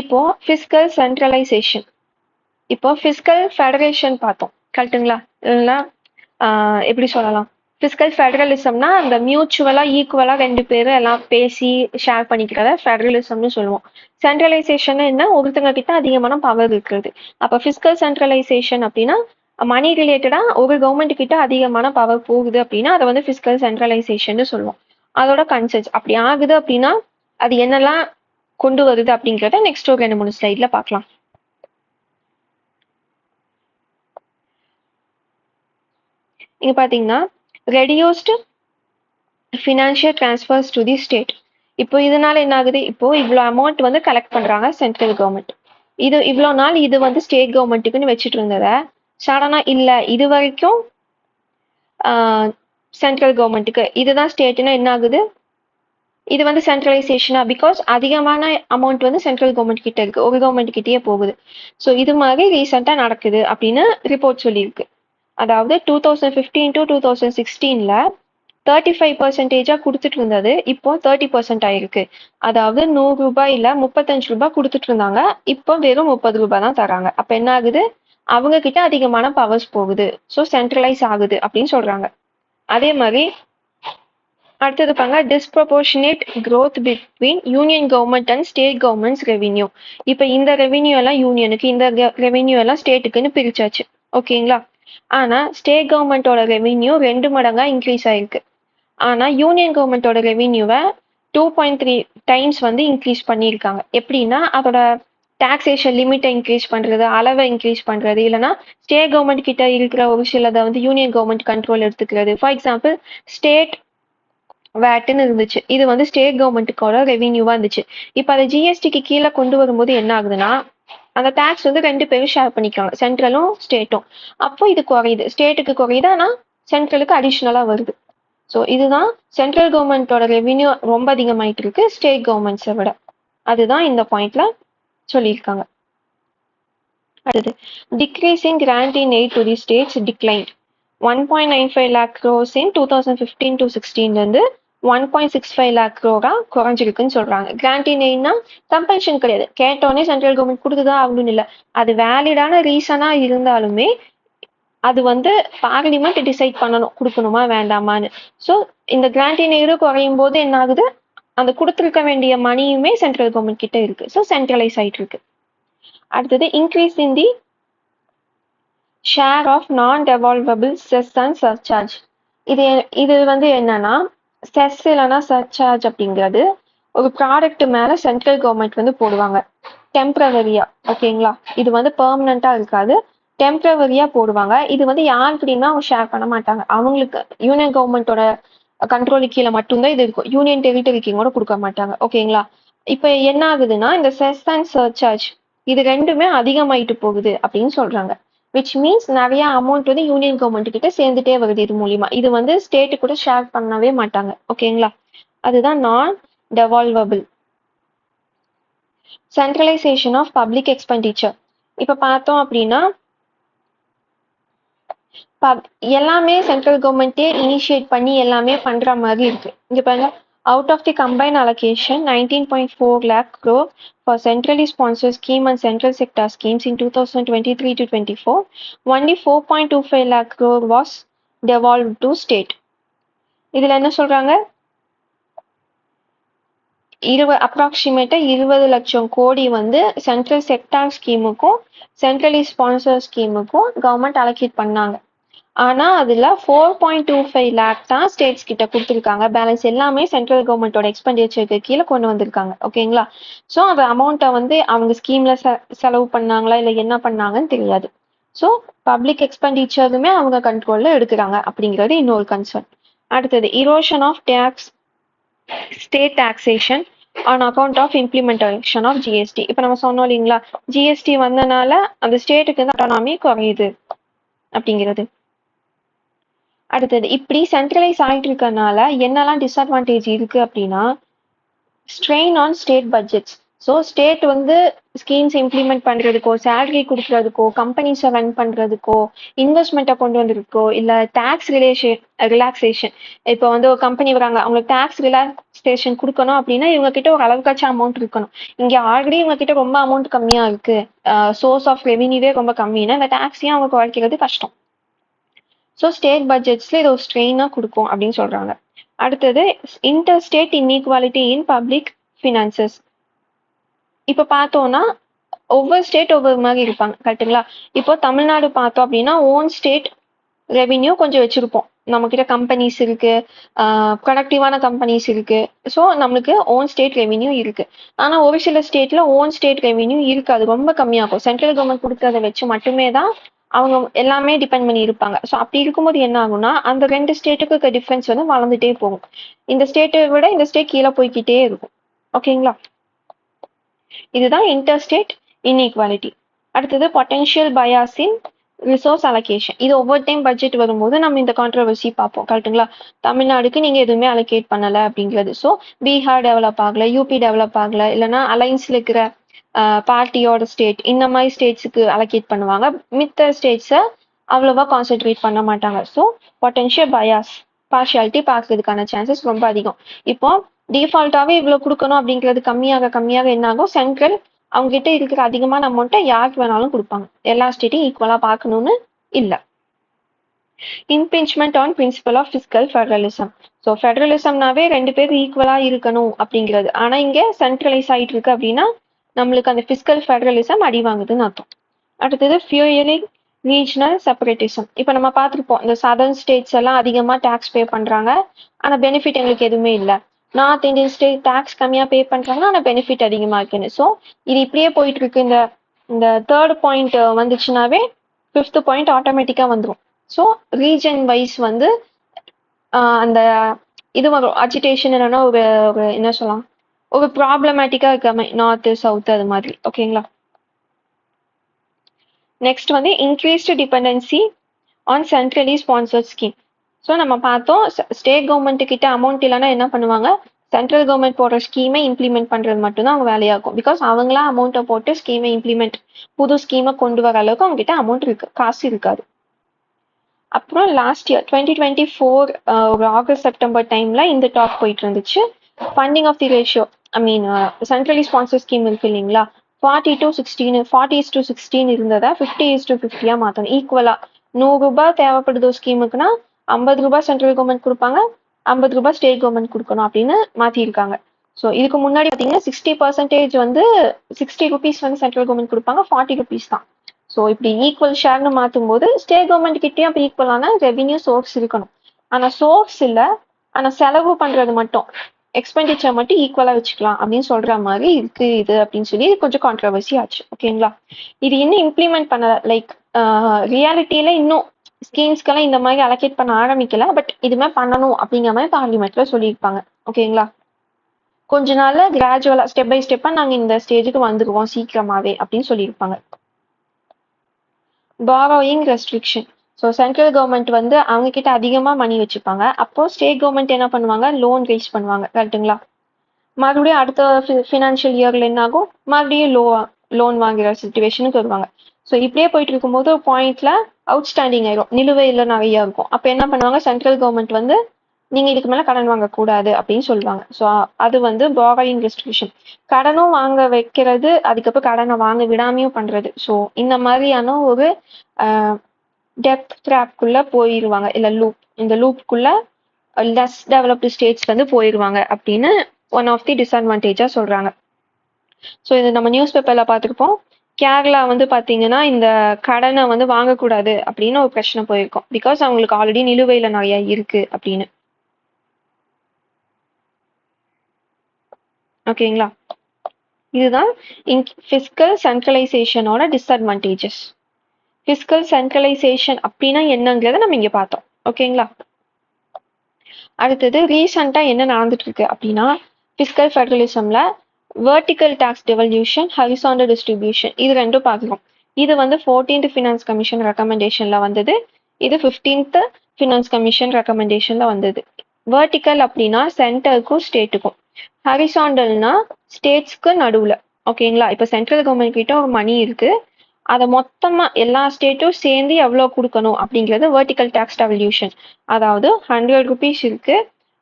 இப்போ ஃபிஸ்கல் சென்ட்ரலைசேஷன். இப்போ ஃபிஸ்கல் ஃபெடரேஷன் பார்த்தோம். கரெக்ட்டுங்களா? இல்லைன்னா எப்படி சொல்லலாம், ஃபிஸ்கல் ஃபெடரலிசம்னா அந்த மியூச்சுவலா ஈக்குவலா ரெண்டு பேரும் எல்லாம் பேசி ஷேர் பண்ணிக்கிறத ஃபெடரலிசம்னு சொல்லுவோம். சென்ட்ரலைசேஷன் என்ன, ஒருத்தங்க கிட்ட அதிகமான பவர் இருக்கிறது. அப்ப ஃபிஸ்கல் சென்ட்ரலைசேஷன் அப்படின்னா மணி ரிலேட்டடா ஒரு கவர்மெண்ட் கிட்ட அதிகமான பவர் போகுது அப்படின்னா அதை வந்து ஃபிஸ்கல் சென்ட்ரலைசேஷன் சொல்லுவோம். அதோட கன்செப்ட்ஸ் அப்படி ஆகுது அப்படின்னா அது என்னெல்லாம் கொண்டு வருது அப்படிங்கிறத நெக்ஸ்ட் ஒரு 2-3 ஸ்லைட்ல பார்க்கலாம். இங்க பாத்தீங்கன்னா reduced financial transfers to the state. இப்போ இதனால என்ன ஆகுது, இப்போ இவ்வளோ அமௌண்ட் வந்து கலெக்ட் பண்றாங்க சென்ட்ரல் கவர்மெண்ட். இது இவ்வளோ நாள் இது வந்து ஸ்டேட் கவர்மெண்ட்டுக்குன்னு வச்சுட்டு இருந்ததை சடனா இல்லை இது வரைக்கும் சென்ட்ரல் கவர்மெண்ட்டுக்கு, இதுதான் ஸ்டேட்னா என்ன ஆகுது, இது வந்து சென்ட்ரலைசேஷனா, பிகாஸ் அதிகமான அமௌண்ட் வந்து சென்ட்ரல் கவர்மெண்ட் கிட்ட இருக்கு, ஒரு கவர்மெண்ட் கிட்டயே போகுது. ஸோ இது மாதிரி ரீசெண்டா நடக்குது அப்படின்னு ரிப்போர்ட் சொல்லியிருக்கு. அதாவது 2015 to 2016ல 35% கொடுத்துட்டு இருந்தது, இப்போ 30% ஆயிருக்கு. அதாவது 100 ரூபாயில 35 ரூபாய் கொடுத்துட்டு இருந்தாங்க, இப்போ வெறும் 30 ரூபாய் தான் தராங்க. அப்ப என்ன ஆகுது, அவங்க கிட்ட அதிகமான பவர்ஸ் போகுது, ஸோ சென்ட்ரலைஸ் ஆகுது அப்படின்னு சொல்றாங்க. அதே மாதிரி அடுத்தது பாருங்க, disproportionate growth between union government and state governments revenue. இப்போ இந்த ரெவென்யூ எல்லாம் யூனியனுக்கு, இந்த ரெவென்யூ எல்லாம் ஸ்டேட்டுக்குன்னு பிரிச்சாச்சு. ஓகேங்களா? ஆனா ஸ்டேட் கவர்மெண்டோட ரெவென்யூ 2 மடங்கா இன்க்ரீஸ் ஆயிருக்கு. ஆனா யூனியன் கவர்மெண்டோட ரெவென்யூவை 2.3 டைம்ஸ் வந்து இன்க்ரீஸ் பண்ணியிருக்காங்க. எப்படின்னா அதோட டாக்ஸேஷன் லிமிட்டை இன்க்ரீஸ் பண்றது, அளவை இன்க்ரீஸ் பண்றது, இல்லைன்னா ஸ்டேட் கவர்மெண்ட் கிட்ட இருக்கிற ஒரு சிலதை வந்து யூனியன் கவர்மெண்ட் கண்ட்ரோல் எடுத்துக்கிறது. ஃபார் எக்ஸாம்பிள் ஸ்டேட் வேட்னு இருந்துச்சு, இது வந்து ஸ்டேட் கவர்மெண்ட்டுக்கோட ரெவென்யூவா இருந்துச்சு. இப்போ அதை ஜிஎஸ்டிக்கு கீழே கொண்டு வரும்போது என்ன ஆகுதுன்னா அந்த டேக்ஸ் வந்து ரெண்டு பேரும் ஷேர் பண்ணிக்காங்க, சென்ட்ரலும் ஸ்டேட்டும். அப்போ இது குறையுது, ஸ்டேட்டுக்கு குறையுது, ஆனா சென்ட்ரலுக்கு அடிஷ்னலா வருது. ஸோ இதுதான் சென்ட்ரல் கவர்மெண்டோட ரெவென்யூ ரொம்ப அதிகமாயிட்டு இருக்கு ஸ்டேட் கவர்மெண்ட்ஸை விட. அதுதான் இந்த பாயிண்ட்ல சொல்லியிருக்காங்க. அடுத்தது decreasing grant in aid to the states decline 1.95 lakh crores in 2015 to 16 இருந்து 1.65 lakh crore குறைஞ்சிருக்குன்னு சொல்றாங்க. கிராண்ட் இன் எய்ட்னா கம்பல்ஷன் கிடையாது, கேட்டோன்னே சென்ட்ரல் கவர்மெண்ட் கொடுத்துதான் ஆகணும்னு இல்லை. அது வேலிடான ரீசனா இருந்தாலுமே அது வந்து பார்லிமெண்ட் டிசைட் பண்ணணும் கொடுக்கணுமா வேண்டாமான்னு. ஸோ இந்த கிராண்ட் இன் எய்டு குறையும் போது என்ன ஆகுது, அந்த கொடுத்துருக்க வேண்டிய மணியுமே சென்ட்ரல் கவர்மெண்ட் கிட்ட இருக்கு, ஸோ சென்ட்ரலைஸ் ஆயிட்டு இருக்கு. அடுத்தது increase in the share of non devolvable chess and surcharge. இது வந்து என்னன்னா, செஸ் இல்லைன்னா சர்சார்ஜ் அப்படிங்கிறது ஒரு ப்ராடக்ட் மேல சென்ட்ரல் கவர்மெண்ட் வந்து போடுவாங்க டெம்பரவரியா. ஓகேங்களா? இது வந்து பெர்மனண்டா இருக்காது, டெம்பரவரியா போடுவாங்க. இது வந்து யாருக்கிட்டையுமே அவங்க ஷேர் பண்ண மாட்டாங்க, அவங்களுக்கு யூனியன் கவர்மெண்டோட கண்ட்ரோலு கீழே மட்டும்தான் இது இருக்கும், யூனியன் டெரிட்டரிக்கு கூட கொடுக்க மாட்டாங்க. ஓகேங்களா? இப்போ என்ன ஆகுதுன்னா இந்த செஸ் அண்ட் சர்சார்ஜ் இது ரெண்டுமே அதிகமாயிட்டு போகுது அப்படின்னு சொல்றாங்க. விச் மீன்ஸ் நிறைய அமௌண்ட் வந்து யூனியன் கவர்மெண்ட் கிட்ட சேர்ந்துட்டே வருது இது மூலியமா. இது வந்து ஸ்டேட்டு கூட ஷேர் பண்ணவே மாட்டாங்க. ஓகேங்களா? அதுதான் non devolvable. Centralisation of public expenditure. இப்ப பார்த்தோம் அப்படின்னா எல்லாமே சென்ட்ரல் கவர்மெண்ட்டே இனிஷியேட் பண்ணி எல்லாமே பண்ற மாதிரி இருக்கு. இங்க பாருங்க, out of the combined allocation 19.4 lakh crore for centrally sponsored scheme and central sector schemes in 2023 to 24, only 4.25 lakh crore was devolved to state. இதுல என்ன சொல்றாங்க, அப்ராக்சிமேட்டா 20 லட்சம் கோடி வந்து சென்ட்ரல் செக்டார் ஸ்கீமுக்கும் சென்ட்ரலி ஸ்பான்சர் ஸ்கீமுக்கும் கவர்மெண்ட் அலோகேட் பண்ணாங்க. ஆனா அதுல 4.25 lakh தான் ஸ்டேட்ஸ் கிட்ட கொடுத்துருக்காங்க. பேலன்ஸ் எல்லாமே சென்ட்ரல் கவர்மெண்டோட எக்ஸ்பெண்டிச்சருக்கு கீழே கொண்டு வந்திருக்காங்க. ஓகேங்களா? ஸோ அந்த அமௌண்ட்டை வந்து அவங்க ஸ்கீம்ல செலவு பண்ணாங்களா இல்லை என்ன பண்ணாங்கன்னு தெரியாது. ஸோ பப்ளிக் எக்ஸ்பெண்டிச்சருமே அவங்க கண்ட்ரோல்ல எடுக்கிறாங்க அப்படிங்கிறது இன்னொரு கன்சர்ன். அடுத்தது erosion of tax state taxation on account of implementation of GST. இப்போ நம்ம சொன்னோம் இல்லைங்களா, ஜிஎஸ்டி வந்தனால அந்த ஸ்டேட்டுக்கு வந்து அட்டானமி குறையுது அப்படிங்கிறது. அடுத்தது இப்படி சென்ட்ரலைஸ் ஆகிட்டு இருக்கனால என்னெல்லாம் டிஸ்அட்வான்டேஜ் இருக்கு அப்படின்னா, strain on state budgets. So state வந்து ஸ்கீம்ஸ் இம்ப்ளிமெண்ட் பண்றதுக்கோ, சேலரி கொடுக்கறதுக்கோ, கம்பெனிஸை ரன் பண்றதுக்கோ, இன்வெஸ்ட்மெண்ட்டை கொண்டு வந்திருக்கோ, இல்லை டேக்ஸ் ரிலாக்ஸேஷன். இப்போ வந்து ஒரு கம்பெனி வராங்க, அவங்களுக்கு டேக்ஸ் ரிலாக்ஸேஷன் கொடுக்கணும் அப்படின்னா இவங்க கிட்ட ஒரு அளவுக்காச்சும் அமௌண்ட் இருக்கணும். இங்க ஆல்ரெடி இவங்க கிட்ட ரொம்ப அமௌண்ட் கம்மியா இருக்கு, சோர்ஸ் ஆஃப் ரெவென்யூவே ரொம்ப கம்மின்னா இந்த டேக்ஸையும் அவங்க குறைக்கிறது கஷ்டம். ஸோ ஸ்டேட் பட்ஜெட்ஸ்ல இது ஒரு ஸ்ட்ரெயினாக கொடுக்கும் அப்படின்னு சொல்றாங்க. அடுத்தது inter state inequality in public finances. இப்போ பார்த்தோம்னா ஒவ்வொரு ஸ்டேட் ஒவ்வொரு மாதிரி இருப்பாங்க, கரெக்டுங்களா? இப்போ தமிழ்நாடு பார்த்தோம் அப்படின்னா ஓன் ஸ்டேட் ரெவின்யூ கொஞ்சம் வச்சிருப்போம். நம்ம கிட்ட கம்பெனிஸ் இருக்கு, ப்ரொடக்டிவான கம்பெனிஸ் இருக்கு. ஸோ நம்மளுக்கு ஓன் ஸ்டேட் ரெவின்யூ இருக்கு. ஆனா ஒரு சில ஸ்டேட்ல ஓன் ஸ்டேட் ரெவின்யூ இருக்காது, ரொம்ப கம்மியாகும். சென்ட்ரல் கவர்மெண்ட் கொடுக்கறத வச்சு மட்டுமே தான் அவங்க எல்லாமே டிபெண்ட் பண்ணி இருப்பாங்க. ஸோ அப்படி இருக்கும்போது என்ன ஆகும்னா அந்த ரெண்டு ஸ்டேட்டுக்கு இருக்க டிஃபரன்ஸ் வந்து வளர்ந்துட்டே போகும். இந்த ஸ்டேட்டை விட இந்த ஸ்டேட் கீழே போய்கிட்டே இருக்கும். ஓகேங்களா? இதுதான் இன்டர்ஸ்டேட் இன்இக்வாலிட்டி. அடுத்தது பொட்டன்ஷியல் பயாஸ் இன் ரிசோர்ஸ் அலோகேஷன். இது ஒவ்வொரு டைம் பட்ஜெட் வரும்போது நம்ம இந்த கான்ட்ரவர்சி பார்ப்போம், கரெக்டுங்களா? தமிழ்நாடுக்கு நீங்க எதுவுமே அலோகேட் பண்ணல அப்படிங்கிறது. ஸோ பீகார் டெவலப் ஆகல, யூபி டெவலப் ஆகல, இல்லைன்னா அலைன்ஸ்ல இருக்கிற பார்ட்டியோட ஸ்டேட் இந்த மாதிரி ஸ்டேட்ஸுக்கு அலோகேட் பண்ணுவாங்க. மித்த ஸ்டேட்ஸை அவ்வளோவா கான்சென்ட்ரேட் பண்ண மாட்டாங்க. ஸோ பொட்டன்ஷியல் பயாஸ், பார்ஷியாலிட்டி பார்க்கறதுக்கான சான்சஸ் ரொம்ப அதிகம். இப்போ டிஃபால்ட்டாவே இவ்வளவு கொடுக்கணும் அப்படிங்கிறது கம்மியாக கம்மியாக என்ன ஆகும், சென்ட்ரல் அவங்க கிட்ட இருக்கிற அதிகமான அமௌண்ட்டை யாருக்கு வேணாலும் கொடுப்பாங்க. எல்லா ஸ்டேட்டையும் ஈக்குவலா பார்க்கணும்னு இல்லை. Impingement on principle of fiscal federalism. So ஃபெடரலிசம்னாவே ரெண்டு பேரும் ஈக்குவலா இருக்கணும் அப்படிங்கிறது. ஆனா இங்க சென்ட்ரலைஸ் ஆயிட்டு இருக்கு அப்படின்னா நம்மளுக்கு அந்த பிஸ்கல் ஃபெடரலிசம் அடி வாங்குதுன்னு அர்த்தம். அடுத்தது ஃபியூயலிங் ரீஜனல் செப்பரேட்டிசம். இப்போ நம்ம பார்த்துருப்போம், இந்த சதர்ன் ஸ்டேட்ஸ் எல்லாம் அதிகமா டேக்ஸ் பே பண்றாங்க, ஆனா பெனிஃபிட் எங்களுக்கு எதுவுமே இல்லை. நார்த் இந்தியன் ஸ்டேட் டேக்ஸ் கம்மியா பே பண்றாங்க, ஆனா பெனிஃபிட் அதிகமா இருக்குன்னு. ஸோ இது இப்படியே போயிட்டு இருக்கு. இந்த தேர்ட் பாயிண்ட் வந்துச்சுனாவே ஃபிஃப்த் பாயிண்ட் ஆட்டோமேட்டிக்கா வந்துடும். ஸோ ரீஜன் வைஸ் வந்து அந்த இது வரும், அஜிடேஷன் இல்லைன்னா ஒரு என்ன சொல்லலாம், ஒரு ப்ராப்ளமேட்டிக்கா இருக்க நார்த் சவுத் அது மாதிரி. ஓகேங்களா? நெக்ஸ்ட் வந்து increased dependency on centrally sponsored scheme. So நம்ம பார்த்தோம், ஸ்டேட் கவர்மெண்ட் கிட்ட அமௌண்ட் இல்லைன்னா என்ன பண்ணுவாங்க, சென்ட்ரல் கவர்மெண்ட் போடுற ஸ்கீமை இம்ப்ளிமெண்ட் பண்றது மட்டும்தான் அவங்க வேலையாகும். பிகாஸ் அவங்களா அமௌண்ட்டை போட்டு ஸ்கீமை இம்ப்ளிமெண்ட், புது ஸ்கீமை கொண்டு வர அளவுக்கு அவங்க கிட்ட அமௌண்ட் இருக்கு, காசு இருக்காது. அப்புறம் லாஸ்ட் இயர் 2024 ஒரு ஆகஸ்ட் செப்டம்பர் டைம்ல இந்த டாக் போயிட்டு இருந்துச்சு. Funding of the ratio, I mean centrally sponsor scheme இருக்கு இல்லைங்களா, 40:16 இருந்ததா 50:50 மாத்தணும். ஈக்குவலா 100 ரூபாய் தேவைப்படுது ஸ்கீமுக்குன்னா 50 ரூபாய் சென்ட்ரல் கவர்மெண்ட் கொடுப்பாங்க, 50 ரூபாய் ஸ்டேட் கவர்மெண்ட் கொடுக்கணும் அப்படின்னு மாத்திருக்காங்க. ஸோ இதுக்கு முன்னாடி பார்த்தீங்கன்னா 60% வந்து 60 rupees வந்து சென்ட்ரல் கவர்மெண்ட் கொடுப்பாங்க, 40 rupees தான். ஸோ இப்படி ஈக்குவல் ஷேர்னு மாற்றும் போது ஸ்டேட் கவர்மெண்ட் கிட்டேயும் அப்போ ஈக்குவலான ரெவின்யூ சோர்ஸ் இருக்கணும். ஆனால் சோர்ஸ் இல்லை, ஆனால் செலவு பண்றது மட்டும், எக்ஸ்பெண்டிச்சர் மட்டும் ஈக்குவலா வச்சுக்கலாம் அப்படின்னு சொல்ற மாதிரி இருக்கு இது அப்படின்னு சொல்லி கொஞ்சம் கான்ட்ரவர்சி ஆச்சு. ஓகேங்களா? இது இன்னும் இம்ப்ளிமெண்ட் பண்ணல, லைக் ரியாலிட்டியில இன்னும் ஸ்கீம்ஸ்க்கெல்லாம் இந்த மாதிரி அலோகேட் பண்ண ஆரம்பிக்கல. பட் இதுமே பண்ணணும் அப்படிங்கிற மாதிரி பார்லிமெண்ட்ல சொல்லியிருப்பாங்க. ஓகேங்களா? கொஞ்ச நாள்ல கிராஜுவலா ஸ்டெப் பை ஸ்டெப்பா நாங்க இந்த ஸ்டேஜுக்கு வந்துருவோம் சீக்கிரமாவே அப்படின்னு சொல்லியிருப்பாங்க. Borrowing restriction. So central government வந்து அவங்க கிட்ட அதிகமா மணி வச்சுப்பாங்க, அப்போ ஸ்டேட் கவர்மெண்ட் என்ன பண்ணுவாங்க, லோன் ரைஸ் பண்ணுவாங்க, கரெக்டுங்களா? மறுபடியும் அடுத்த ஃபினான்ஷியல் இயர்ல என்ன ஆகும், மறுபடியும் லோன் வாங்குற சிச்சுவேஷனுக்கு வருவாங்க. ஸோ இப்படியே போயிட்டு இருக்கும்போது ஒரு பாயிண்ட்ல அவுட்ஸ்டாண்டிங் ஆயிரும், நிலுவையில் நிறைய இருக்கும். அப்போ என்ன பண்ணுவாங்க, சென்ட்ரல் கவர்மெண்ட் வந்து நீங்க இதுக்கு மேல கடன் வாங்கக்கூடாது அப்படின்னு சொல்லுவாங்க. ஸோ அது வந்து பாரோயிங் ரெஸ்ட்ரிக்ஷன். கடனும் வாங்க வைக்கிறது, அதுக்கப்புறம் கடனை வாங்க விடாமையும் பண்றது. ஸோ இந்த மாதிரியான ஒரு டெப்த் ட்ராப்குள்ள போயிருவாங்க, இல்ல லூப், இந்த லூப்புக்குள்ள லெஸ் டெவலப்டு ஸ்டேட்ஸ் வந்து போயிருவாங்க அப்படின்னு ஒன் ஆஃப் தி டிஸ்அட்வான்டேஜா சொல்றாங்க. ஸோ இது நம்ம நியூஸ் பேப்பர்ல பார்த்துருப்போம். கேரளா வந்து பாத்தீங்கன்னா இந்த கடனை வந்து வாங்கக்கூடாது அப்படின்னு ஒரு பிரச்சனை போயிருக்கும். பிகாஸ் அவங்களுக்கு ஆல்ரெடி நிலுவையில நிறைய இருக்கு அப்படின்னு. ஓகேங்களா? இதுதான் ஃபிஸ்கல் சென்ட்ரலைசேஷனோட டிஸ்அட்வான்டேஜஸ். ஃபிஸ்கல் சென்ட்ரலைசேஷன் அப்படின்னா என்னங்கிறத நம்ம இங்க பார்த்தோம். ஓகேங்களா? அடுத்தது ரீசெண்டா என்ன நடந்துட்டு இருக்கு அப்படின்னா ஃபிஸ்கல் ஃபெடரலிசம்ல vertical tax devolution, horizontal distribution இது ரெண்டும் பார்க்கலாம். இது வந்து 14th ஃபினான்ஸ் கமிஷன் ரெக்கமெண்டேஷன்ல வந்தது. இது 15th ஃபினான்ஸ் கமிஷன் ரெக்கமெண்டேஷன்ல வந்தது. வெர்டிக்கல் அப்படின்னா சென்டருக்கும் ஸ்டேட்டுக்கும், ஹரிசாண்டல்னா ஸ்டேட்ஸ்க்கு நடுவுல. ஓகேங்களா? இப்போ சென்ட்ரல் கவர்மெண்ட் கிட்ட ஒரு மணி இருக்கு, அதை மொத்தமா எல்லா ஸ்டேட்டும் சேர்ந்து எவ்வளவு கொடுக்கணும் அப்படிங்கிறது வெர்டிக்கல் டாக்ஸ் டெவல்யூஷன். அதாவது 100 ருபீஸ் இருக்கு,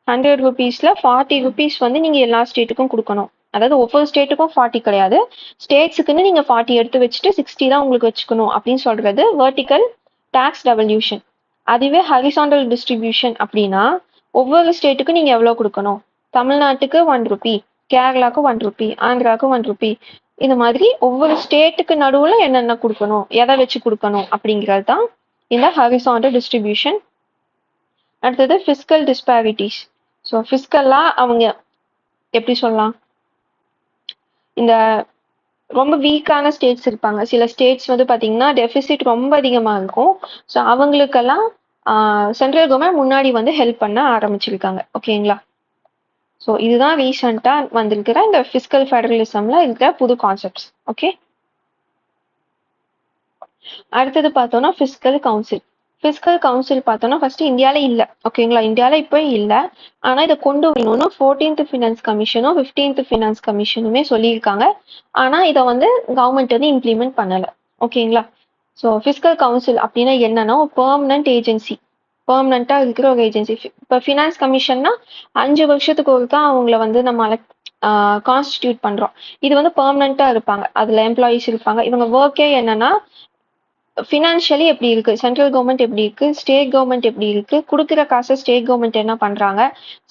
100 ருபீஸ்ல 40 ருபீஸ் வந்து நீங்க எல்லா ஸ்டேட்டுக்கும் கொடுக்கணும். அதாவது ஒவ்வொரு ஸ்டேட்டுக்கும் 40 கிடையாது, ஸ்டேட்ஸுக்குன்னு நீங்க 40 எடுத்து வச்சுட்டு 60 தான் உங்களுக்கு வச்சுக்கணும் அப்படின்னு சொல்றது வெர்டிக்கல் டாக்ஸ் டெவல்யூஷன். அதுவே ஹரிசாண்டல் டிஸ்ட்ரிபியூஷன் அப்படின்னா ஒவ்வொரு ஸ்டேட்டுக்கும் நீங்க எவ்வளவு கொடுக்கணும், தமிழ்நாட்டுக்கு 1 ருபி, கேரளாவுக்கு 1 ருபி, ஆந்திராவுக்கு 1 ருபி, இந்த மாதிரி ஒவ்வொரு ஸ்டேட்டுக்கு நடுவுல என்னென்ன கொடுக்கணும், எதை வச்சு கொடுக்கணும் அப்படிங்கிறது தான் இந்த ஹரிசாண்டல் டிஸ்ட்ரிபியூஷன். அடுத்தது ஃபிஸ்கல் டிஸ்பாரிட்டிஸ். ஸோ ஃபிஸ்கல்லா அவங்க எப்படி சொல்லலாம், இந்த ரொம்ப வீக்கான ஸ்டேட்ஸ் இருப்பாங்க. சில ஸ்டேட்ஸ் வந்து பாத்தீங்கன்னா டெபிசிட் ரொம்ப அதிகமா இருக்கும். ஸோ அவங்களுக்கெல்லாம் சென்ட்ரல் கவர்மெண்ட் முன்னாடி வந்து ஹெல்ப் பண்ண ஆரம்பிச்சிருக்காங்க. ஓகேங்களா? ஸோ இதுதான் ரீசெண்டா வந்திருக்கிற இந்த ஃபிஸ்கல் ஃபெடரலிசம்ல இருக்கிற புது கான்செப்ட்ஸ். ஓகே, அடுத்தது பார்த்தோம்னா ஃபிஸ்கல் கவுன்சில். ஃபிஸ்கல் கவுன்சில் பார்த்தோம்னா ஃபர்ஸ்ட் இந்தியாவில இல்லை. ஓகேங்களா? இந்தியாவில இப்போ இல்லை, ஆனால் இதை கொண்டு வரணும்னு 14th ஃபினான்ஸ் கமிஷனும் 15th ஃபினான்ஸ் கமிஷனுமே சொல்லியிருக்காங்க. ஆனால் இதை வந்து கவர்மெண்ட் வந்து இம்ப்ளிமெண்ட் பண்ணலை. ஓகேங்களா? ஸோ ஃபிஸ்கல் கவுன்சில் அப்படின்னா என்னன்னா ஒரு பெர்மனன்ட் ஏஜென்சி, பெர்மனண்டா இருக்கிற ஒரு ஏஜென்சி. இப்போ ஃபினான்ஸ் கமிஷன்னா 5 வருஷத்துக்கு ஒருக்கா அவங்கள வந்து நம்ம கான்ஸ்டிடியூட் பண்றோம். இது வந்து பெர்மனண்டா இருப்பாங்க, அதுல எம்ப்ளாயிஸ் இருப்பாங்க. இவங்க ஒர்க்கே என்னன்னா ஃபினான்ஷியலி எப்படி இருக்கு, சென்ட்ரல் கவர்மெண்ட் எப்படி இருக்கு, ஸ்டேட் கவர்மெண்ட் எப்படி இருக்கு, கொடுக்குற காசை ஸ்டேட் கவர்மெண்ட் என்ன பண்றாங்க,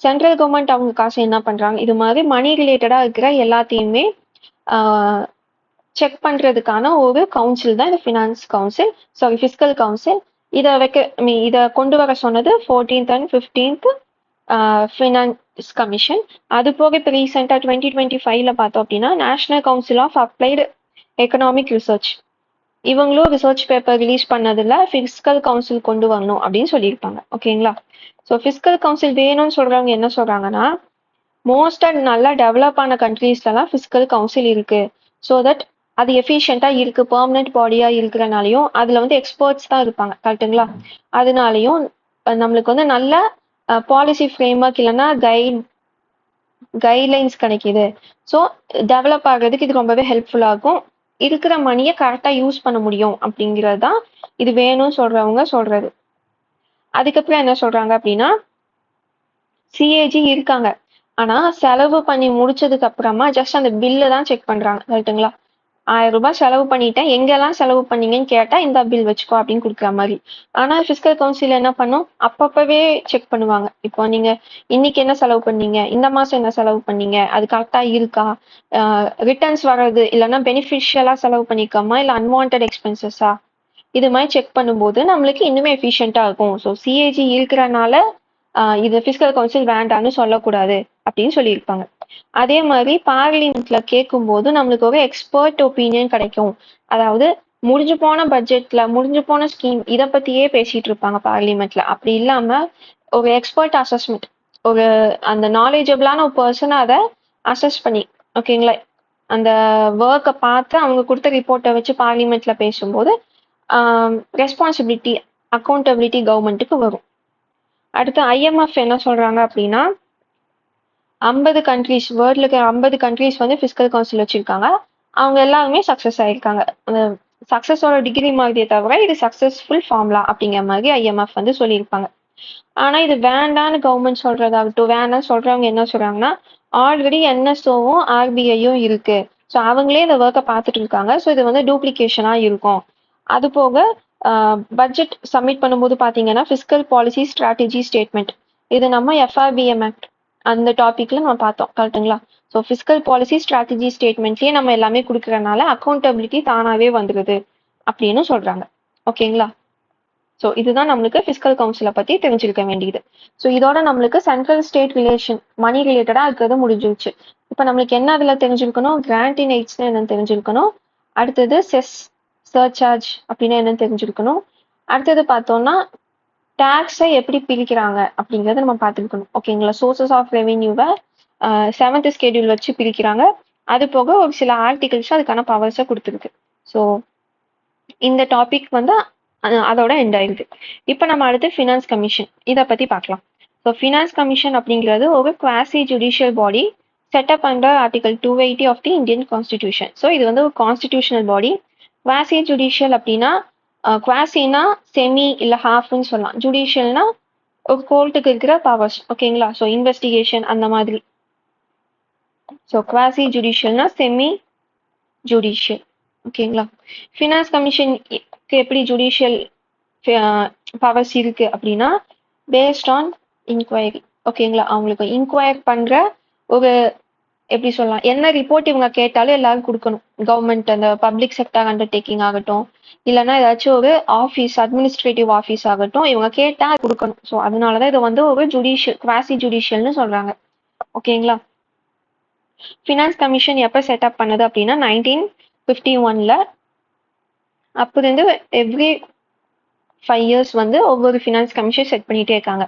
சென்ட்ரல் கவர்மெண்ட் அவங்க காசை என்ன பண்றாங்க, இது மாதிரி மணி ரிலேட்டடா இருக்கிற எல்லாத்தையுமே செக் பண்றதுக்கான ஒரு கவுன்சில் தான் இந்த finance council, sorry fiscal council. இதை கொண்டு வர சொன்னது 14th and 15th finance commission. அது போக இப்போ ரீசெண்டா 2025ல பார்த்தோம் அப்படின்னா national council of applied economic research, இவங்களும் ரிசர்ச் பேப்பர் ரிலீஸ் பண்ணதுல ஃபிஸ்கல் கவுன்சில் கொண்டு வரணும் அப்படின்னு சொல்லியிருப்பாங்க. ஓகேங்களா? ஸோ ஃபிஸ்கல் கவுன்சில் வேணும்னு சொல்றவங்க என்ன சொல்றாங்கன்னா மோஸ்டா நல்லா டெவலப் ஆன கண்ட்ரீஸ்லாம் ஃபிஸ்கல் கவுன்சில் இருக்கு. ஸோ தட் அது எஃபிஷியண்டா இருக்கு, பெர்மனன்ட் பாடியா இருக்கிறனாலையும் அதுல வந்து எக்ஸ்பர்ட்ஸ் தான் இருப்பாங்க. கரெக்டுங்களா? அதனாலையும் நம்மளுக்கு வந்து நல்ல பாலிசி ஃப்ரேம்வொர்க் இல்லைன்னா கைட்லைன்ஸ் கிடைக்குது. ஸோ டெவலப் ஆகிறதுக்கு இது ரொம்பவே ஹெல்ப்ஃபுல்லா இருக்கும். இருக்கிற மணியை கரெக்டா யூஸ் பண்ண முடியும் அப்படிங்கிறது தான் இது வேணும்னு சொல்றவங்க சொல்றது. அதுக்கப்புறம் என்ன சொல்றாங்க அப்படின்னா சிஏஜி இருக்காங்க, ஆனா செலவு பண்ணி முடிச்சதுக்கு அப்புறமா ஜஸ்ட் அந்த பில்லு தான் செக் பண்றாங்க. கரெக்டுங்களா? 1000 ரூபாய் செலவு பண்ணிட்டேன், எங்கெல்லாம் செலவு பண்ணீங்கன்னு கேட்டா இந்த பில் வச்சுக்கோ அப்படின்னு கொடுக்குற மாதிரி. ஆனா ஃபிஸ்கல் கவுன்சில் என்ன பண்ணும், அப்பப்பவே செக் பண்ணுவாங்க. இப்போ நீங்க இன்னைக்கு என்ன செலவு பண்ணீங்க, இந்த மாசம் என்ன செலவு பண்ணீங்க, அது கரெக்டா இருக்கா, ரிட்டர்ன்ஸ் வர்றது இல்லைன்னா பெனிஃபிஷியலா செலவு பண்ணிருக்கோமா இல்ல அன்வான்ட் எக்ஸ்பென்சஸா, இது மாதிரி செக் பண்ணும்போது நம்மளுக்கு இன்னுமே எஃபிஷியண்டா இருக்கும். ஸோ சிஏஜி இருக்கிறனால இது ஃபிஸ்கல் கவுன்சில் வேண்டான்னு சொல்லக்கூடாது அப்படின்னு சொல்லியிருப்பாங்க. அதே மாதிரி பார்லிமெண்ட்ல கேட்கும்போது நம்மளுக்கு ஒரு எக்ஸ்பர்ட் ஒப்பீனியன் கிடைக்கும். அதாவது முடிஞ்சு போன பட்ஜெட்ல முடிஞ்சு போன ஸ்கீம் இதை பத்தியே பேசிட்டு இருப்பாங்க பார்லிமெண்ட்ல. அப்படி இல்லாம ஒரு எக்ஸ்பர்ட் அசஸ்மெண்ட், ஒரு அந்த நாலேஜபிளான ஒரு பர்சன் அதை அசஸ் பண்ணி, ஓகேங்களா, அந்த ஒர்க்கை பார்த்து அவங்க கொடுத்த ரிப்போர்ட்டை வச்சு பார்லிமெண்ட்ல பேசும்போது ரெஸ்பான்சிபிலிட்டி, அக்கௌண்டபிலிட்டி கவர்மெண்ட்டுக்கு வரும். அடுத்து ஐஎம்எஃப் என்ன சொல்றாங்க அப்படின்னா 50 கண்ட்ரீஸ், வேர்ல்ட்ல இருக்கிற 50 கண்ட்ரீஸ் வந்து ஃபிஸ்கல் கவுன்சில் வச்சிருக்காங்க. அவங்க எல்லாருமே சக்சஸ் ஆயிருக்காங்க. அந்த சக்சஸோட டிகிரி மாதிரியே தவிர இது சக்சஸ்ஃபுல் ஃபார்முலா அப்படிங்கிற மாதிரி ஐஎம்எஃப் வந்து சொல்லியிருப்பாங்க. ஆனா இது வேண்டான்னு கவர்மெண்ட் சொல்றதாகட்டும், வேணாம்னு சொல்றவங்க என்ன சொல்றாங்கன்னா ஆல்ரெடி என்எஸ்ஓவும் ஆர்பிஐயும் இருக்கு, ஸோ அவங்களே இந்த ஒர்க்கை பார்த்துட்டு இருக்காங்க, ஸோ இது வந்து டூப்ளிகேஷனா இருக்கும். அது போக பட்ஜெட் சப்மிட் பண்ணும்போது பாத்தீங்கன்னா ஃபிஸ்கல் பாலிசி ஸ்ட்ராட்டஜி ஸ்டேட்மெண்ட், இது நம்ம எஃப்ஆர்பிஎம் ஆக்ட் அந்த டாபிக்ல நம்ம பார்த்தோம் கரெக்ட்டுங்களா. ஸோ ஃபிஸ்கல் பாலிசி ஸ்ட்ராட்டஜி ஸ்டேட்மெண்ட்லயே நம்ம எல்லாமே கொடுக்கறனால அக்கௌண்டபிலிட்டி தானாவே வந்துருது அப்படின்னு சொல்றாங்க. ஓகேங்களா. ஸோ இதுதான் நம்மளுக்கு ஃபிஸ்கல் கவுன்சிலை பத்தி தெரிஞ்சிருக்க வேண்டியது. ஸோ இதோட நம்மளுக்கு சென்ட்ரல் ஸ்டேட் ரிலேஷன் மணி ரிலேட்டடா இருக்கிறது முடிஞ்சிருச்சு. இப்போ நம்மளுக்கு என்ன அதுல தெரிஞ்சிருக்கணும், கிராண்ட் இன் எய்ட்ஸ்னு என்னன்னு தெரிஞ்சிருக்கணும். அடுத்தது செஸ் சர்சார்ஜ் அப்படின்னு என்னன்னு தெரிஞ்சிருக்கணும். அடுத்தது பார்த்தோம்னா டேக்ஸை எப்படி பிரிக்கிறாங்க அப்படிங்கறத நம்ம பார்த்துருக்கணும். ஓகேங்களா. சோர்சஸ் ஆஃப் ரெவென்யூவை 7th ஸ்கெடியூல் வச்சு பிரிக்கிறாங்க. அது போக ஒரு சில ஆர்டிகல்ஸ் அதுக்கான பவர்ஸை கொடுத்துருக்கு. ஸோ இந்த டாபிக் வந்து அதோட எண்ட் ஆயிடுது. இப்போ நம்ம அடுத்து ஃபினான்ஸ் கமிஷன் இதை பத்தி பார்க்கலாம். ஸோ ஃபினான்ஸ் கமிஷன் அப்படிங்கிறது ஒரு quasi judicial body set up under article 280 of the Indian constitution. So இது வந்து ஒரு கான்ஸ்டிடியூஷனல் பாடி. குவாசி ஜுடிஷியல் அப்படின்னா குவாசினா செமி இல்ல ஹாஃப்னு சொல்லலாம். ஜுடிஷியல்னா ஒரு கோர்ட்டுக்கு இருக்கிற பவர்ஸ். ஓகேங்களா. ஸோ இன்வெஸ்டிகேஷன் அந்த மாதிரி. ஸோ குவாசி ஜுடிஷியல்னா செமி ஜுடிஷியல். ஓகேங்களா. ஃபினான்ஸ் கமிஷன் எப்படி ஜுடிஷியல் பவர்ஸ் இருக்கு அப்படின்னா பேஸ்ட் ஆன் இன்கொயரி. ஓகேங்களா. அவங்களுக்கு இன்கொயர் பண்ற ஒரு எப்படி சொல்லலாம், என்ன ரிப்போர்ட் இவங்க கேட்டாலும் எல்லாரும் கொடுக்கணும். கவர்மெண்ட் அந்த பப்ளிக் செக்டர் அண்டர்டேக்கிங் ஆகட்டும், இல்லைன்னா ஏதாச்சும் ஒரு ஆஃபீஸ் அட்மினிஸ்ட்ரேட்டிவ் ஆஃபீஸ் ஆகட்டும், இவங்க கேட்டா கொடுக்கணும். ஸோ அதனாலதான் இதை வந்து ஒரு ஜுடிஷியல் குவாசி ஜுடிஷியல்னு சொல்றாங்க. ஓகேங்களா. ஃபினான்ஸ் கமிஷன் எப்போ செட்டப் பண்ணது அப்படின்னா 1951ல. அப்போ இருந்து எவ்ரி 5 years வந்து ஒவ்வொரு ஃபினான்ஸ் கமிஷன் செட் பண்ணிட்டே இருக்காங்க.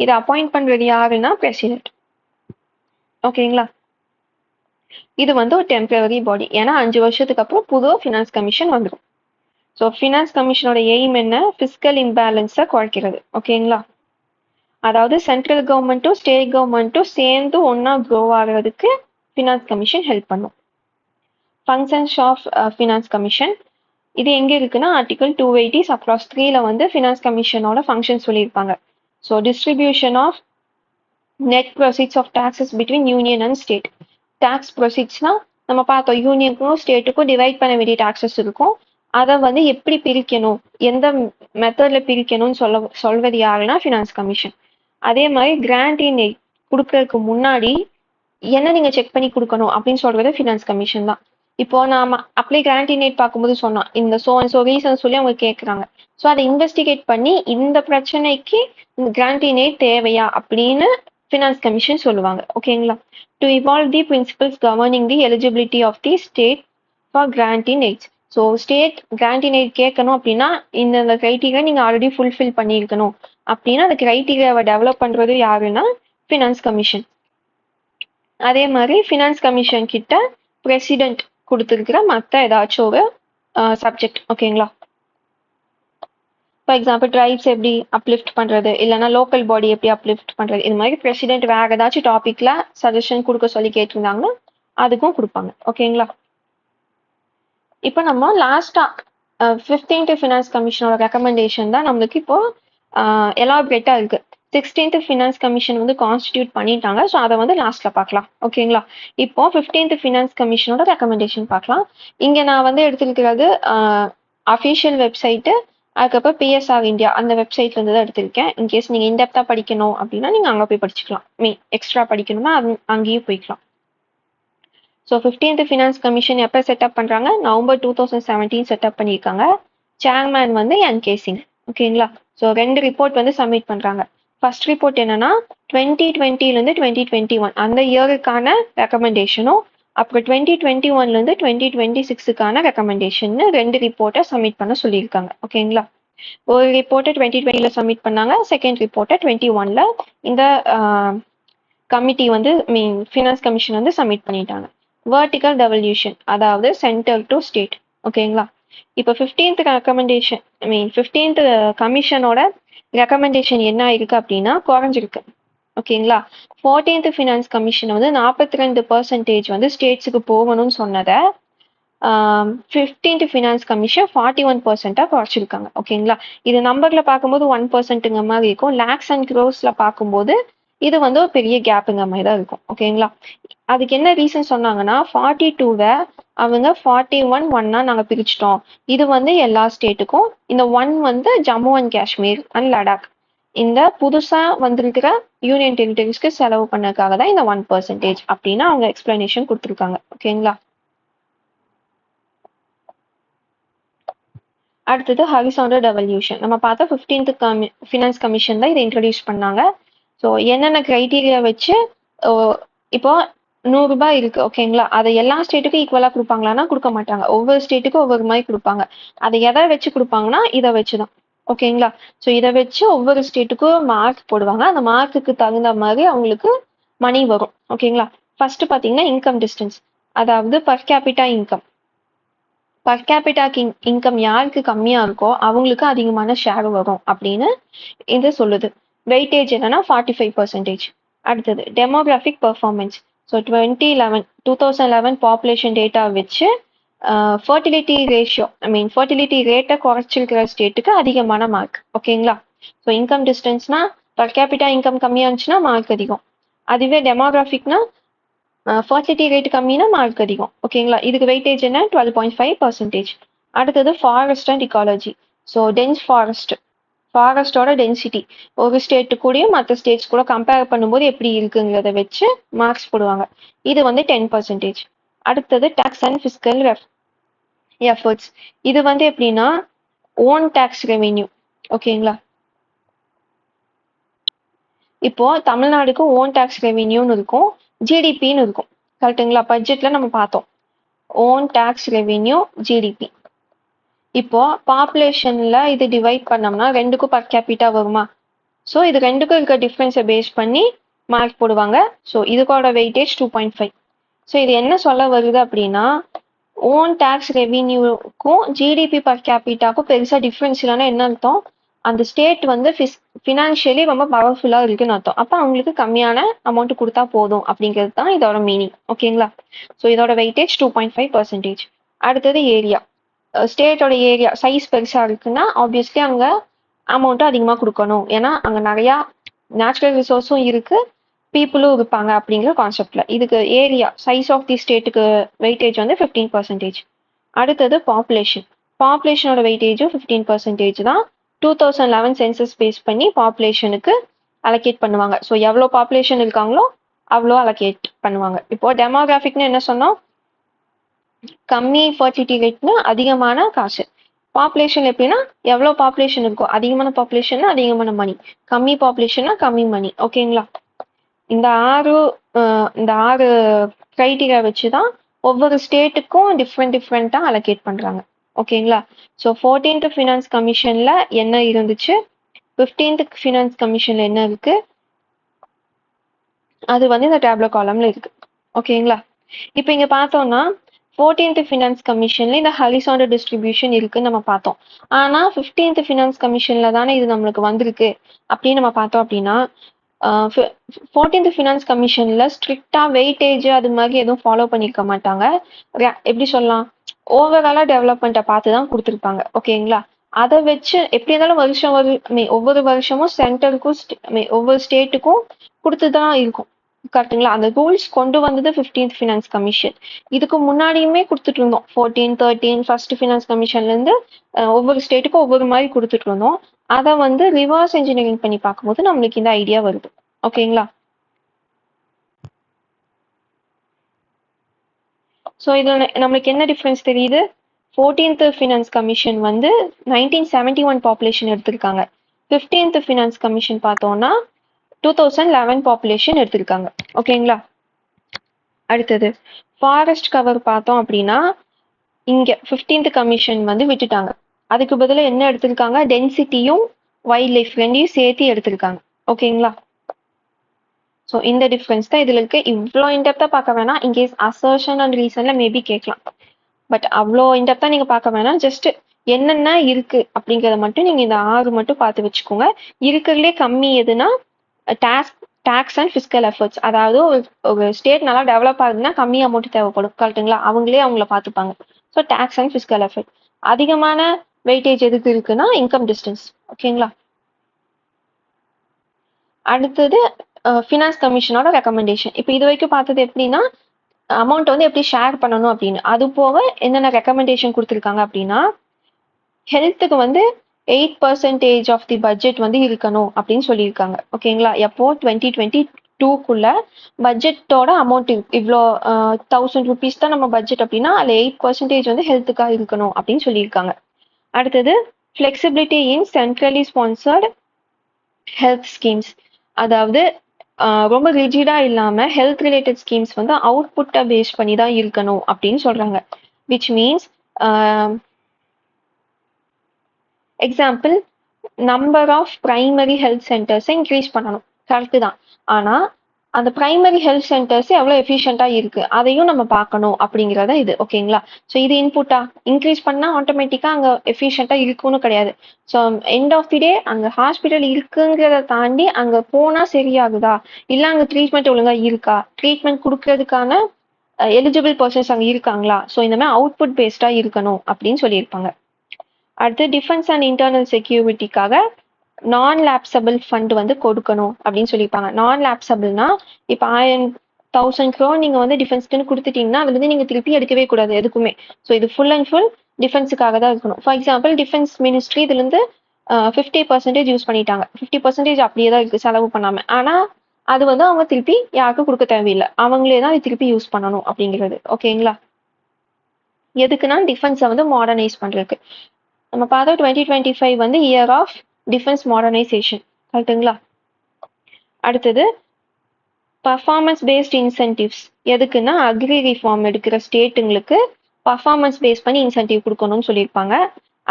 இதை அப்பாயிண்ட் பண்றது யாருன்னா பிரசிடென்ட். ஓகேங்களா. இது வந்து ஒரு டெம்பரரி பாடி. ஏன்னா 5 வருஷத்துக்கு அப்புறம் புது ஃபினான்ஸ் கமிஷன் வந்துடும். ஸோ ஃபினான்ஸ் கமிஷனோட எய்ம் என்ன, ஃபிஸ்கல் இம்பேலன்ஸை குறைக்கிறது. ஓகேங்களா. அதாவது சென்ட்ரல் கவர்மெண்ட்டும் ஸ்டேட் கவர்மெண்ட்டும் சேர்ந்து ஒன்னா க்ரோ ஆகிறதுக்கு ஃபினான்ஸ் கமிஷன் ஹெல்ப் பண்ணும். ஃபங்க்ஷன்ஸ் ஆஃப் ஃபினான்ஸ் கமிஷன் இது எங்க இருக்குன்னா ஆர்டிகல் 280 சப்க்ளாஸ் 3ல வந்து ஃபினான்ஸ் கமிஷனோட ஃபங்க்ஷன் சொல்லியிருப்பாங்க. So distribution of net proceeds of taxes between union and state. Tax ப்ரொசீட்ஸ்னா நம்ம பார்த்தோம், யூனியனுக்கும் ஸ்டேட்டுக்கும் டிவைட் பண்ண வேண்டிய டாக்ஸஸ் இருக்கும். அதை வந்து எப்படி பிரிக்கணும், எந்த மெத்தட்ல பிரிக்கணும்னு சொல்வது யாருன்னா ஃபினான்ஸ் கமிஷன். அதே மாதிரி கிராண்ட் இன் எய்ட் கொடுக்கறதுக்கு முன்னாடி என்ன நீங்க செக் பண்ணி கொடுக்கணும் அப்படின்னு சொல்றது ஃபினான்ஸ் கமிஷன் தான். இப்போ நாம அப்ளை கிராண்ட் இன் எய்ட் பார்க்கும்போது சொன்னோம், இந்த ஸோ ரீசன் சொல்லி அவங்க கேட்குறாங்க. ஸோ அதை இன்வெஸ்டிகேட் பண்ணி இந்த பிரச்சனைக்கு இந்த கிராண்ட் இன் எய்ட் தேவையா அப்படின்னு ஃபினான்ஸ் கமிஷன் சொல்லுவாங்க. ஓகேங்களா. To evolve the principles governing the eligibility of the state for grant in aids. So state grant in aid கேட்கணும் அப்படின்னா இந்த கிரைட்டீரியா நீங்க ஆல்ரெடி ஃபுல்ஃபில் பண்ணியிருக்கணும் அப்படின்னா அந்த கிரைட்டீரியாவை டெவலப் பண்றது யாருன்னா ஃபினான்ஸ் கமிஷன். அதே மாதிரி ஃபினான்ஸ் கமிஷன் கிட்ட பிரசிடென்ட் கொடுத்துருக்கிற மற்ற ஏதாச்சும் ஒரு சப்ஜெக்ட். ஓகேங்களா. ஃபார் எக்ஸாம்பிள் ட்ரைப்ஸ் எப்படி அப்லிஃப்ட் பண்றது, இல்லைன்னா லோக்கல் பாடி எப்படி அப்லிஃப்ட் பண்றது, இது மாதிரி பிரசிடென்ட் வேற ஏதாச்சும் டாபிக்ல சஜஷன் கொடுக்க சொல்லி கேட்டிருந்தாங்கன்னா அதுக்கும் கொடுப்பாங்க. ஓகேங்களா. இப்போ நம்ம லாஸ்டா 15th ஃபினான்ஸ் கமிஷனோட ரெக்கமெண்டேஷன் தான் நம்மளுக்கு இப்போ எலாபரேட்டா இருக்கு. 16th ஃபினான்ஸ் கமிஷன் வந்து கான்ஸ்டிடியூட் பண்ணிட்டாங்க. ஸோ அதை வந்து லாஸ்ட்ல பார்க்கலாம். ஓகேங்களா. இப்போ 15th ஃபினான்ஸ் கமிஷனோட ரெக்கமெண்டேஷன் பார்க்கலாம். இங்க நான் வந்து எடுத்திருக்கிறது அஃபிஷியல் வெப்சைட்டு, அதுக்கப்புறம் பிஎஸ்ஆர் இந்தியா அந்த வெப்சைட்ல இருந்து தான் எடுத்திருக்கேன். இன்கேஸ் நீங்க இன்டெப்தா படிக்கணும் அப்படின்னா நீங்க அங்க போய் படிச்சுக்கலாம். எக்ஸ்ட்ரா படிக்கணும்னா அங்கேயும் போய்க்கலாம். ஸோ 15th ஃபினான்ஸ் கமிஷன் எப்போ செட்டப் பண்றாங்க, நவம்பர் 2017 செட்டப் பண்ணியிருக்காங்க. சேர்மேன் வந்து என்.கே. சிங். ஓகேங்களா. ஸோ 2 ரிப்போர்ட் வந்து சப்மிட் பண்றாங்க. ஃபர்ஸ்ட் ரிப்போர்ட் என்னன்னா 2020லேருந்து 2021 அந்த இயருக்கான ரெக்கமெண்டேஷனும், அப்புறம் 2021லேருந்து 2026க்கான ரெக்கமெண்டேஷன் 2 ரிப்போர்ட்டை சப்மிட் பண்ண சொல்லியிருக்காங்க. ஓகேங்களா. ஒரு ரிப்போர்ட்டை 2020ல சப்மிட் பண்ணாங்க, செகண்ட் ரிப்போர்ட்டை 21ல இந்த கமிட்டி வந்து ஃபினான்ஸ் கமிஷன் வந்து சப்மிட் பண்ணிட்டாங்க. வெர்டிகல் டெவல்யூஷன் அதாவது சென்டர் டு ஸ்டேட். ஓகேங்களா. இப்போ 15th ரெக்கமெண்டேஷன் 15th கமிஷனோட ரெக்கமெண்டேஷன் என்ன ஆயிருக்கு அப்படின்னா குறைஞ்சிருக்கு. ஓகேங்களா. 14th ஃபினான்ஸ் கமிஷன் வந்து 42% வந்து ஸ்டேட்ஸுக்கு போகணும்னு சொன்னதை 15th ஃபினான்ஸ் கமிஷன் 41% குறைச்சிருக்காங்க. ஓகேங்களா. இது நம்பர்ல பார்க்கும்போது 1%ங்க மாதிரி இருக்கும். லேக்ஸ் அண்ட் க்ரோஸ்ல பார்க்கும்போது இது வந்து ஒரு பெரிய கேப்புங்க மாதிரி தான் இருக்கும். ஓகேங்களா. அதுக்கு என்ன ரீசன் சொன்னாங்கன்னா 42வை அவங்க 41 நாங்க பிரிச்சிட்டோம். இது வந்து எல்லா ஸ்டேட்டுக்கும், இந்த 1 வந்து ஜம்மு அண்ட் காஷ்மீர் அண்ட் லடாக். இந்த புதுசா வந்திருக்கிற யூனியன் டெரிட்டரிஸ்க்கு செலவு பண்ணதுக்காக தான் இந்த 1% அப்படின்னு அவங்க எக்ஸ்பிளனேஷன் கொடுத்துருக்காங்க. ஓகேங்களா? அடுத்தது ஹரிசாண்டல் டெவல்யூஷன். நம்ம பார்த்தா 15th ஃபினான்ஸ் கமிஷன் தான் இதை இன்ட்ரடியூஸ் பண்ணாங்க. ஸோ என்னென்ன கிரைட்டீரியா வச்சு இப்போ ₹100 இருக்கு. ஓகேங்களா? அதை எல்லா ஸ்டேட்டுக்கும் ஈக்குவலா கொடுப்பாங்களான்னா கொடுக்க மாட்டாங்க. ஒவ்வொரு ஸ்டேட்டுக்கும் ஒவ்வொரு மாதிரி கொடுப்பாங்க. அதை எதை வச்சு கொடுப்பாங்கன்னா இதை வச்சுதான். ஓகேங்களா? ஸோ இதை வச்சு ஒவ்வொரு ஸ்டேட்டுக்கும் மார்க் போடுவாங்க. அந்த மார்க்குக்கு தகுந்த மாதிரி அவங்களுக்கு மணி வரும். ஓகேங்களா? ஃபர்ஸ்ட் பாத்தீங்கன்னா இன்கம் டிஸ்டன்ஸ், அதாவது per capita income. Per capita income யாருக்கு கம்மியா இருக்கோ அவங்களுக்கு அதிகமான ஷேர் வரும் அப்படின்னு இது சொல்லுது. வெயிட்டேஜ் என்னன்னா 45%. அடுத்தது demographic performance. So 2011 population data வச்சு ஃபர்டிலிட்டி ரேஷியோ ஃபர்டிலிட்டி ரேட்டை குறைச்சிருக்கிற ஸ்டேட்டுக்கு அதிகமான மார்க். ஓகேங்களா? So income distance per capita income கம்மியா இருந்துச்சுன்னா மார்க் அதிகம். அதுவே டெமோகிராஃபிக்னா ஃபர்டிலிட்டி ரேட் கம்மினா மார்க் அதிகம். ஓகேங்களா? இதுக்கு வெயிட்டேஜ் என்ன 12.5%. அடுத்தது forest and ecology. So dense ஃபாரஸ்டோட டென்சிட்டி ஒரு ஸ்டேட்டு கூடயும் மற்ற ஸ்டேட்ஸ் கூட கம்பேர் பண்ணும்போது எப்படி இருக்குங்கிறத வச்சு மார்க்ஸ் போடுவாங்க. இது வந்து 10%. அடுத்தது டாக்ஸ் அண்ட் ஃபிஸ்கல் எஃபர்ட்ஸ். இது வந்து எப்படின்னா ஓன் டாக்ஸ் ரெவென்யூ. ஓகேங்களா? இப்போ தமிழ்நாடுக்கு ஓன் டாக்ஸ் ரெவென்யூன்னு இருக்கும், ஜிடிபின்னு இருக்கும். கரெக்டுங்களா? பட்ஜெட்ல நம்ம பார்த்தோம் ஓன் டாக்ஸ் ரெவென்யூ, ஜிடிபி. இப்போ பாப்புலேஷன்ல இது டிவைட் பண்ணோம்னா ரெண்டுக்கும் பர் கேபிட்டா வருமா? ஸோ இது ரெண்டுக்கும் இருக்க டிஃப்ரென்ஸை பேஸ் பண்ணி மார்க் போடுவாங்க. ஸோ இதுக்கோட வெயிட்டேஜ் 2.5. ஸோ இது என்ன சொல்ல வருது அப்படின்னா ஓன் டாக்ஸ் ரெவென்யூக்கும் ஜிடிபி பர் கேபிட்டாக்கும் பெருசா டிஃப்ரென்ஸ் இல்லைன்னா என்ன அர்த்தம்? அந்த ஸ்டேட் வந்து ஃபினான்ஷியலி ரொம்ப பவர்ஃபுல்லா இருக்குன்னு அர்த்தம். அப்போ அவங்களுக்கு கம்மியான அமௌண்ட் கொடுத்தா போதும் அப்படிங்கிறது தான் இதோட மீனிங். ஓகேங்களா? ஸோ இதோட வெயிட்டேஜ் 2.5%. அடுத்தது ஏரியா. ஸ்டேட்டோட ஏரியா சைஸ் பெருசா இருக்குன்னா ஆப்வியஸ்லி அங்க அமௌண்ட்டும் அதிகமா கொடுக்கணும். ஏன்னா அங்க நிறைய நேச்சுரல் ரிசோர்ஸும் இருக்கு, பீப்புளும் இருப்பாங்க அப்படிங்கிற கான்செப்ட்ல. இதுக்கு ஏரியா சைஸ் ஆஃப் தி ஸ்டேட்டுக்கு வெயிட்டேஜ் வந்து 15%. அடுத்தது பாப்புலேஷனோட வெயிட்டேஜும் 15% தான். 2011 சென்சஸ் பேஸ் பண்ணி பாப்புலேஷனுக்கு அலோகேட் பண்ணுவாங்க. ஸோ எவ்வளோ பாப்புலேஷன் இருக்காங்களோ அவ்வளோ அலோகேட் பண்ணுவாங்க. இப்போ டெமோகிராஃபிக்னு என்ன சொன்னோம்? கம்மி ஃபர்டிலிட்டி ரேட்னா அதிகமான காசு. பாப்புலேஷன் எப்படின்னா எவ்வளோ பாப்புலேஷன் இருக்கோ அதிகமான பாப்புலேஷன்னா அதிகமான மணி, கம்மி பாப்புலேஷன்னா கம்மி மணி. ஓகேங்களா? இந்த ஆறு கிரைட்டீரியா வச்சு தான் ஒவ்வொரு ஸ்டேட்டுக்கும் டிஃப்ரெண்ட்டாக அலோகேட் பண்ணுறாங்க. ஓகேங்களா? ஸோ 14th ஃபினான்ஸ் கமிஷனில் என்ன இருந்துச்சு, 15th ஃபினான்ஸ் கமிஷனில் என்ன இருக்கு, அது வந்து இந்த டேப்லோ காலம்ல இருக்கு. ஓகேங்களா? இப்போ இங்கே பார்த்தோம்னா 14th ஃபினான்ஸ் கமிஷன்ல இந்த ஹரிசாண்டல் டிஸ்ட்ரிபியூஷன் இருக்குன்னு நம்ம பார்த்தோம். ஆனால் 15th ஃபினான்ஸ் கமிஷன்ல தானே இது நம்மளுக்கு வந்திருக்கு அப்படின்னு நம்ம பார்த்தோம். அப்படின்னா 14th ஃபினான்ஸ் கமிஷன்ல ஸ்ட்ரிக்டா வெயிட்டேஜ் அது மாதிரி எதுவும் ஃபாலோ பண்ணிருக்க மாட்டாங்க. எப்படி சொல்லலாம், ஓவராலா டெவலப்மெண்ட்டை பார்த்து தான் கொடுத்துருப்பாங்க. ஓகேங்களா? அதை வச்சு எப்படி இருந்தாலும் ஒவ்வொரு வருஷமும் சென்டருக்கும் ஒவ்வொரு ஸ்டேட்டுக்கும் கொடுத்துதான் இருக்கும். கரெக்டுங்களா? அந்த ரூல்ஸ் கொண்டு வந்தது 15th ஃபினான்ஸ் கமிஷன். இதுக்கு முன்னாடியுமே கொடுத்துட்டு இருந்தோம். 14, 13 ஃபர்ஸ்ட் ஃபினான்ஸ் கமிஷன்ல இருந்து ஒவ்வொரு ஸ்டேட்டுக்கும் ஒவ்வொரு மாதிரி கொடுத்துட்டு இருந்தோம். அதை வந்து ரிவர்ஸ் இன்ஜினியரிங் பண்ணி பார்க்கும்போது நம்மளுக்கு இந்த ஐடியா வருது. ஓகேங்களா? ஸோ இது நம்மளுக்கு என்ன டிஃப்ரென்ஸ் தெரியுது? 14th ஃபினான்ஸ் கமிஷன் வந்து 1971 பாப்புலேஷன் எடுத்திருக்காங்க. 15th ஃபினான்ஸ் கமிஷன் பார்த்தோம்னா 2011 பாப்புலேஷன் எடுத்திருக்காங்க. ஓகேங்களா? அடுத்தது ஃபாரஸ்ட் கவர் பார்த்தோம் அப்படின்னா இங்க 15th கமிஷன் வந்து விட்டுட்டாங்க. அதுக்கு பதிலாக என்ன எடுத்திருக்காங்க, டென்சிட்டியும் வைல்ட் லைஃப் ரெண்டையும் சேர்த்து எடுத்திருக்காங்க. ஓகேங்களா? ஸோ இந்த டிஃப்ரென்ஸ் தான் இதுல இருக்கு. இவ்வளோ இன்டெப்தா பார்க்க வேணாம். இன்கேஸ் அசர்ஷன் அண்ட் ரீசன்ல மேபி கேட்கலாம். பட் அவ்வளோ இன்டெப்தா நீங்க பார்க்க வேணாம். ஜஸ்ட் என்னென்ன இருக்கு அப்படிங்கிறத மட்டும் நீங்க இந்த 6 மட்டும் பார்த்து வச்சுக்கோங்க. இருக்கிறதுலே கம்மி எதுனா டாக்ஸ் அண்ட் ஃபிஸ்கல் எஃபர்ட்ஸ். அதாவது ஒரு ஸ்டேட் நல்லா டெவலப் ஆகுதுன்னா கம்மி அமௌண்ட் தேவைப்படும். கரெக்டுங்களா? அவங்கள பார்த்துப்பாங்க. So tax and fiscal effort. அதிகமான வெயிட்டேஜ் எதுக்கு இருக்குன்னா இன்கம் டிஸ்டன்ஸ். ஓகேங்களா? அடுத்தது ஃபினான்ஸ் கமிஷனோட ரெக்கமெண்டேஷன். இப்போ இது வரைக்கும் பார்த்தது எப்படின்னா அமௌண்ட் வந்து எப்படி ஷேர் பண்ணணும் அப்படின்னு. அது போக என்னென்ன ரெக்கமெண்டேஷன் கொடுத்துருக்காங்க அப்படின்னா ஹெல்த்துக்கு வந்து 8% ஆஃப் தி பட்ஜெட் வந்து இருக்கணும் அப்படின்னு சொல்லியிருக்காங்க. ஓகேங்களா? எப்போ 2022க்குள்ள பட்ஜெட்டோட அமௌண்ட் இவ்வளோ 1000 ருபீஸ் தான் நம்ம பட்ஜெட் அப்படின்னா அதில் 8% வந்து ஹெல்த்துக்காக இருக்கணும் அப்படின்னு சொல்லியிருக்காங்க. அடுத்தது ஃப்ளெக்சிபிலிட்டி இன் சென்ட்ரலி ஸ்பான்சர்டு ஹெல்த் ஸ்கீம்ஸ். அதாவது ரொம்ப ரிஜிடா இல்லாம ஹெல்த் ரிலேட்டட் ஸ்கீம்ஸ் வந்து அவுட்புட்டை பேஸ் பண்ணி தான் இருக்கணும் அப்படின்னு சொல்றாங்க. Which means example number of primary health சென்டர்ஸை இன்க்ரீஸ் பண்ணணும், கரெக்டு தான். ஆனால் அந்த பிரைமரி ஹெல்த் சென்டர்ஸ் எவ்வளோ எஃபிஷியண்டாக இருக்கு அதையும் நம்ம பார்க்கணும் அப்படிங்கிறத இது. ஓகேங்களா? ஸோ இது இன்புட்டா இன்க்ரீஸ் பண்ணால் ஆட்டோமேட்டிக்காக அங்கே எஃபிஷியண்டாக இருக்குன்னு கிடையாது. ஸோ எண்ட் ஆஃப் தி டே அங்கே ஹாஸ்பிட்டல் இருக்குங்கிறத தாண்டி அங்கே போனால் சரியாகுதா, இல்லை அங்கே ட்ரீட்மெண்ட் ஒழுங்காக இருக்கா, ட்ரீட்மெண்ட் கொடுக்கறதுக்கான எலிஜிபிள் பர்சன்ஸ் அங்கே இருக்காங்களா, ஸோ இந்த மாதிரி அவுட்புட் பேஸ்டாக இருக்கணும் அப்படின்னு சொல்லியிருப்பாங்க. அடுத்து டிஃபென்ஸ் அண்ட் இன்டர்னல் செக்யூரிட்டிக்காக நான் லேப்சபிள் ஃபண்ட் வந்து கொடுக்கணும் அப்படின்னு சொல்லியிருப்பாங்க. நான் லேப்சபிள்னா இப்போ 1000 crore நீங்கள் வந்து டிஃபென்ஸ்க்குன்னு கொடுத்துட்டீங்கன்னா அது வந்து நீங்கள் திருப்பி எடுக்கவே கூடாது எதுக்குமே. ஸோ இது ஃபுல் அண்ட் ஃபுல் டிஃபென்ஸுக்காக தான் இருக்கணும். ஃபார் எக்ஸாம்பிள் டிஃபென்ஸ் மினிஸ்ட்ரி இதுலேருந்து 50% யூஸ் பண்ணிட்டாங்க, 50% அப்படியே தான் இருக்குது செலவு பண்ணாமல். ஆனால் அது வந்து அவங்க திருப்பி யாருக்கும் கொடுக்க தேவையில்லை, அவங்களே தான் அது திருப்பி யூஸ் பண்ணணும் அப்படிங்கிறது. ஓகேங்களா? எதுக்குன்னா டிஃபென்ஸை வந்து மாடர்னைஸ் பண்ணுறதுக்கு. நம்ம பார்த்தா 2025 வந்து இயர் ஆஃப் டிஃபென்ஸ் மாடர்னைசேஷன், கரெக்டுங்களா? அடுத்தது பர்ஃபார்மன்ஸ் பேஸ்ட் இன்சென்டிவ்ஸ். எதுக்குன்னா அக்ரி ரிஃபார்ம் எடுக்கிற ஸ்டேட்டுங்களுக்கு பர்ஃபார்மன்ஸ் பேஸ் பண்ணி இன்சென்டிவ் கொடுக்கணும்னு சொல்லியிருப்பாங்க.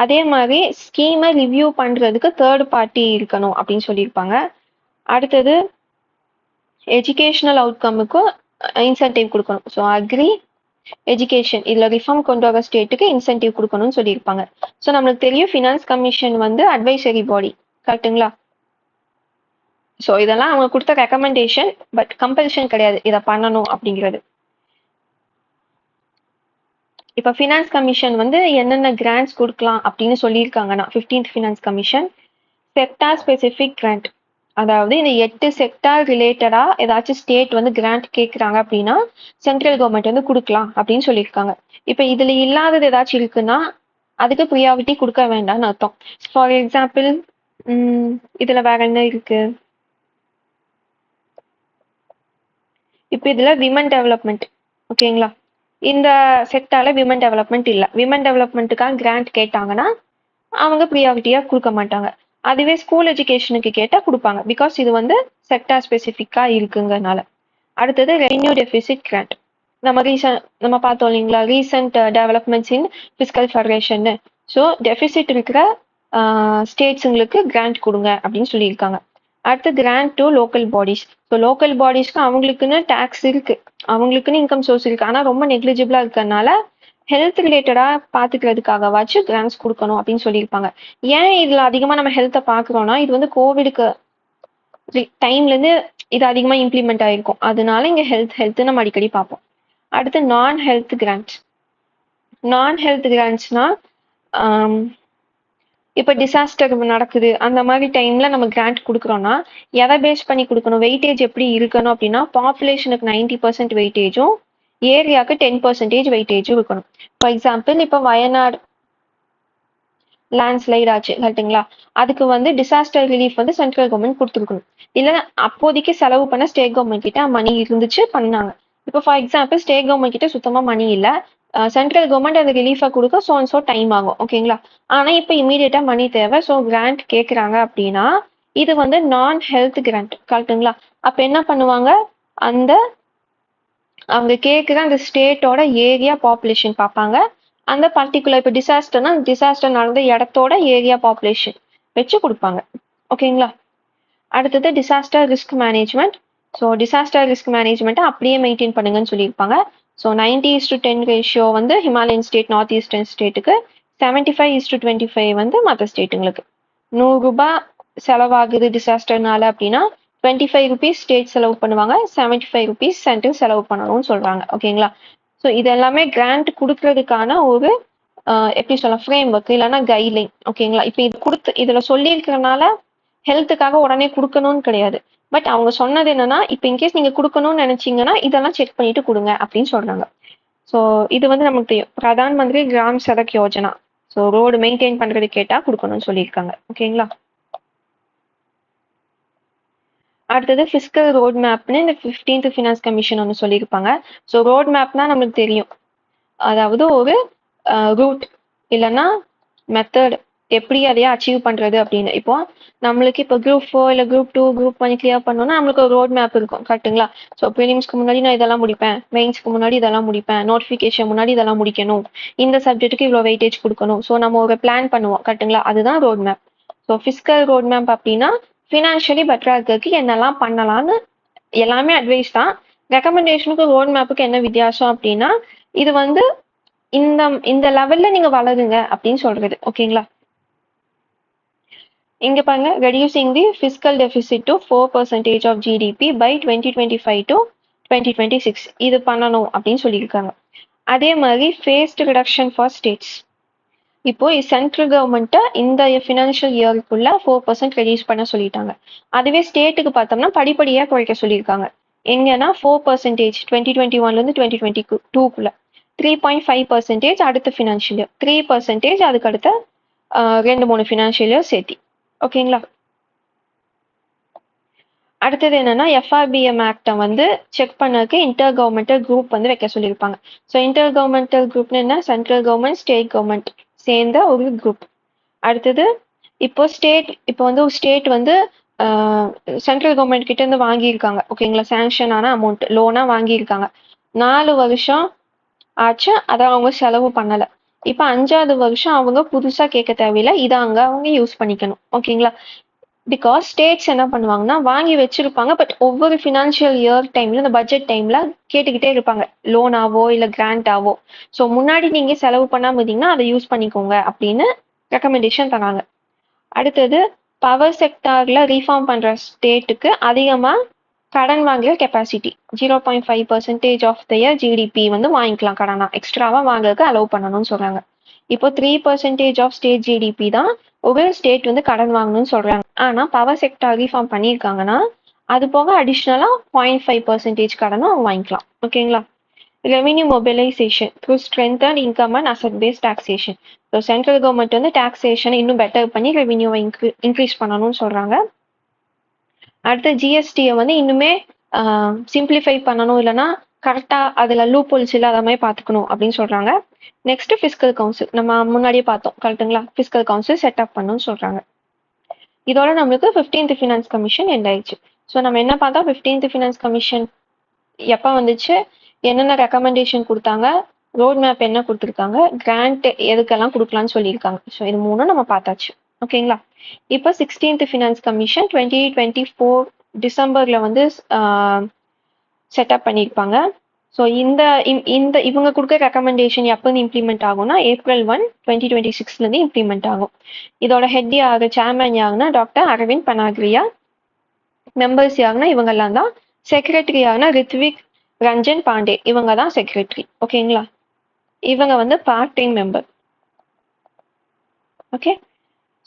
அதே மாதிரி ஸ்கீமை ரிவ்யூ பண்ணுறதுக்கு தேர்ட் பார்ட்டி இருக்கணும் அப்படின்னு சொல்லியிருப்பாங்க. அடுத்தது எஜுகேஷனல் அவுட்கமுக்கும் இன்சென்டிவ் கொடுக்கணும். ஸோ அக்ரி எஜுகேஷன் இதில் ரிஃபார்ம் கொண்டு வர ஸ்டேட்டுக்கு இன்சென்டிவ் கொடுக்கணும்னு சொல்லியிருப்பாங்க. ஸோ நம்மளுக்கு தெரியும் ஃபினான்ஸ் கமிஷன் வந்து அட்வைசரி பாடி, கரெக்டுங்களா? ஸோ இதெல்லாம் அவங்க கொடுத்த ரெக்கமெண்டேஷன், பட் கம்பல்ஷன் கிடையாது இதை பண்ணணும் அப்படிங்கிறது. இப்போ ஃபினான்ஸ் கமிஷன் வந்து என்னென்ன கிராண்ட்ஸ் கொடுக்கலாம் அப்படின்னு சொல்லியிருக்காங்கன்னா 15th finance commission sector specific grant. அதாவது இந்த 8 செக்டார் ரிலேட்டடா ஏதாச்சும் ஸ்டேட் வந்து கிராண்ட் கேட்குறாங்க அப்படின்னா சென்ட்ரல் கவர்மெண்ட் வந்து கொடுக்கலாம் அப்படின்னு சொல்லியிருக்காங்க. இப்போ இதுல இல்லாதது ஏதாச்சும் இருக்குன்னா அதுக்கு ப்ரியாரிட்டி கொடுக்க வேண்டாம்னு அர்த்தம். ஃபார் எக்ஸாம்பிள் இதுல வேற என்ன இருக்கு, இப்போ இதுல விமன் டெவலப்மெண்ட். ஓகேங்களா? இந்த செக்டார்ல விமன் டெவலப்மெண்ட் இல்லை, விமன் டெவலப்மெண்ட்டுக்காக கிராண்ட் கேட்டாங்கன்னா அவங்க ப்ரியாரிட்டியா கொடுக்க மாட்டாங்க. அதுவே ஸ்கூல் எஜுகேஷனுக்கு கேட்டால் கொடுப்பாங்க, பிகாஸ் இது வந்து செக்டார் ஸ்பெசிஃபிக்காக இருக்குங்கிறனால. அடுத்தது ரெவென்யூ டெபிசிட் கிராண்ட். நம்ம பார்த்தோம் இல்லைங்களா recent developments in fiscal federation. So deficit இருக்கிற ஸ்டேட்ஸுங்களுக்கு கிராண்ட் கொடுங்க அப்படின்னு சொல்லியிருக்காங்க. அடுத்து grant to local bodies. So local பாடிஸ்க்கு அவங்களுக்குன்னு டேக்ஸ் இருக்கு, அவங்களுக்குன்னு இன்கம் சோர்ஸ் இருக்கு, ஆனால் ரொம்ப நெக்லிஜிபிளா இருக்கிறதுனால ஹெல்த் ரிலேட்டடா பாத்துக்கிறதுக்காகவாச்சும் கிராண்ட்ஸ் கொடுக்கணும் அப்படின்னு சொல்லியிருப்பாங்க. ஏன் இதுல அதிகமா நம்ம ஹெல்த்தை பாக்குறோம்னா இது வந்து கோவிடுக்கு டைம்ல இருந்து இது அதிகமா இம்ப்ளிமெண்ட் ஆயிருக்கும், அதனால இங்க ஹெல்த் நம்ம அடிக்கடி பார்ப்போம். அடுத்து நான் ஹெல்த் கிராண்ட்ஸ். நான் ஹெல்த் கிராண்ட்ஸ்னா இப்போ டிசாஸ்டர் நடக்குது அந்த மாதிரி டைம்ல நம்ம கிராண்ட் கொடுக்குறோம்னா எதை பேஸ் பண்ணி கொடுக்கணும், வெயிட்டேஜ் எப்படி இருக்கணும் அப்படின்னா பாப்புலேஷனுக்கு 90% வெயிட்டேஜும் ஏரியாவுக்கு 10% வெயிட்டேஜும் இருக்கணும். ஃபார் எக்ஸாம்பிள் இப்போ வயநாடு லேண்ட்ஸ்லைட் ஆச்சு கரெக்டுங்களா, அதுக்கு வந்து டிசாஸ்டர் ரிலீஃப் வந்து சென்ட்ரல் கவர்மெண்ட் கொடுத்துருக்கணும், இல்லை அப்போதைக்கு செலவு பண்ண ஸ்டேட் கவர்மெண்ட் கிட்ட மணி இருந்துச்சு பண்ணாங்க. இப்போ ஃபார் எக்ஸாம்பிள் ஸ்டேட் கவர்மெண்ட் கிட்ட சுத்தமாக மணி இல்லை, சென்ட்ரல் கவர்மெண்ட் அந்த ரிலீஃபை கொடுக்க ஸோ டைம் ஆகும். ஓகேங்களா? ஆனால் இப்போ இமீடியட்டாக மணி தேவை, ஸோ கிராண்ட் கேட்குறாங்க அப்படின்னா இது வந்து நான் ஹெல்த் கிராண்ட், கரெக்டுங்களா? அப்போ என்ன பண்ணுவாங்க, அந்த அவங்க கேட்குற அந்த ஸ்டேட்டோட ஏரியா பாப்புலேஷன் பார்ப்பாங்க, அந்த பர்டிகுலர் இப்போ டிசாஸ்டர்னா டிசாஸ்டர் நடந்த இடத்தோட ஏரியா பாப்புலேஷன் வச்சு கொடுப்பாங்க. ஓகேங்களா? அடுத்தது disaster risk management. So disaster risk மேனேஜ்மெண்ட்டை அப்படியே மெயின்டைன் பண்ணுங்கன்னு சொல்லியிருப்பாங்க. ஸோ 90:10 ரேஷியோ வந்து ஹிமாலயன் ஸ்டேட் நார்த் ஈஸ்டர்ன் ஸ்டேட்டுக்கு, 75:25 வந்து மற்ற ஸ்டேட்டுங்களுக்கு. 100 ரூபாய் செலவாகுது டிசாஸ்டர்னால அப்படின்னா 25 rupees ஸ்டேட் செலவு பண்ணுவாங்க, 75 rupees சென்ட்ரல் செலவு பண்ணணும்னு சொல்றாங்க. ஓகேங்களா? ஸோ இது எல்லாமே கிராண்ட் கொடுக்கறதுக்கான ஒரு எப்படி சொல்லலாம் ஃப்ரேம் ஒர்க் இல்லைன்னா கைட்லைன். ஓகேங்களா? இப்போ இது இதுல சொல்லியிருக்கிறதுனால ஹெல்த்துக்காக உடனே கொடுக்கணும்னு கிடையாது, பட் அவங்க சொன்னது என்னன்னா இப்போ இன்கேஸ் நீங்க கொடுக்கணும்னு நினைச்சீங்கன்னா இதெல்லாம் செக் பண்ணிட்டு கொடுங்க அப்படின்னு சொல்றாங்க. ஸோ இது வந்து நமக்கு தெரியும் Pradhan Mantri gram Sadak Yojana. So road maintain பண்றது கேட்டா கொடுக்கணும்னு சொல்லியிருக்காங்க. ஓகேங்களா? அடுத்தது ஃபிஸ்கல் ரோட் மேப்னு இந்த 15th ஃபினான்ஸ் கமிஷன் ஒன்று சொல்லியிருப்பாங்க. ஸோ ரோட் மேப்னா நம்மளுக்கு தெரியும், அதாவது ஒரு ரூட் இல்லைன்னா மெத்தட் எப்படி அதையே அச்சீவ் பண்றது அப்படின்னு. இப்போ நம்மளுக்கு இப்போ குரூப் 4 இல்லை குரூப் 2 குரூப் 1 கிளியர் பண்ணோம்னா நம்மளுக்கு ஒரு ரோட் மேப் இருக்கும், கரெக்ட்டுங்களா? ஸோ ப்ரிலிம்ஸ்க்கு முன்னாடி நான் இதெல்லாம் முடிப்பேன், மெயின்ஸ்க்கு முன்னாடி இதெல்லாம் முடிப்பேன், நோட்டிஃபிகேஷன் முன்னாடி இதெல்லாம் முடிக்கணும், இந்த சப்ஜெக்ட்டுக்கு இவ்வளோ வெயிட்டேஜ் கொடுக்கணும். ஸோ நம்ம ஒரு பிளான் பண்ணுவோம், கரெக்ட்டுங்களா? அதுதான் road map. So fiscal road map அப்படின்னா ஃபினான்ஷியலி பெட்டரா இருக்கிறதுக்கு என்னெல்லாம் பண்ணலாம்னு எல்லாமே அட்வைஸ் தான். ரெக்கமெண்டேஷனுக்கு ரோட் மேப்புக்கு என்ன வித்தியாசம் அப்படின்னா இது வந்து இந்த இந்த லெவல்ல நீங்க வளருங்க அப்படின்னு சொல்றது. ஓகேங்களா? இங்க பாருங்க, reducing the fiscal deficit to 4% of GDP by 2025 to 2026 இது பண்ணணும் அப்படின்னு சொல்லியிருக்காங்க. அதே மாதிரி ஃபேஸ்ட் ரிடக்ஷன் ஃபார் ஸ்டேட்ஸ். இப்போ சென்ட்ரல் கவர்மெண்ட்டை இந்த ஃபினான்ஷியல் இயருக்குள்ள 4% ரெடியூஸ் பண்ண சொல்லிட்டாங்க. அதுவே ஸ்டேட்டுக்கு பார்த்தோம்னா படிப்படியாக குறைக்க சொல்லியிருக்காங்க. எங்கன்னா 4% 2021லேருந்து 2022க்குள்ள, 3.5% அடுத்த ஃபினான்ஷியல் இயர், 3% அதுக்கு அடுத்த 2-3 ஃபினான்ஷியல் இயர் சேர்த்தி. ஓகேங்களா? அடுத்தது என்னன்னா எஃப்ஆர்பிஎம் ஆக்டை வந்து செக் பண்ணதுக்கு இன்டர் கவர்மெண்டல் குரூப் வந்து வைக்க சொல்லியிருப்பாங்க. ஸோ இன்டர் கவர்மெண்டல் குரூப்னு என்ன, சென்ட்ரல் கவர்மெண்ட் ஸ்டேட் கவர்மெண்ட் சேர்ந்த ஒரு குரூப். அடுத்தது இப்போ வந்து ஸ்டேட் வந்து சென்ட்ரல் கவர்மெண்ட் கிட்ட இருந்து வாங்கியிருக்காங்க. ஓகேங்களா? சேங்ஷன் ஆன அமௌண்ட் லோனா வாங்கியிருக்காங்க. 4 வருஷம் ஆச்சு, அதை அவங்க செலவு பண்ணல. இப்போ 5வது வருஷம் அவங்க புதுசா கேட்க தேவையில்லை, இதை அவங்க யூஸ் பண்ணிக்கணும். ஓகேங்களா? பிகாஸ் ஸ்டேட்ஸ் என்ன பண்ணுவாங்கன்னா வாங்கி வச்சிருப்பாங்க, பட் ஒவ்வொரு ஃபினான்ஷியல் இயர் டைம்ல இந்த பட்ஜெட் டைம்ல கேட்டுக்கிட்டே இருப்பாங்க, லோனாவோ இல்லை கிராண்டாவோ. ஸோ முன்னாடி நீங்க செலவு பண்ணாம இருந்தீங்கன்னா அதை யூஸ் பண்ணிக்கோங்க அப்படின்னு ரெக்கமெண்டேஷன் தராங்க. அடுத்தது பவர் செக்டார்ல ரீஃபார்ம் பண்ற ஸ்டேட்டுக்கு அதிகமா கடன் வாங்குற capacity 0.5% of the year GDP வந்து வாங்கிக்கலாம் கடனா, எக்ஸ்ட்ராவா வாங்குறதுக்கு அலோவ் பண்ணணும்னு சொல்றாங்க. இப்போ 3% ஆஃப் ஸ்டேட் ஜிடிபி தான் ஒரு ஸ்டேட் வந்து கடன் வாங்கணும்னு சொல்றாங்க. ஆனா பவர் செக்டார் ரீஃபார்ம் பண்ணியிருக்காங்கன்னா அது போக அடிஷ்னலா 0.5% கடனும் அவங்க வாங்கிக்கலாம். ஓகேங்களா? Revenue mobilisation through strengthen income and asset based taxation. So central government வந்து டாக்ஸேஷனை இன்னும் பெட்டர் பண்ணி ரெவென்யூவை இன்க்ரீஸ் பண்ணணும்னு சொல்றாங்க. அடுத்து ஜிஎஸ்டியை வந்து இன்னுமே சிம்பிளிஃபை பண்ணணும், இல்லைன்னா கரெக்டா அதுல லூப் ஹோல்ஸ் இல்லாத மாதிரி பார்த்துக்கணும் அப்படின்னு சொல்றாங்க. நெக்ஸ்ட் ஃபிஸ்கல் கவுன்சில் நம்ம முன்னாடியே பார்த்தோம், கரெக்டுங்களா? ஃபிஸ்கல் கவுன்சில் செட்டப் பண்ணணும்னு சொல்றாங்க. இதோட நம்மளுக்கு 15th ஃபினான்ஸ் கமிஷன் எண்ட் ஆயிடுச்சு. ஸோ நம்ம என்ன பார்த்தோம், 15th ஃபினான்ஸ் கமிஷன் எப்போ வந்துச்சு, என்னென்ன ரெக்கமெண்டேஷன் கொடுத்தாங்க, ரோட் மேப் என்ன கொடுத்துருக்காங்க, கிராண்ட் எதுக்கெல்லாம் கொடுக்கலாம்னு சொல்லியிருக்காங்க. ஸோ இது 3 நம்ம பார்த்தாச்சு. ஓகேங்களா? இப்போ 16th ஃபினான்ஸ் கமிஷன் 2024 டிசம்பர்ல வந்து செட்டப் பண்ணியிருப்பாங்க. ஸோ இந்த இவங்க கொடுக்க ரெக்கமெண்டேஷன் எப்போ இம்ப்ளிமெண்ட் ஆகும்னா April 1, 2026 இம்ப்ளிமெண்ட் ஆகும். இதோட ஹெட் சேர்மன் யாருன்னா டாக்டர் அரவிந்த் பனாகிரியா. மெம்பர்ஸ் யாருன்னா இவங்கெல்லாம் தான். செக்ரட்டரி யாருன்னா ரித்விக் ரஞ்சன் பாண்டே, இவங்க தான் செக்ரட்டரி. ஓகேங்களா? இவங்க வந்து part time member. Okay,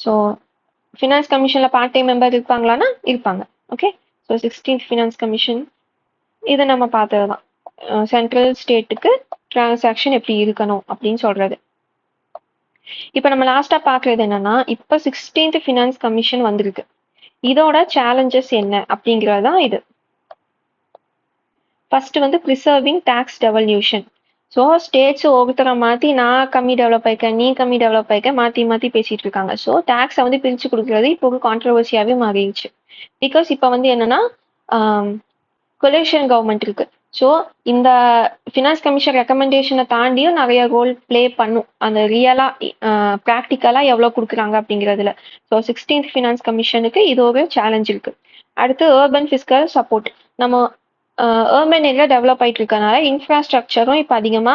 so finance கமிஷன்ல பார்ட் டைம் மெம்பர் இருப்பாங்களான்னா இருப்பாங்க. Okay, so 16th finance commission இதை நம்ம பார்த்தது தான், சென்ட்ரல் ஸ்டேட்டுக்கு டிரான்சாக்ஷன் எப்படி இருக்கணும் அப்படின்னு சொல்றது. இப்போ நம்ம லாஸ்டா பார்க்கறது என்னன்னா, இப்போ 16th ஃபினான்ஸ் கமிஷன் வந்திருக்கு, இதோட சேலஞ்சஸ் என்ன அப்படிங்கிறது தான் இது. ஃபர்ஸ்ட் வந்து preserving tax devolution. So states ஒருத்தரை மாற்றி நான் கம்மி டெவலப் ஆயிருக்கேன், நீ கம்மி டெவலப் ஆயிருக்க, மாற்றி பேசிட்டு இருக்காங்க. ஸோ டேக்ஸை வந்து பிரித்து கொடுக்குறது இப்போ ஒரு கான்ட்ரவர்சியாகவே மாறிடுச்சு. பிகாஸ் இப்போ வந்து என்னன்னா கொலேஷன் கவர்மெண்ட் இருக்கு. ஸோ இந்த ஃபினான்ஸ் கமிஷன் ரெக்கமெண்டேஷனை தாண்டியும் நிறைய ரோல் பிளே பண்ணும், அந்த ரியலா ப்ராக்டிக்கலா எவ்வளோ கொடுக்குறாங்க அப்படிங்கிறதுல. ஸோ 16th ஃபினான்ஸ் கமிஷனுக்கு இது ஒரு சேலஞ்ச் இருக்கு. அடுத்து அர்பன் ஃபிஸ்கல் சப்போர்ட். நம்ம அர்பன் ஏரியா டெவலப் ஆயிட்டு இருக்கனால இன்ஃப்ராஸ்ட்ரக்சரும் இப்போ அதிகமா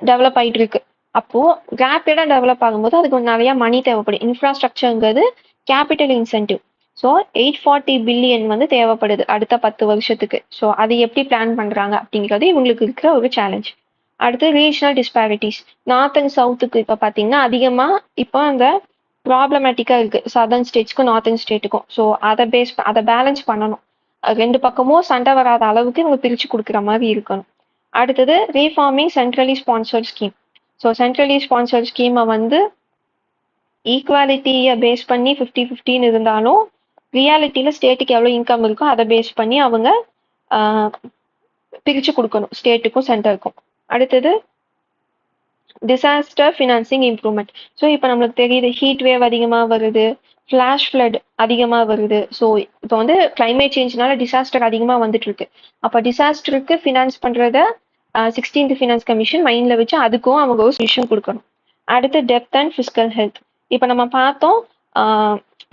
டெவலப் ஆயிட்டு இருக்கு. அப்போ ரேப்பிடா டெவலப் ஆகும்போது அதுக்கு நிறைய மணி தேவைப்படும். இன்ஃப்ராஸ்ட்ரக்சருங்கிறது கேபிட்டல் இன்சென்டிவ். ஸோ 840 பில்லியன் வந்து தேவைப்படுது அடுத்த 10 வருஷத்துக்கு. ஸோ அது எப்படி பிளான் பண்றாங்க அப்படிங்கிறது இவங்களுக்கு இருக்கிற ஒரு சேலஞ்ச். அடுத்து ரீஜனல் டிஸ்பாரிட்டிஸ். நார்த் அண்ட் சவுத்துக்கு இப்போ பார்த்தீங்கன்னா அதிகமா இப்போ அந்த ப்ராப்ளமேட்டிக்கா இருக்கு, சதர்ன் ஸ்டேட்ஸ்க்கும் நார்த்தன் ஸ்டேட்டுக்கும். ஸோ அதை பேலன்ஸ் பண்ணணும், ரெண்டு பக்கமும் சண்டை வராத அளவுக்கு இவங்க பிரிச்சு கொடுக்குற மாதிரி இருக்கணும். அடுத்தது reforming centrally sponsored scheme. So centrally sponsored ஸ்கீமை வந்து ஈக்குவாலிட்டியை பேஸ் பண்ணி 50-50 இருந்தாலும் ரியாலிட்டியில் ஸ்டேட்டுக்கு எவ்வளோ இன்கம் இருக்கோ அதை பேஸ் பண்ணி அவங்க பிரித்து கொடுக்கணும் ஸ்டேட்டுக்கும் சென்டருக்கும். அடுத்தது டிசாஸ்டர் ஃபினான்சிங் இம்ப்ரூவ்மெண்ட். ஸோ இப்போ நம்மளுக்கு தெரியுது ஹீட் வேவ் அதிகமாக வருது, ஃப்ளாஷ் ஃப்ளட் அதிகமாக வருது. ஸோ இப்போ வந்து கிளைமேட் சேஞ்ச்னால டிசாஸ்டர் அதிகமாக வந்துட்டு இருக்கு. அப்போ டிசாஸ்டருக்கு ஃபினான்ஸ் பண்ணுறத 16th ஃபினான்ஸ் கமிஷன் மைண்டில் வச்சு அதுக்கும் அவங்க ஒரு சொல்யூஷன் கொடுக்கணும். அடுத்து டெப்த் அண்ட் ஃபிஸ்கல் ஹெல்த். இப்போ நம்ம பார்த்தோம்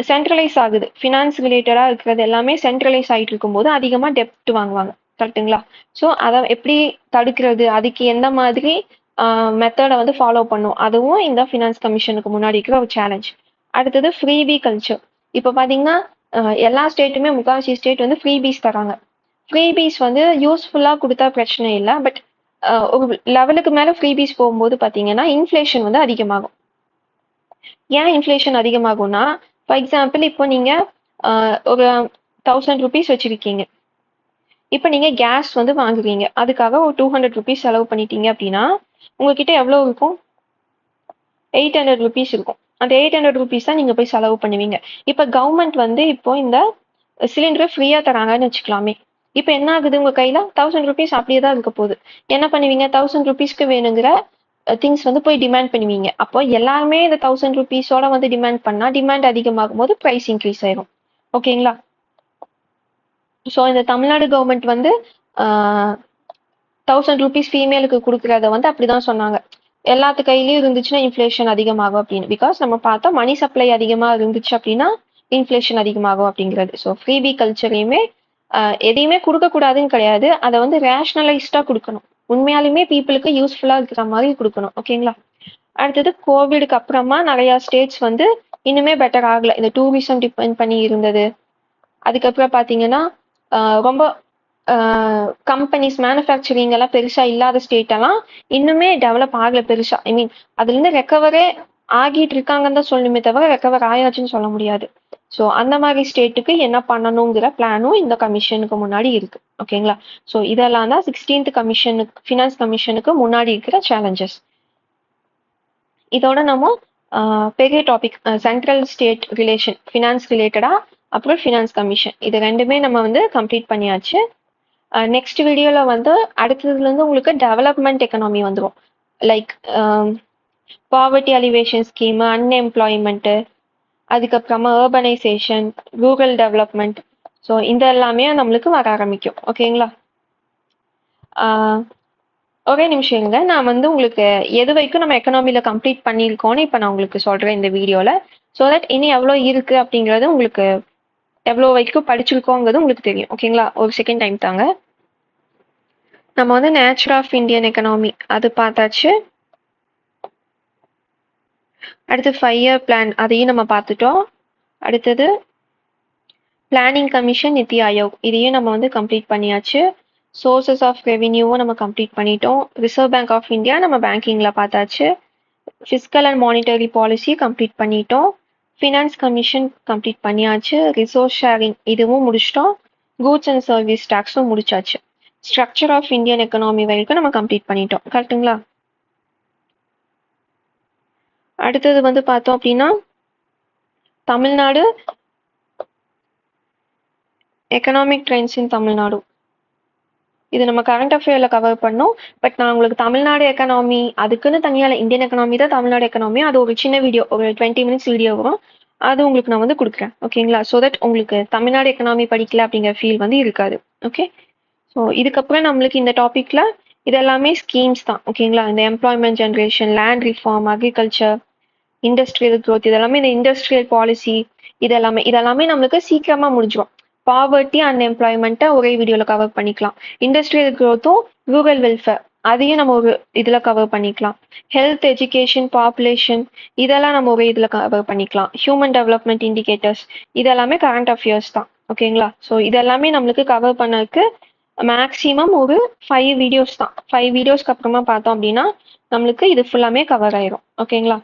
சென்ட்ரலைஸ் ஆகுது, ஃபினான்ஸ் ரிலேட்டடாக இருக்கிறது எல்லாமே சென்ட்ரலைஸ் ஆகிட்டு இருக்கும்போது அதிகமாக டெப்ட் வாங்குவாங்க, கரெக்டுங்களா? ஸோ அதை எப்படி தடுக்கிறது, அதுக்கு எந்த மாதிரி மெத்தடை வந்து ஃபாலோ பண்ணும், அதுவும் இந்த ஃபினான்ஸ் கமிஷனுக்கு முன்னாடி இருக்கிற ஒரு சேலஞ்ச். அடுத்தது ஃப்ரீபி கல்ச்சர். இப்போ பார்த்தீங்கன்னா எல்லா ஸ்டேட்டுமே முக்கால்வாசி ஸ்டேட் வந்து ஃப்ரீபீஸ் தராங்க. ஃப்ரீபீஸ் வந்து யூஸ்ஃபுல்லாக கொடுத்தா பிரச்சனை இல்லை, பட் ஒரு லெவலுக்கு மேலே ஃப்ரீபீஸ் போகும்போது பார்த்தீங்கன்னா இன்ஃப்ளேஷன் வந்து அதிகமாகும். ஏன் இன்ஃப்ளேஷன் அதிகமாகும்னா, ஃபார் எக்ஸாம்பிள் இப்போ நீங்கள் ஒரு 1000 rupees வச்சுருக்கீங்க. இப்போ நீங்கள் கேஸ் வந்து வாங்குறீங்க, அதுக்காக ஒரு 200 rupees செலவு பண்ணிட்டீங்க அப்படின்னா உங்ககிட்ட எவ்வளோ இருக்கும்? 800 rupees இருக்கும். அந்த 800 rupees தான் நீங்கள் போய் செலவு பண்ணுவீங்க. இப்போ கவர்மெண்ட் வந்து இப்போ இந்த சிலிண்டரை ஃப்ரீயாக தராங்கன்னு வச்சுக்கலாமே. இப்போ என்ன ஆகுது, உங்கள் கையில் 1000 rupees அப்படியே தான் இருக்க போகுது. என்ன பண்ணுவீங்க? 1000 rupeesக்கு வேணுங்கிற திங்ஸ் வந்து போய் டிமாண்ட் பண்ணுவீங்க. அப்போ எல்லாருமே இந்த 1000 rupeesோட வந்து டிமாண்ட் பண்ணா டிமாண்ட் அதிகமாகும் போது ப்ரைஸ் இன்க்ரீஸ் ஆயிரும். ஓகேங்களா? ஸோ இந்த தமிழ்நாடு கவர்மெண்ட் வந்து 1000 rupees ஃபீமேலுக்கு கொடுக்குறத வந்து அப்படிதான் சொன்னாங்க. எல்லாத்து கையிலயும் இருந்துச்சுன்னா இன்ஃப்ளேஷன் அதிகமாகும் அப்படின்னு. பிகாஸ் நம்ம பார்த்தோம் மணி சப்ளை அதிகமாக இருந்துச்சு அப்படின்னா இன்ஃப்ளேஷன் அதிகமாகும் அப்படிங்கிறது. ஸோ ஃப்ரீபி கல்ச்சரையுமே எதையுமே கொடுக்கக்கூடாதுன்னு கிடையாது, அதை வந்து ரேஷனலைஸ்டா கொடுக்கணும். உண்மையாலுமே பீப்புளுக்கு யூஸ்ஃபுல்லா இருக்கிற மாதிரி கொடுக்கணும். ஓகேங்களா? அடுத்தது கோவிடுக்கு அப்புறமா நிறைய ஸ்டேட்ஸ் வந்து இன்னுமே பெட்டர் ஆகல. இந்த டூரிசம் டிபெண்ட் பண்ணி இருந்தது. அதுக்கப்புறம் பார்த்தீங்கன்னா ரொம்ப கம்பெனிஸ் மேனுஃபேக்சரிங் எல்லாம் பெருசா இல்லாத ஸ்டேட் எல்லாம் இன்னுமே டெவலப் ஆகல பெருசா. ஐ மீன் அதுல இருந்து ரெக்கவரே ஆகிட்டு இருக்காங்கன்னு தான் சொல்லணுமே தவிர ரெக்கவர் ஆயாச்சுன்னு சொல்ல முடியாது. ஸோ அந்த மாதிரி ஸ்டேட்டுக்கு என்ன பண்ணணுங்கிற பிளானும் இந்த கமிஷனுக்கு முன்னாடி இருக்கு. ஓகேங்களா? ஸோ இதெல்லாம் தான் 16th கமிஷனுக்கு ஃபினான்ஸ் கமிஷனுக்கு முன்னாடி இருக்கிற சேலஞ்சஸ். இதோட நம்ம பெரிய topic central state relation, finance ரிலேட்டடா, அப்புறம் ஃபினான்ஸ் கமிஷன், இது ரெண்டுமே நம்ம வந்து கம்ப்ளீட் பண்ணியாச்சு. நெக்ஸ்ட் வீடியோவில் வந்து அடுத்ததுலேருந்து உங்களுக்கு டெவலப்மெண்ட் எக்கனாமி வந்துடும். Like poverty alleviation scheme, unemployment, அதுக்கப்புறமா அர்பனைசேஷன், ரூரல் டெவலப்மெண்ட். ஸோ இந்த எல்லாமே நம்மளுக்கு வர ஆரம்பிக்கும். ஓகேங்களா? ஒரே நிமிஷம் இருங்க, நான் வந்து உங்களுக்கு எது வரைக்கும் நம்ம எக்கனாமியில் கம்ப்ளீட் பண்ணியிருக்கோன்னு இப்போ நான் உங்களுக்கு சொல்கிறேன் இந்த வீடியோவில். ஸோ தட் இனி எவ்வளோ இருக்குது அப்படிங்கிறது உங்களுக்கு, எவ்வளோ வரைக்கும் படிச்சிருக்கோங்கிறது உங்களுக்கு தெரியும். ஓகேங்களா? ஒரு செகண்ட் டைம் தாங்க. நம்ம வந்து நேச்சர் ஆஃப் இந்தியன் எக்கனாமி அது பார்த்தாச்சு. அடுத்து 5 year பிளான் அதையும் நம்ம பார்த்துட்டோம். அடுத்தது பிளானிங் கமிஷன், நித்தி ஆயோக், இதையும் நம்ம வந்து கம்ப்ளீட் பண்ணியாச்சு. சோர்சஸ் ஆஃப் ரெவின்யூவும் நம்ம கம்ப்ளீட் பண்ணிட்டோம். ரிசர்வ் பேங்க் ஆஃப் இந்தியா நம்ம பேங்கிங்கில் பார்த்தாச்சு. Fiscal and monetary policy complete பண்ணிட்டோம். ஃபினான்ஸ் கமிஷன் கம்ப்ளீட் பண்ணியாச்சு. ரிசோர்ஸ் ஷேரிங் இதுவும் முடிச்சிட்டோம். கூட்ஸ் அண்ட் சர்வீஸ் டேக்ஸும் முடிச்சாச்சு. ஸ்ட்ரக்சர் ஆஃப் இந்தியன் எக்கனாமி வரைக்கும் நம்ம கம்ப்ளீட் பண்ணிட்டோம். கரெக்டுங்களா? அடுத்தது வந்து பார்த்தோம் அப்படின்னா தமிழ்நாடு எக்கனாமிக் ட்ரெண்ட்ஸ் இன் தமிழ்நாடு, இது நம்ம கரண்ட் அஃபேர்ல கவர் பண்ணோம். பட் நான் உங்களுக்கு தமிழ்நாடு எக்கனாமி அதுக்குன்னு தனியாக இந்தியன் எக்கனாமி தான் தமிழ்நாடு எக்கனாமி, அது ஒரு சின்ன வீடியோ, ஒரு 20 minutes வீடியோ வரும், அது உங்களுக்கு நான் வந்து கொடுக்குறேன். ஓகேங்களா? ஸோ தட் உங்களுக்கு தமிழ்நாடு எக்கனாமி படிக்கல அப்படிங்கிற ஃபீல் வந்து இருக்காது. ஓகே, ஸோ இதுக்கப்புறம் நம்மளுக்கு இந்த டாபிக்ல இதெல்லாமே ஸ்கீம்ஸ் தான். ஓகேங்களா? இந்த employment generation, land reform, agriculture, industrial growth, இதெல்லாமே இந்த இண்டஸ்ட்ரியல் பாலிசி, இதெல்லாமே நம்மளுக்கு சீக்கிரமா முடிஞ்சிடும். பாவர்ட்டி அண்ட் எம்ப்ளாய்மெண்ட்டை ஒரே வீடியோவில் கவர் பண்ணிக்கலாம். இண்டஸ்ட்ரியல் க்ரோத்தும் ரூரல் வெல்ஃபேர் அதையும் நம்ம ஒரு இதில் கவர் பண்ணிக்கலாம். ஹெல்த், எஜுகேஷன், பாப்புலேஷன் இதெல்லாம் நம்ம ஒரே இதில் கவர் பண்ணிக்கலாம். ஹியூமன் டெவலப்மெண்ட் இண்டிகேட்டர்ஸ் இதெல்லாமே கரண்ட் அஃபேர்ஸ் தான். ஓகேங்களா? ஸோ இதெல்லாமே நம்மளுக்கு கவர் பண்ணதுக்கு மேக்ஸிமம் ஒரு 5 வீடியோஸ் தான். 5 வீடியோஸ்க்கு அப்புறமா பார்த்தோம் அப்படின்னா நம்மளுக்கு இது ஃபுல்லாமே கவர் ஆயிரும். ஓகேங்களா?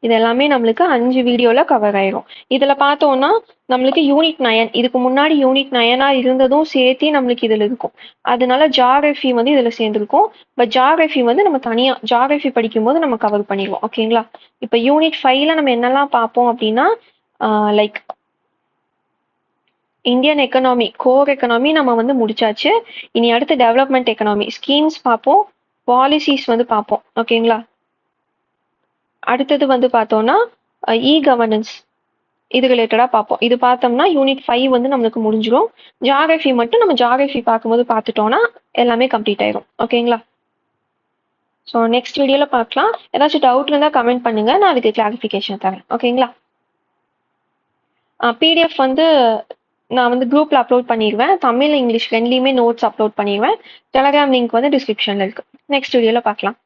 இது எல்லாமே நம்மளுக்கு 5 வீடியோல கவர் ஆயிரும். இதுல பார்த்தோம்னா நம்மளுக்கு யூனிட் 9 இதுக்கு முன்னாடி யூனிட் 9 இருந்ததும் சேர்த்து நம்மளுக்கு இதுல இருக்கும். அதனால ஜியாகிரபி வந்து இதுல சேர்ந்துருக்கும். பட் ஜியாகிரபி வந்து நம்ம தனியா ஜியாகிரபி படிக்கும்போது நம்ம கவர் பண்ணிடுவோம். ஓகேங்களா? இப்போ யூனிட் 5ல நம்ம என்னெல்லாம் பார்ப்போம் அப்படின்னா like Indian economy core economy நம்ம வந்து முடிச்சாச்சு. இனி அடுத்து டெவலப்மெண்ட் எக்கனாமி ஸ்கீம்ஸ் பார்ப்போம், பாலிசிஸ் வந்து பார்ப்போம். ஓகேங்களா? அடுத்தது வந்து பார்த்தோம்னா இ கவர்னன்ஸ் இது ரிலேட்டடாக பார்ப்போம். இது பார்த்தோம்னா யூனிட் 5 வந்து நம்மளுக்கு முடிஞ்சிடும். ஜியாகிரபி மட்டும் நம்ம ஜியாகிரபி பார்க்கும்போது பார்த்துட்டோம்னா எல்லாமே கம்ப்ளீட் ஆயிரும். ஓகேங்களா? ஸோ நெக்ஸ்ட் வீடியோவில் பார்க்கலாம். ஏதாச்சும் டவுட் இருந்தால் கமெண்ட் பண்ணுங்க, நான் அதுக்கு கிளாரிஃபிகேஷன் தரேன். ஓகேங்களா? பிடிஎஃப் வந்து நான் வந்து குரூப்பில் அப்லோட் பண்ணிடுவேன். தமிழ் இங்கிலீஷ் ரெண்டுலேயுமே நோட்ஸ் அப்லோட் பண்ணிடுவேன். டெலகிராம் லிங்க் வந்து டிஸ்கிரிப்ஷனில் இருக்குது. நெக்ஸ்ட் வீடியோவில் பார்க்கலாம்.